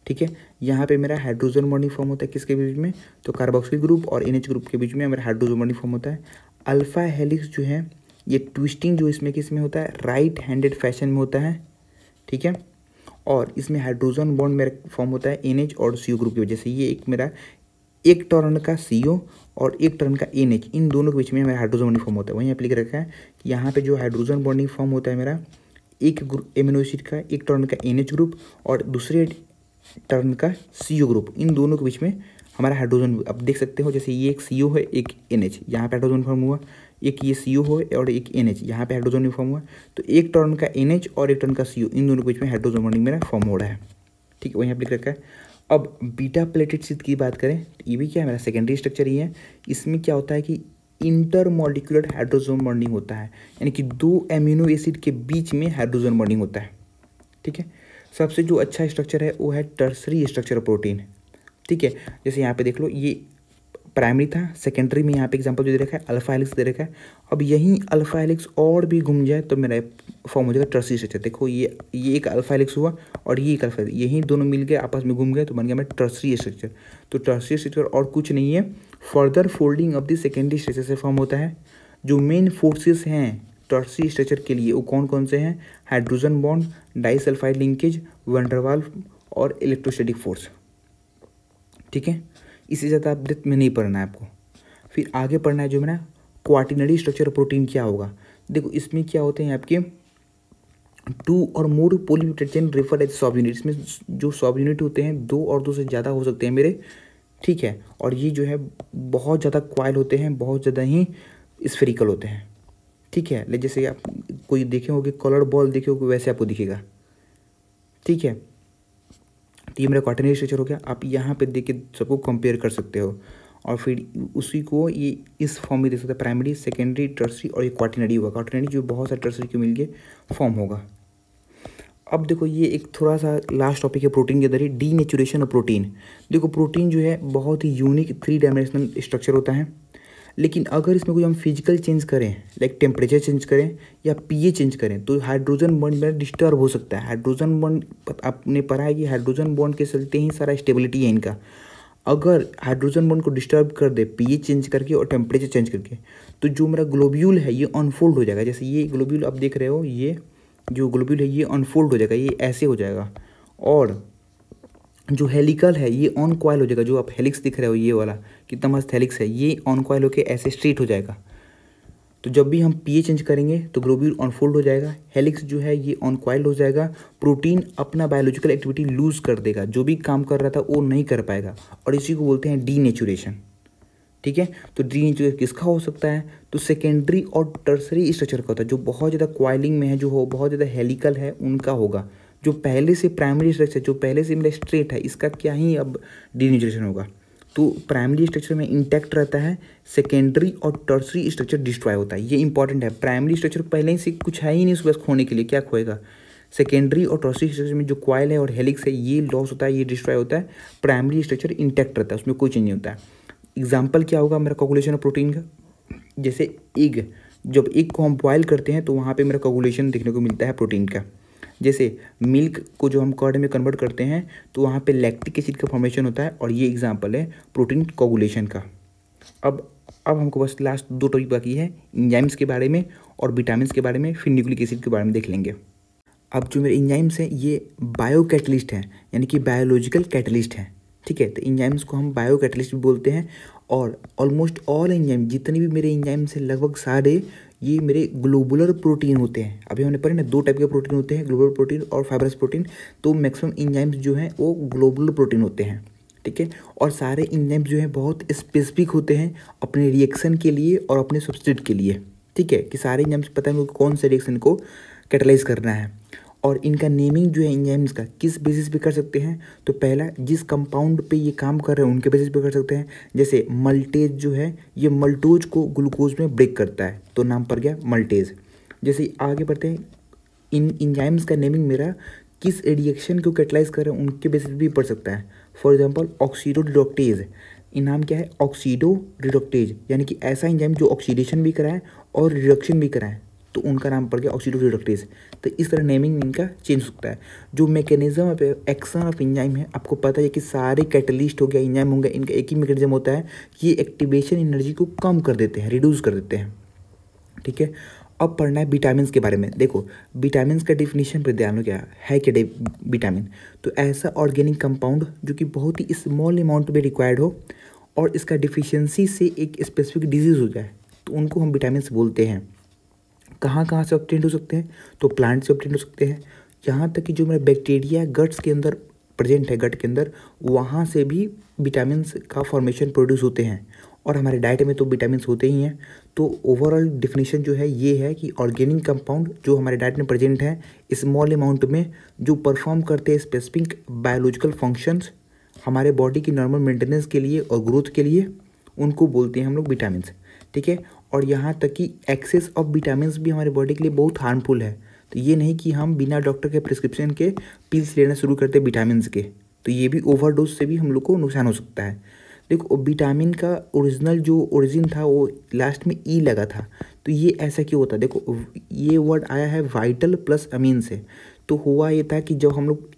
ठीक है, यहाँ पे मेरा हाइड्रोजन बॉन्डिंग फॉर्म होता है किसके बीच में? तो कार्बोक्सिल ग्रुप और NH ग्रुप के बीच में मेरा हाइड्रोजन बॉन्डिंग फॉर्म होता है। अल्फा हेलिक्स जो है ये ट्विस्टिंग जो इसमें किस में होता है? राइट हैंडेड फैशन में होता है। ठीक है, और इसमें हाइड्रोजन बॉन्ड मेरा फॉर्म होता है NH और CO ग्रुप की वजह से। ये एक मेरा एक टर्न का CO और एक टर्न का NH, इन दोनों के बीच में मेरा हाइड्रोजन बॉन्डिंग फॉर्म होता है। वहीं यहाँ पे लिख रखा है कि यहाँ पे जो हाइड्रोजन बॉन्डिंग फॉर्म होता है मेरा एक एमिनो एसिड का, एक टर्न का NH ग्रुप और दूसरे टर्न का CO ग्रुप, इन दोनों के बीच में हमारा हाइड्रोजन, अब देख सकते हो जैसे ये एक CO है एक NH, यहाँ पे हाइड्रोजन फॉर्म हुआ, एक ये CO हो और एक NH, यहाँ पे हाइड्रोजन फॉर्म हुआ। तो एक टर्न का NH और एक टर्न का CO, इन दोनों के बीच में हाइड्रोजन बॉन्डिंग मेरा फॉर्म हो रहा है। ठीक है, वहीं पे लिख रखा है। अब बीटा प्लेटेड शीट की बात करें, ये भी क्या है? मेरा सेकेंडरी स्ट्रक्चर ही है। इसमें क्या होता है कि इंटरमॉलिक्यूलर हाइड्रोजन बॉन्डिंग होता है, यानी कि दो एमिनो एसिड के बीच में हाइड्रोजन बॉन्डिंग होता है। ठीक है, सबसे जो अच्छा स्ट्रक्चर है वो है टर्सरी स्ट्रक्चर प्रोटीन। ठीक है, जैसे यहाँ पे देख लो, ये प्राइमरी था, सेकेंडरी में यहाँ पे एग्जांपल जो दे रखा है अल्फा हेलिक्स दे रखा है। अब यहीं अल्फा हेलिक्स और भी घूम जाए तो मेरा फॉर्म हो जाएगा टर्सरी स्ट्रक्चर। देखो ये एक अल्फा हेलिक्स हुआ और ये एक अल्फा, यहीं दोनों मिल गए आपस में घूम गए तो बन गया मेरा टर्सरी स्ट्रक्चर। तो टर्सरी स्ट्रक्चर और कुछ नहीं है, further folding of the secondary structure से फॉर्म होता है। जो मेन फोर्सेस हैं टर्सरी स्ट्रक्चर के लिए वो कौन कौन से हैं? Hydrogen bond, disulphide linkage, van der Waals और इलेक्ट्रोस्टैटिक फोर्स। ठीक है, इससे ज़्यादा आप डेप्थ में नहीं पढ़ना है आपको। फिर आगे पढ़ना है जो मेरा क्वार्टिनरी स्ट्रक्चर प्रोटीन क्या होगा। देखो इसमें क्या होते हैं आपके टू और more polypeptide chain referred as subunit. इसमें जो सब यूनिट होते हैं दो और दो से ज़्यादा हो सकते हैं मेरे। ठीक है, और ये जो है बहुत ज़्यादा क्वाइल होते हैं, बहुत ज़्यादा ही स्फेरिकल होते हैं। ठीक है, ले जैसे आप कोई देखे होगे कलर बॉल देखे होगे वैसे आपको दिखेगा। ठीक है, तो ये मेरा क्वार्टिनरी स्ट्रक्चर हो गया। आप यहाँ पे देख के सबको कंपेयर कर सकते हो और फिर उसी को ये इस फॉर्म में देख सकते हैं, प्राइमरी, सेकेंडरी, टर्सरी और ये क्वार्टिनरी होगा। क्वार्टिनरी जो बहुत सारे टर्सरी को मिल के फॉर्म होगा। अब देखो ये एक थोड़ा सा लास्ट टॉपिक है प्रोटीन के अंदर ही, डीनेचुरेशन ऑफ प्रोटीन। देखो प्रोटीन जो है बहुत ही यूनिक 3 डायमेंशनल स्ट्रक्चर होता है, लेकिन अगर इसमें कोई हम फिजिकल चेंज करें, लाइक टेम्परेचर चेंज करें या pH चेंज करें, तो हाइड्रोजन बॉन्ड में डिस्टर्ब हो सकता है। हाइड्रोजन बॉन्ड आपने पढ़ा है कि हाइड्रोजन बॉन्ड के चलते ही सारा स्टेबिलिटी है इनका। अगर हाइड्रोजन बॉन्ड को डिस्टर्ब कर दे pH चेंज करके और टेम्परेचर चेंज करके, तो जो मेरा ग्लोब्यूल है ये अनफोल्ड हो जाएगा। जैसे ये ग्लोब्यूल आप देख रहे हो, ये जो ग्लोब्यूल है ये अनफोल्ड हो जाएगा, ये ऐसे हो जाएगा। और जो हेलिकल है ये ऑन कॉइल हो जाएगा। जो आप हेलिक्स दिख रहे हो ये वाला कितना मस्त हेलिक्स है, ये ऑन कॉइल होकर ऐसे स्ट्रेट हो जाएगा। तो जब भी हम pH चेंज करेंगे तो ग्लोब्यूल अनफोल्ड हो जाएगा, हेलिक्स जो है ये ऑन कॉइल हो जाएगा। प्रोटीन अपना बायोलॉजिकल एक्टिविटी लूज कर देगा, जो भी काम कर रहा था वो नहीं कर पाएगा, और इसी को बोलते हैं डीनेचुरेशन। ठीक है, तो डीनेचुरेशन किसका हो सकता है? तो सेकेंडरी और टर्सरी स्ट्रक्चर का होता है। जो बहुत ज़्यादा कॉइलिंग में है, जो हो बहुत ज़्यादा हेलिकल है, उनका होगा। जो पहले से प्राइमरी स्ट्रक्चर, जो पहले से मेरा स्ट्रेट है, इसका क्या ही अब डीनेचुरेशन होगा। तो प्राइमरी स्ट्रक्चर में इंटैक्ट रहता है, सेकेंडरी और टर्सरी स्ट्रक्चर डिस्ट्रॉय होता है। ये इंपॉर्टेंट है। प्राइमरी स्ट्रक्चर पहले से कुछ है ही नहीं, उसके पास खोने के लिए क्या खोएगा। सेकेंडरी और टर्सरी स्ट्रक्चर में जो कॉइल है और हेलिक्स है ये लॉस होता है, ये डिस्ट्रॉय होता है। प्राइमरी स्ट्रक्चर इंटैक्ट रहता है, उसमें कोई चेंज नहीं होता है। एग्जाम्पल क्या होगा मेरा कोगुलेशन ऑफ प्रोटीन का? जैसे एग, जब एग को हम बॉयल करते हैं तो वहाँ पर मेरा कोगुलेशन देखने को मिलता है प्रोटीन का। जैसे मिल्क को जो हम कर्ड में कन्वर्ट करते हैं तो वहाँ पे लैक्टिक एसिड का फॉर्मेशन होता है, और ये एग्जांपल है प्रोटीन कोगुलेशन का। अब हमको बस लास्ट 2 टॉपिक बाकी है, एंजाइम्स के बारे में और विटामिन्स के बारे में, फिर न्यूक्लिक एसिड के बारे में देख लेंगे। अब जो मेरे एंजाइम्स हैं ये बायो कैटलिस्ट हैं, यानी कि बायोलॉजिकल कैटलिस्ट हैं, ठीक है। तो एंजाइम्स को हम बायो कैटलिस्ट भी बोलते हैं। और ऑलमोस्ट ऑल एंजाइम, जितने भी मेरे एंजाइम्स हैं लगभग सारे ये मेरे ग्लोबुलर प्रोटीन होते हैं। अभी हमने पढ़े ना 2 टाइप के प्रोटीन होते हैं, ग्लोबुलर प्रोटीन और फाइब्रस प्रोटीन। तो मैक्सिमम एंजाइम्स जो हैं वो ग्लोबुलर प्रोटीन होते हैं, ठीक है। और सारे एंजाइम्स जो हैं बहुत स्पेसिफिक होते हैं अपने रिएक्शन के लिए और अपने सब्सट्रेट के लिए, ठीक है। कि सारे एंजाइम्स पता है उनको कौन से रिएक्शन को कैटलाइज करना है। और इनका नेमिंग जो है एंजाइम्स का किस बेसिस पे कर सकते हैं, तो पहला जिस कंपाउंड पे ये काम कर रहे हैं उनके बेसिस पे कर सकते हैं। जैसे मल्टेज जो है ये मल्टोज को ग्लूकोज में ब्रेक करता है, तो नाम पड़ गया मल्टेज। जैसे आगे बढ़ते हैं, इन एंजाइम्स का नेमिंग मेरा किस रिएक्शन को कैटलाइज कर रहे हैं उनके बेसिस भी पड़ सकता है। फॉर एग्जांपल ऑक्सीडो रिडक्टेज, नाम क्या है ऑक्सीडो रिडक्टेज, यानी कि ऐसा एंजाइम जो ऑक्सीडेशन भी कराए और रिडक्शन भी कराए, तो उनका नाम पड़ गया ऑक्सीडो रिडक्टेज। तो इस तरह नेमिंग इनका चेंज हो सकता है। जो mechanism of action of enzyme है, आपको पता है कि सारे कैटलिस्ट हो गया एंजाइम होंगे, इनका एक ही मैकेनिज्म होता है, ये एक्टिवेशन एनर्जी को कम कर देते हैं, रिड्यूस कर देते हैं, ठीक है। अब पढ़ना है विटामिन के बारे में। देखो विटामिन का डिफिनीशन पर ध्यान हो गया है क्या विटामिन, तो ऐसा ऑर्गेनिक कंपाउंड जो कि बहुत ही स्मॉल अमाउंट में रिक्वायर्ड हो और इसका डिफिशियंसी से एक स्पेसिफिक डिजीज़ हो जाए, तो उनको हम विटामिन बोलते हैं। कहाँ कहाँ से ऑब्टेन हो सकते हैं, तो प्लांट से ऑब्टेन हो सकते हैं। यहाँ तक कि जो मेरा बैक्टीरिया गट्स के अंदर प्रेजेंट है, गट के अंदर, वहाँ से भी विटामिन का फॉर्मेशन प्रोड्यूस होते हैं। और हमारे डाइट में तो विटामिन होते ही हैं। तो ओवरऑल डिफिनीशन जो है ये है कि ऑर्गेनिक कंपाउंड जो हमारे डाइट में प्रेजेंट है स्मॉल अमाउंट में, जो परफॉर्म करते हैं स्पेसिफिक बायोलॉजिकल फंक्शंस हमारे बॉडी की नॉर्मल मेंटेनेंस के लिए और ग्रोथ के लिए, उनको बोलते हैं हम लोग विटामिन, ठीक है। और यहाँ तक कि एक्सेस ऑफ विटामिन्स भी हमारे बॉडी के लिए बहुत हार्मफुल है। तो ये नहीं कि हम बिना डॉक्टर के प्रिस्क्रिप्शन के पिल्स लेना शुरू करते विटामिन्स के, तो ये भी ओवरडोज से भी हम लोग को नुकसान हो सकता है। देखो विटामिन का ओरिजिनल जो ओरिजिन था वो लास्ट में ई लगा था, तो ये ऐसा क्यों होता है। देखो ये वर्ड आया है वाइटल प्लस अमीन से। तो हुआ ये था कि जब हम लोग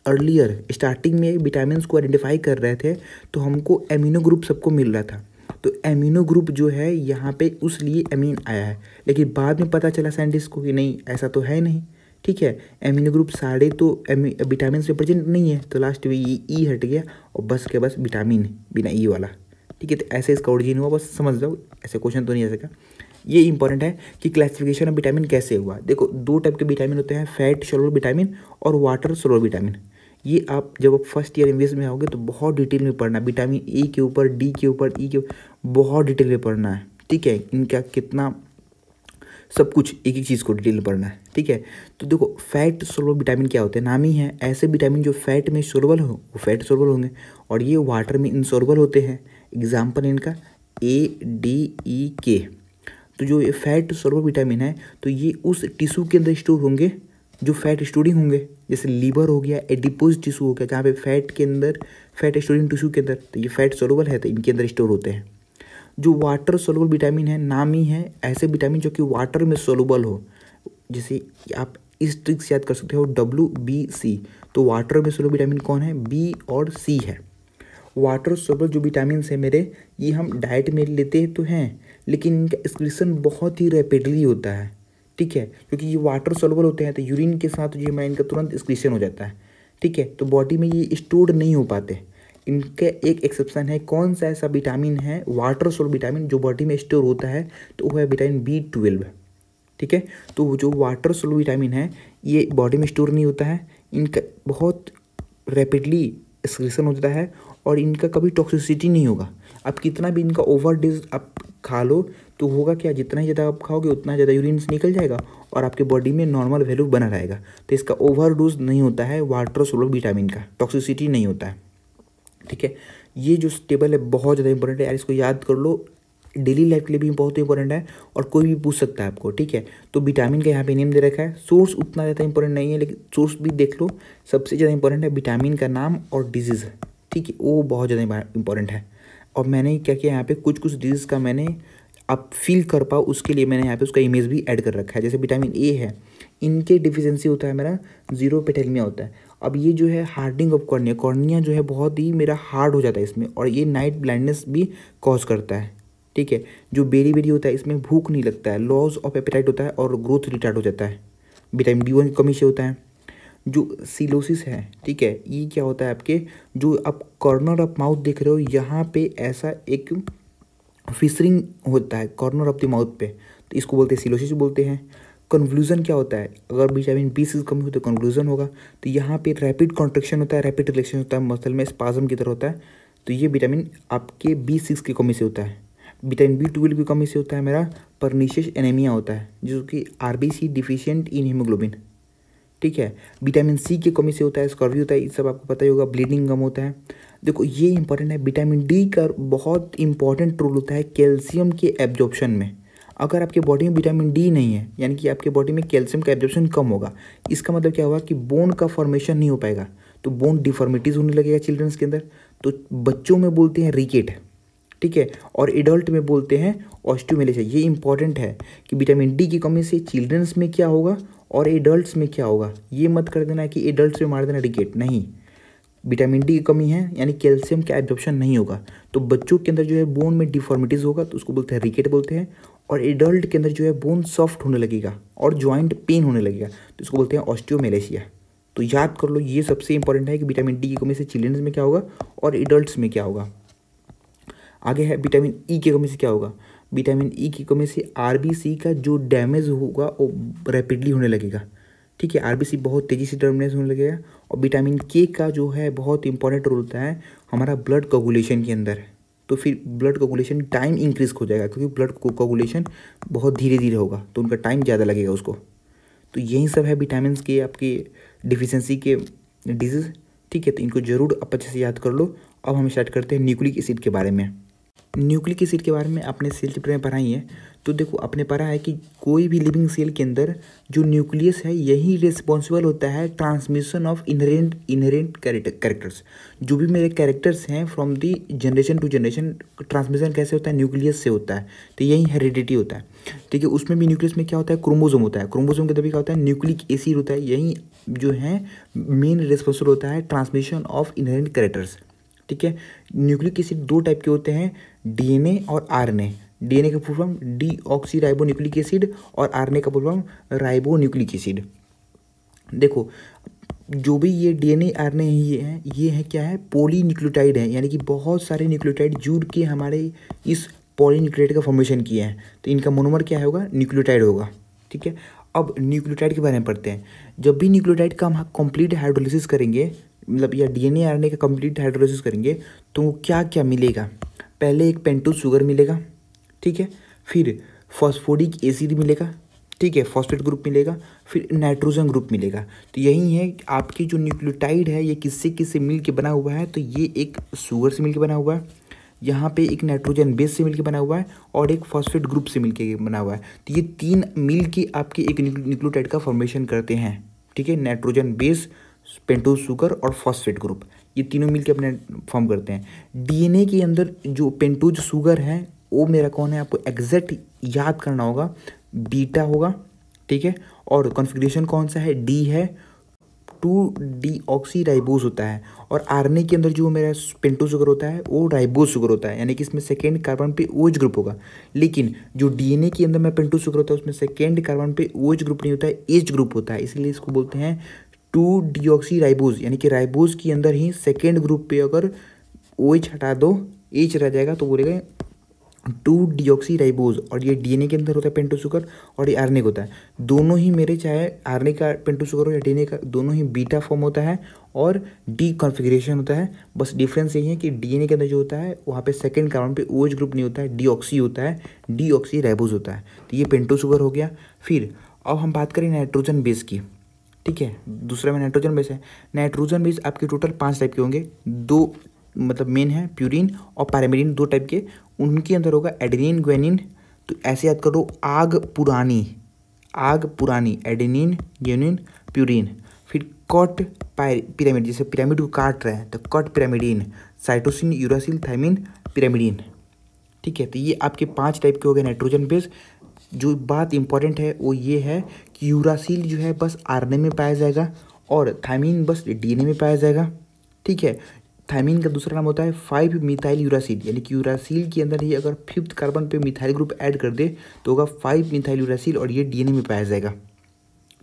अर्लियर स्टार्टिंग में विटामिन को आइडेंटिफाई कर रहे थे तो हमको एमिनो ग्रुप सबको मिल रहा था, तो एमिनो ग्रुप जो है यहाँ पे उस लिए अमीन आया है। लेकिन बाद में पता चला साइंटिस्ट को कि नहीं ऐसा तो है नहीं, ठीक है। एमिनो ग्रुप सारे तो विटामिन से प्रेजेंट नहीं है, तो लास्ट में ई हट गया और बस के बस विटामिन बिना ई वाला, ठीक है। तो ऐसे इसका ओरिजिन हुआ, बस समझ जाओ, ऐसे क्वेश्चन तो नहीं आ सका। ये इंपॉर्टेंट है कि क्लासिफिकेशन ऑफ विटामिन कैसे हुआ। देखो 2 टाइप के विटामिन होते हैं, फैट सोलुबल विटामिन और वाटर सोलुबल विटामिन। ये आप जब आप फर्स्ट ईयर एमबीबीएस में आओगे तो बहुत डिटेल में पढ़ना, विटामिन ए के ऊपर, डी के ऊपर, ई के ऊपर बहुत डिटेल में पढ़ना है, ठीक है। इनका कितना सब कुछ एक एक चीज़ को डिटेल में पढ़ना है, ठीक है। तो देखो फैट सोलुबल विटामिन क्या होते हैं, नाम ही है, ऐसे विटामिन जो फैट में सोलुबल हो वो फैट सोलुबल होंगे और ये वाटर में इनसोलुबल होते हैं। एग्जाम्पल इनका ADEK। तो जो ये फैट सोलुबल विटामिन है तो ये उस टिश्यू के अंदर स्टोर होंगे जो फैट स्टोरिंग होंगे, जैसे लीवर हो गया, एडिपोज टिश्यू हो गया, जहाँ पे फैट के अंदर फैट स्टोरिंग टिश्यू के अंदर, तो ये फैट सोलुबल है तो इनके अंदर स्टोर होते हैं। जो वाटर सोलुबल विटामिन है, नाम ही है ऐसे विटामिन जो कि वाटर में सोलुबल हो, जैसे आप इस ट्रिक से याद कर सकते हो WBC। तो वाटर में सोलुबल विटामिन कौन है, B और C है। वाटर सोलुबल जो विटामिन है मेरे, ये हम डाइट में लेते तो हैं लेकिन इनका एक्सक्रीशन बहुत ही रैपिडली होता है, ठीक है। क्योंकि ये वाटर सोलुबल होते हैं तो यूरिन के साथ जो है इनका तुरंत एक्सक्रीशन हो जाता है, ठीक है। तो बॉडी में ये स्टोर नहीं हो पाते। इनका एक एक्सेप्शन है, कौन सा ऐसा विटामिन है वाटर सोलुबल विटामिन जो बॉडी में स्टोर होता है, तो वो है विटामिन B12, ठीक है। तो जो वाटर सोलुबल विटामिन है ये बॉडी में स्टोर नहीं होता है, इनका बहुत रैपिडली एक्सक्रीशन होता है और इनका कभी टॉक्सिसिटी नहीं होगा। आप कितना भी इनका ओवर डोज आप खा लो तो होगा क्या, जितना ही ज़्यादा आप खाओगे उतना ज़्यादा यूरिन से निकल जाएगा और आपके बॉडी में नॉर्मल वैल्यू बना रहेगा। तो इसका ओवर डोज नहीं होता है वाटर सोलुबल विटामिन का, टॉक्सिसिटी नहीं होता है, ठीक है। ये जो टेबल है बहुत ज़्यादा इंपॉर्टेंट है यार, इसको याद कर लो, डेली लाइफ के लिए भी बहुत इंपॉर्टेंट है और कोई भी पूछ सकता है आपको, ठीक है। तो विटामिन का यहाँ पे नेम दे रखा है, सोर्स उतना ज़्यादा इंपॉर्टेंट नहीं है लेकिन सोर्स भी देख लो। सबसे ज़्यादा इंपॉर्टेंट है विटामिन का नाम और डिजीज़, ठीक है, वो बहुत ज़्यादा इंपॉर्टेंट है। और मैंने क्या किया यहाँ पे कुछ डिजीज़ का मैंने आप फील कर पाओ उसके लिए मैंने यहाँ पे उसका इमेज भी ऐड कर रखा है। जैसे विटामिन A है, इनके डिफिशियंसी होता है मेरा 0 पेटेलमिया होता है अब ये जो है हार्डिंग ऑफ कॉर्निया, कॉर्निया जो है बहुत ही मेरा हार्ड हो जाता है इसमें, और ये नाइट ब्लाइंडनेस भी कॉज करता है। ठीक है, जो बेरी बेरी होता है इसमें भूख नहीं लगता है, लॉस ऑफ एपेटाइट होता है और ग्रोथ रिटार्ड हो जाता है। विटामिन B1 की कमी से होता है। जो सिलोसिस है, ठीक है, ये क्या होता है आपके, जो आप कॉर्नर ऑफ माउथ देख रहे हो यहाँ पे ऐसा एक फिशरिंग होता है कॉर्नर ऑफ द माउथ पे, तो इसको बोलते हैं सिलोसिस बोलते हैं। कन्वल्यूजन क्या होता है, अगर विटामिन B6 की कमी हो तो कन्वल्यूजन होगा। तो यहाँ पे रैपिड कॉन्ट्रैक्शन होता है, रैपिड रिलैक्सेशन होता है, मसल में स्पाज्म की तरह होता है। तो ये विटामिन आपके B6 की कमी से होता है। विटामिन B12 की कमी से होता है मेरा परनीशियस एनीमिया होता है, जो कि RBC डिफिशिएंट इन हीमोग्लोबिन। ठीक है, विटामिन C की कमी से होता है, स्कर्वी होता है, ये सब आपको पता ही होगा, ब्लीडिंग कम होता है। देखो ये इंपॉर्टेंट है, विटामिन D का बहुत इंपॉर्टेंट रोल होता है कैल्शियम के एब्जॉर्प्शन में। अगर आपके बॉडी में विटामिन D नहीं है, यानी कि आपके बॉडी में कैल्शियम का एब्जॉर्प्शन कम होगा, इसका मतलब क्या होगा कि बोन का फॉर्मेशन नहीं हो पाएगा, तो बोन डिफॉर्मिटीज़ होने लगेगा चिल्ड्रंस के अंदर। तो बच्चों में बोलते हैं रिकेट, ठीक है, और एडल्ट में बोलते हैं ऑस्टियोमेलेशिया। ये इंपॉर्टेंट है कि विटामिन D की कमी से चिल्ड्रंस में क्या होगा और एडल्ट्स में क्या होगा। ये मत कर देना कि एडल्ट्स में मार देना रिकेट, नहीं। विटामिन D की कमी है यानी कैल्शियम का एब्जॉर्प्शन नहीं होगा, तो बच्चों के अंदर जो है बोन में डिफॉर्मिटीज़ होगा, तो उसको बोलते हैं रिकेट बोलते हैं। और एडल्ट के अंदर जो है बोन सॉफ्ट होने लगेगा और जॉइंट पेन होने लगेगा, तो इसको बोलते हैं ऑस्टियोमेलेशिया। तो याद कर लो, ये सबसे इंपॉर्टेंट है कि विटामिन D की कमी से चिल्ड्रंस में क्या होगा और एडल्ट्स में क्या होगा। आगे है विटामिन E की कमी से क्या होगा। विटामिन E की कमी से RBC का जो डैमेज होगा वो रैपिडली होने लगेगा। ठीक है, RBC बहुत तेज़ी से डैमेज होने लगेगा। और विटामिन K का जो है बहुत इंपॉर्टेंट रोल होता है हमारा ब्लड कोगुलेशन के अंदर, तो फिर ब्लड कोगुलेशन टाइम इंक्रीज हो जाएगा, क्योंकि ब्लड कोगुलेशन बहुत धीरे धीरे होगा, तो उनका टाइम ज़्यादा लगेगा उसको। तो यही सब है विटामिन के आपके डिफिशेंसी के डिजीज़। ठीक है, तो इनको जरूर आप अच्छे से याद कर लो। अब हम स्टार्ट करते हैं न्यूक्लिक एसिड के बारे में। न्यूक्लिक एसिड के बारे में आपने सेल चैप्टर में पढ़ाई है, तो देखो आपने पढ़ा है कि कोई भी लिविंग सेल के अंदर जो न्यूक्लियस है यही रिस्पॉन्सिबल होता है ट्रांसमिशन ऑफ इनहेरेंट कैरेक्टर्स। जो भी मेरे कैरेक्टर्स हैं from the generation to generation, transmission कैसे होता है, न्यूक्लियस से होता है, तो यही हेरिडिटी होता है। ठीक है, उसमें भी न्यूक्लियस में क्या होता है, क्रोमोसोम होता है, क्रोमोसोम के तभी क्या होता है, न्यूक्लिक एसिड होता है, यही जो है मेन रिस्पॉन्सिबल होता है ट्रांसमिशन ऑफ इनहेरेंट कैरेक्टर्स। ठीक है, न्यूक्लिक एसिड दो टाइप के होते हैं, DNA और RNA। DNA का फुल फॉर्म डीऑक्सीराइबोन्यूक्लिक एसिड और RNA का फुल फॉर्म राइबोन्यूक्लिक एसिड। देखो जो भी ये DNA RNA ये है क्या है, पॉलीन्यूक्लियोटाइड है, यानी कि बहुत सारे न्यूक्लियोटाइड जुड़ के हमारे इस पॉलीन्यूक्लियोटाइड का फॉर्मेशन किए हैं, तो इनका मोनोमर क्या होगा, न्यूक्लियोटाइड होगा। ठीक है, अब न्यूक्लियोटाइड के बारे में पढ़ते हैं। जब भी न्यूक्लियोटाइड का हम कंप्लीट हाइड्रोलिसिस करेंगे, मतलब या DNA RNA का कंप्लीट हाइड्रोलिसिस करेंगे, तो क्या क्या मिलेगा, पहले एक पेंटोज शुगर मिलेगा। ठीक है, फिर फॉस्फोरिक एसिड मिलेगा, ठीक है, फॉस्फेट ग्रुप मिलेगा, फिर नाइट्रोजन ग्रुप मिलेगा। तो यही है आपकी जो न्यूक्लियोटाइड है ये किससे किससे मिल के बना हुआ है, तो ये एक शुगर से मिल के बना हुआ है, यहाँ पे एक नाइट्रोजन बेस से मिल के बना हुआ है, और एक फॉस्फेट ग्रुप से मिल के बना हुआ है। तो ये तीन मिल के आपके एक न्यूक्लियोटाइड का फॉर्मेशन करते हैं। ठीक है, नाइट्रोजन बेस, पेंटोज शुगर और फॉस्फेट ग्रुप, ये तीनों मिलके अपने फॉर्म करते हैं। DNA के अंदर जो पेंटोज शुगर है वो मेरा कौन है, आपको एग्जैक्ट याद करना होगा, बीटा होगा। ठीक है, और कॉन्फ़िगरेशन कौन सा है, D है, 2-डीऑक्सीराइबोज होता है। और RNA के अंदर जो मेरा पेंटोज शुगर होता है वो राइबोज शुगर होता है, यानी कि इसमें सेकेंड कार्बन पे OH ग्रुप होगा। लेकिन जो DNA के अंदर में पेंटोज शुगर होता है उसमें सेकेंड कार्बन पे OH ग्रुप नहीं होता है, H ग्रुप होता है, इसलिए इसको बोलते हैं 2-डीऑक्सीराइबोज, यानी कि राइबोज के अंदर ही सेकेंड ग्रुप पे अगर OH हटा दो, H रह जाएगा, तो बोलेगा 2-डीऑक्सीराइबोज। और ये DNA के अंदर होता है पेंटोज शुगर, और ये RNA का होता है। दोनों ही मेरे चाहे RNA का पेंटोज शुगर हो या DNA का, दोनों ही बीटा फॉर्म होता है और D कॉन्फ़िगरेशन होता है। बस डिफरेंस यही है कि DNA के अंदर जो होता है वहाँ पे सेकेंड कार्बन पे OH ग्रुप नहीं होता है, डीऑक्सी होता है, डीऑक्सीराइबोज होता है। तो ये पेंटोज शुगर हो गया। फिर अब हम बात करें नाइट्रोजन बेस की। ठीक है, दूसरा में नाइट्रोजन बेस है। नाइट्रोजन बेस आपके टोटल 5 टाइप के होंगे, दो मतलब मेन है, प्यूरिन और पैरामिडिन, 2 टाइप के। उनके अंदर होगा एडेनिन, ग्वानिन। तो ऐसे याद करो, आग पुरानी एडेनिन, ग्वानिन, प्यूरिन। फिर कट पिरामिड, जैसे पिरामिड को काट रहे हैं तो cut pyrimidine, cytosine, uracil, thymine, pyrimidine. ठीक है, तो ये आपके 5 टाइप के हो गए नाइट्रोजन बेस। जो बात इंपॉर्टेंट है वो ये है कि यूरासिल जो है बस RNA में पाया जाएगा, और थायमीन बस डीएनए में पाया जाएगा। ठीक है, थायमीन का दूसरा नाम होता है 5 मिथाइल यूरासिल, यानी कि यूरासिल के अंदर ही अगर 5th कार्बन पे मिथाइल ग्रुप ऐड कर दे तो होगा 5 मिथाइल यूरासिल और ये डीएनए में पाया जाएगा।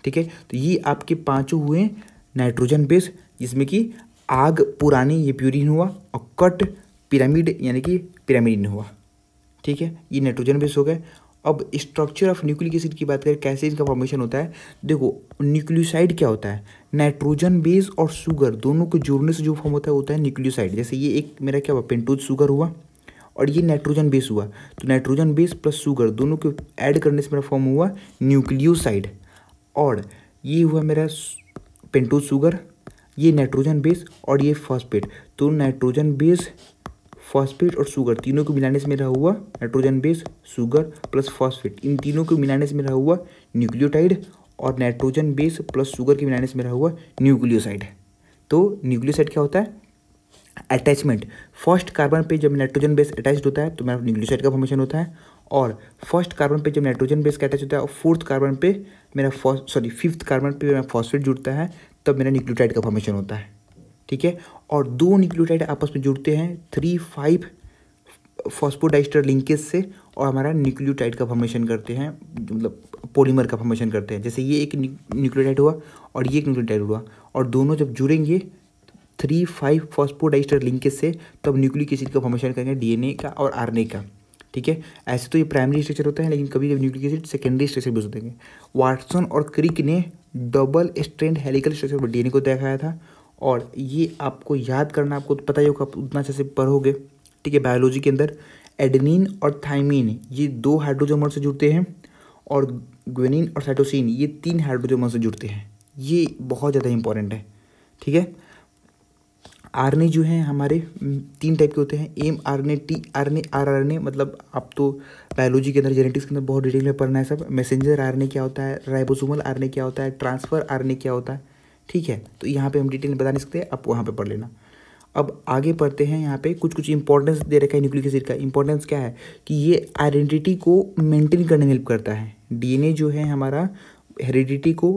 ठीक है, तो ये आपके पांचों हुए नाइट्रोजन बेस, जिसमें कि आग पुरानी ये प्यूरिन हुआ और कट पिरामिड यानी कि पिरामिडिन हुआ। ठीक है, ये नाइट्रोजन बेस हो गए। अब स्ट्रक्चर ऑफ न्यूक्लिक एसिड की बात करें, कैसे इसका फॉर्मेशन होता है। देखो न्यूक्लियोसाइड क्या होता है, नाइट्रोजन बेस और शुगर दोनों को जोड़ने से जो फॉर्म होता है न्यूक्लियोसाइड। जैसे ये एक मेरा क्या हुआ, पेंटोज शुगर हुआ और ये नाइट्रोजन बेस हुआ, तो नाइट्रोजन बेस प्लस शुगर दोनों को ऐड करने से मेरा फॉर्म हुआ न्यूक्लियोसाइड। और ये हुआ मेरा पेंटोज शुगर, ये नाइट्रोजन बेस और ये फॉस्फेट, तो नाइट्रोजन बेस फॉस्फेट और शुगर तीनों को मिलाने से मेरा हुआ nitrogen base, sugar plus phosphate, इन तीनों को मिलाने से मेरा हुआ न्यूक्लियोटाइड, और नाइट्रोजन बेस प्लस शुगर के मिलाने से मेरा हुआ न्यूक्लियोसाइड। तो न्यूक्लियोसाइड क्या होता है, अटैचमेंट। फर्स्ट कार्बन पे जब नाइट्रोजन बेस अटैच्ड होता है तो मेरा न्यूक्लियोसाइड का फॉर्मेशन होता है, और फर्स्ट कार्बन पे जब नाइट्रोजन बेस का अटैच होता है और फिफ्थ कार्बन पे मेरा फॉस्फेट जुड़ता है तब मेरा न्यूक्लियोटाइड का फॉर्मेशन होता है। ठीक है, और दो न्यूक्लियोटाइड आपस में जुड़ते हैं 3,5 फॉस्फोडाइस्टर लिंकेज से और हमारा न्यूक्लियोटाइड का फॉर्मेशन करते हैं, मतलब पॉलीमर का फॉर्मेशन करते हैं। जैसे ये एक न्यूक्लियोटाइड हुआ और ये एक न्यूक्लियोटाइड हुआ, और दोनों जब जुड़ेंगे 3,5 फॉस्फोडाइस्टर लिंकेज से तब न्यूक्लिक एसिड का फॉर्मेशन करेंगे, डीएनए का और आरएनए का। ठीक है, ऐसे तो ये प्राइमरी स्ट्रक्चर होता है, लेकिन कभी कभी न्यूक्लिक एसिड सेकेंडरी स्ट्रक्चर भी हो देंगे। वाटसन और क्रिक ने double strand helical structure DNA को दिखाया था, और ये आपको याद करना, आपको तो पता ही होगा, आप उतना अच्छे से पढ़ोगे। ठीक है, बायोलॉजी के अंदर एडेनिन और थाइमिन ये 2 हाइड्रोजन से जुड़ते हैं, और ग्वेनिन और साइटोसिन ये 3 हाइड्रोजन से जुड़ते हैं। ये बहुत ज़्यादा इंपॉर्टेंट है। ठीक है, आरएनए जो है हमारे 3 टाइप के होते हैं, M RNA, T RNA, R RNA. मतलब आप तो बायोलॉजी के अंदर, जेनेटिक्स के अंदर बहुत डिटेल में पढ़ना है सब। मैसेंजर आरएनए क्या होता है, राइबोसोमल आरएनए क्या होता है, ट्रांसफर आरएनए क्या होता है। ठीक है, तो यहाँ पे हम डिटेल में बता नहीं सकते, आप वहाँ पे पढ़ लेना। अब आगे पढ़ते हैं, यहाँ पे कुछ इंपॉर्टेंस दे रखा है न्यूक्लिक एसिड का। इंपॉर्टेंस क्या है कि ये आइडेंटिटी को मेंटेन करने में हेल्प करता है। डीएनए जो है हमारा हेरिडिटी को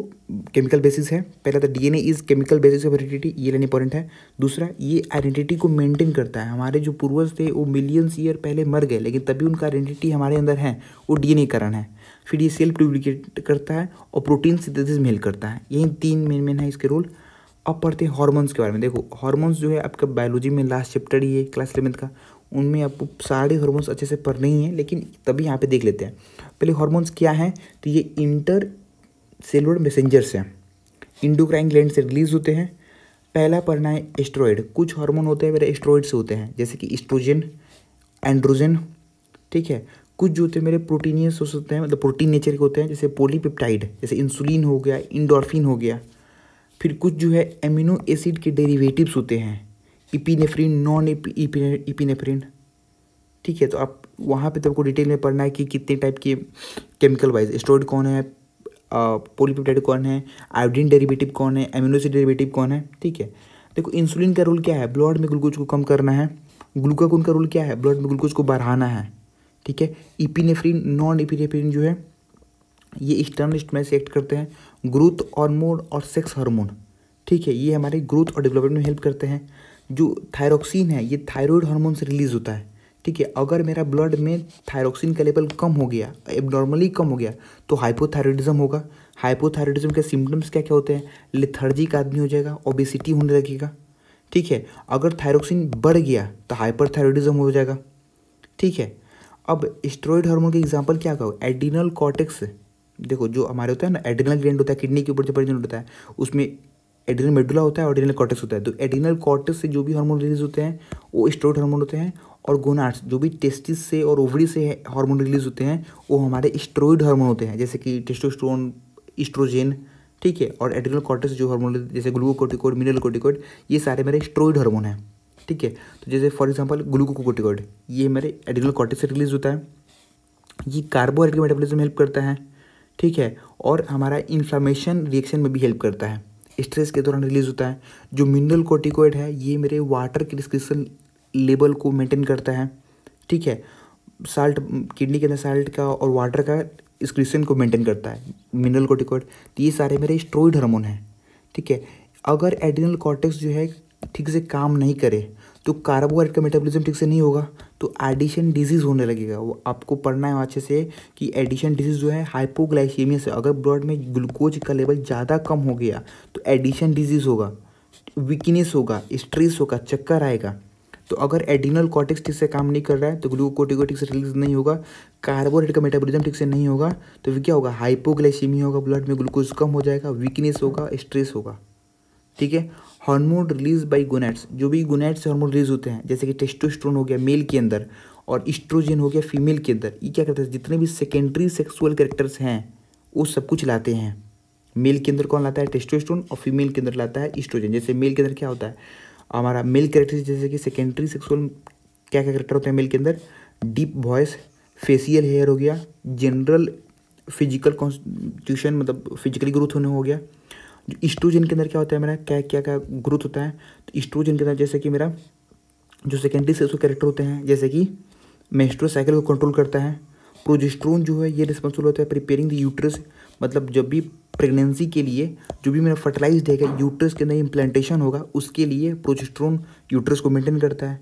केमिकल बेसिस है। पहला तो DNA is chemical basis of heredity, ये लेना इंपॉर्टेंट है। दूसरा, ये आइडेंटिटी को मेंटेन करता है। हमारे जो पूर्वज थे वो मिलियंस ईयर पहले मर गए, लेकिन तभी उनका आइडेंटिटी हमारे अंदर है, वो डीएनए कारण है। फिर ये सेल्फ डुप्लीकेट करता है और प्रोटीन सिंथेसिस में हेल्प करता है। यही 3 मेन है इसके रोल। अब पढ़ते हैं हार्मोन्स के बारे में। देखो हार्मोन्स जो है आपका बायोलॉजी में लास्ट चैप्टर ही है क्लास 11th का, उनमें आपको सारे हार्मोन्स अच्छे से पढ़ने ही हैं, लेकिन तभी यहाँ पे देख लेते हैं। पहले हार्मोन्स क्या हैं, तो ये इंटर सेलुलर मैसेंजर्स हैं, इंडोक्राइन ग्लैंड से रिलीज होते हैं। पहला पढ़ना है एस्ट्रॉइड। कुछ हार्मोन होते हैं मेरे एस्ट्रॉइड से होते हैं, जैसे कि एस्ट्रोजन, एंड्रोजन। ठीक है, कुछ जो होते हैं मेरे प्रोटीनियस होते हैं, मतलब प्रोटीन नेचर के होते हैं, जैसे पॉलीपेप्टाइड, जैसे इंसुलिन हो गया, इंडोर्फिन हो गया। फिर कुछ जो है एमिनो एसिड के डेरिवेटिव्स होते हैं, इपिनेफ्रिन, नॉन इपिनेफ्रिन। ठीक है, तो आप वहाँ पे तो आपको डिटेल में पढ़ना है कि कितने टाइप के केमिकल वाइज एस्ट्रॉइड कौन है, पॉलीपेप्टाइड कौन है, आयोडीन डेरिवेटिव कौन है, एमिनो एसिड डेरिवेटिव कौन है। ठीक है, देखो इंसुलिन का रोल क्या है, ब्लड में ग्लूकोज को कम करना है। ग्लूकागोन का रोल क्या है, ब्लड में ग्लूकोज को बढ़ाना है। ठीक है, इपिनेफ्रिन, नॉन इपिनेफ्रिन जो है ये एक्सटर्नल स्टिमुलस से एक्ट करते हैं। ग्रोथ हार्मोन और सेक्स हार्मोन, ठीक है, ये हमारे ग्रोथ और डेवलपमेंट में हेल्प करते हैं। जो थायरोक्सिन है ये थायराइड हार्मोन से रिलीज होता है। ठीक है, अगर मेरा ब्लड में थायरोक्सिन का लेवल कम हो गया, एबनॉर्मली कम हो गया, तो हाइपोथायरॉयडिज्म होगा। हाइपोथायरॉयडिज्म के सिम्टम्स क्या क्या होते हैं, लेथर्जिक आदमी हो जाएगा, ओबेसिटी होने लगेगा। ठीक है, अगर थायरोक्सिन बढ़ गया तो हाइपरथायरॉयडिज्म हो जाएगा। ठीक है, अब स्टेरॉइड हार्मोन के एग्जांपल क्या कहो, एड्रिनल कॉर्टेक्स। देखो जो हमारे होता है ना, एड्रिनल ग्लैंड होता है किडनी के ऊपर जो परिजन होता है, उसमें एड्रिनल मेडुला होता है और एड्रिनल कॉर्टेक्स होता है। तो एड्रिनल कॉर्टेक्स से जो भी हार्मोन रिलीज होते हैं वो स्टेरॉइड हार्मोन होते हैं, और गोनाड्स जो भी टेस्टिस से और ओवरी से हार्मोन रिलीज होते हैं वो हमारे स्टेरॉइड हार्मोन होते हैं, जैसे कि टेस्टोस्टेरोन, एस्ट्रोजन। ठीक है, और एड्रिनल कॉर्टेक्स जो हार्मोन जैसे ग्लूकोकोर्टिकोइड, मिनरलोकोर्टिकोइड, ये सारे मेरे स्टेरॉइड हार्मोन हैं। ठीक है, तो जैसे फॉर एग्जांपल ग्लूकोकोर्टिकोइड ये मेरे एड्रिनल कॉर्टेक्स से रिलीज होता है। ये कार्बोहाइड्रेट मेटाबॉलिज्म में हेल्प करता है। ठीक है, और हमारा इन्फ्लामेशन रिएक्शन में भी हेल्प करता है, स्ट्रेस के दौरान रिलीज होता है। जो मिनरल कोर्टिकोइड है ये मेरे वाटर के डिस्क्रिप्शन लेवल को मेंटेन करता है। ठीक है, साल्ट, किडनी के अंदर साल्ट का और वाटर का एक्सक्रीशन को मेंटेन करता है मिनरल कोर्टिकोइड। तो ये सारे मेरे स्टेरॉइड हार्मोन हैं। ठीक है। अगर एड्रिनल कॉर्टेक्स जो है ठीक से काम नहीं करे तो कार्बोहाइड्रेट का मेटाबॉलिज्म ठीक से नहीं होगा, तो एडिशन डिजीज़ होने लगेगा। वो आपको पढ़ना है अच्छे से कि एडिशन डिजीज़ जो है हाइपोग्लाइसीमिया से, अगर ब्लड में ग्लूकोज का लेवल ज़्यादा कम हो गया तो एडिशन डिजीज़ होगा, वीकनेस होगा, स्ट्रेस होगा, चक्कर आएगा। तो अगर एड्रिनल कॉर्टेक्स ठीक से काम नहीं कर रहा है तो ग्लूकोकोर्टिकोइड ठीक से रिलीज नहीं होगा, कार्बोहाइड्रेट का मेटाबॉलिज्म ठीक से नहीं होगा, तो फिर क्या होगा, हाइपोग्लाइसीमिया होगा, ब्लड में ग्लूकोज कम हो जाएगा, वीकनेस होगा, स्ट्रेस होगा। ठीक है। हार्मोन रिलीज बाय गोनैड्स, जो भी गोनैड्स से हार्मोन रिलीज होते हैं, जैसे कि टेस्टोस्टेरोन हो गया मेल के अंदर और इस्ट्रोजन हो गया फीमेल के अंदर, ये क्या करते हैं, जितने भी सेकेंडरी सेक्सुअल कैरेक्टर्स हैं वो सब कुछ लाते हैं। मेल के अंदर कौन लाता है, टेस्टोस्टेरोन, और फीमेल के अंदर लाता है इस्ट्रोजन। जैसे मेल के अंदर क्या होता है हमारा मेल कैरेक्टर, जैसे कि सेकेंडरी सेक्सुअल क्या क्या कैरेक्टर होते हैं मेल के अंदर, डीप वॉइस, फेशियल हेयर हो गया, जनरल फिजिकल कॉन्स्टिट्यूशन मतलब फिजिकली ग्रोथ होने हो गया। जो इस्ट्रोजन के अंदर क्या होता है मेरा, क्या क्या क्या ग्रोथ होता है, तो इस्ट्रोजन के अंदर जैसे कि मेरा जो सेकेंडरी सेक्सुअल कैरेक्टर होते हैं, जैसे कि मेंस्ट्रुअल साइकिल को कंट्रोल करता है। प्रोजेस्टेरोन जो है ये रिस्पॉन्सिबल होता है प्रिपेयरिंग द यूट्रस, मतलब जब भी प्रेगनेंसी के लिए जो भी मेरा फर्टिलाइज्ड है यूट्रस के अंदर इम्प्लांटेशन होगा उसके लिए प्रोजेस्टेरोन यूट्रस को मेंटेन करता है।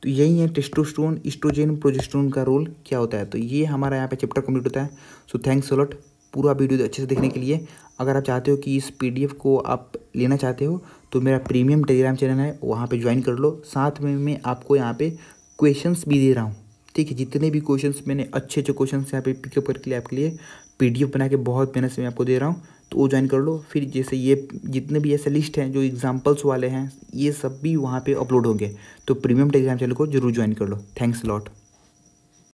तो यही है टेस्टोस्टेरोन, इस्ट्रोजन, प्रोजेस्टेरोन का रोल क्या होता है। तो ये हमारा यहाँ पे चैप्टर कंप्लीट होता है। सो थैंक्स अ लॉट पूरा वीडियो अच्छे से देखने के लिए। अगर आप चाहते हो कि इस PDF को आप लेना चाहते हो तो मेरा प्रीमियम टेलीग्राम चैनल है, वहाँ पे ज्वाइन कर लो। साथ में मैं आपको यहाँ पे क्वेश्चंस भी दे रहा हूँ, ठीक है। जितने भी क्वेश्चंस मैंने अच्छे क्वेश्चंस यहाँ पे पिकअप करके लिए आपके लिए PDF बना के बहुत मेहनत से मैं आपको दे रहा हूँ, तो वो ज्वाइन कर लो। फिर जैसे ये जितने भी ऐसे लिस्ट हैं जो एग्जाम्पल्स वाले हैं ये सब भी वहाँ पे अपलोड होंगे, तो प्रीमियम टेलीग्राम चैनल को जरूर ज्वाइन कर लो। Thanks lot.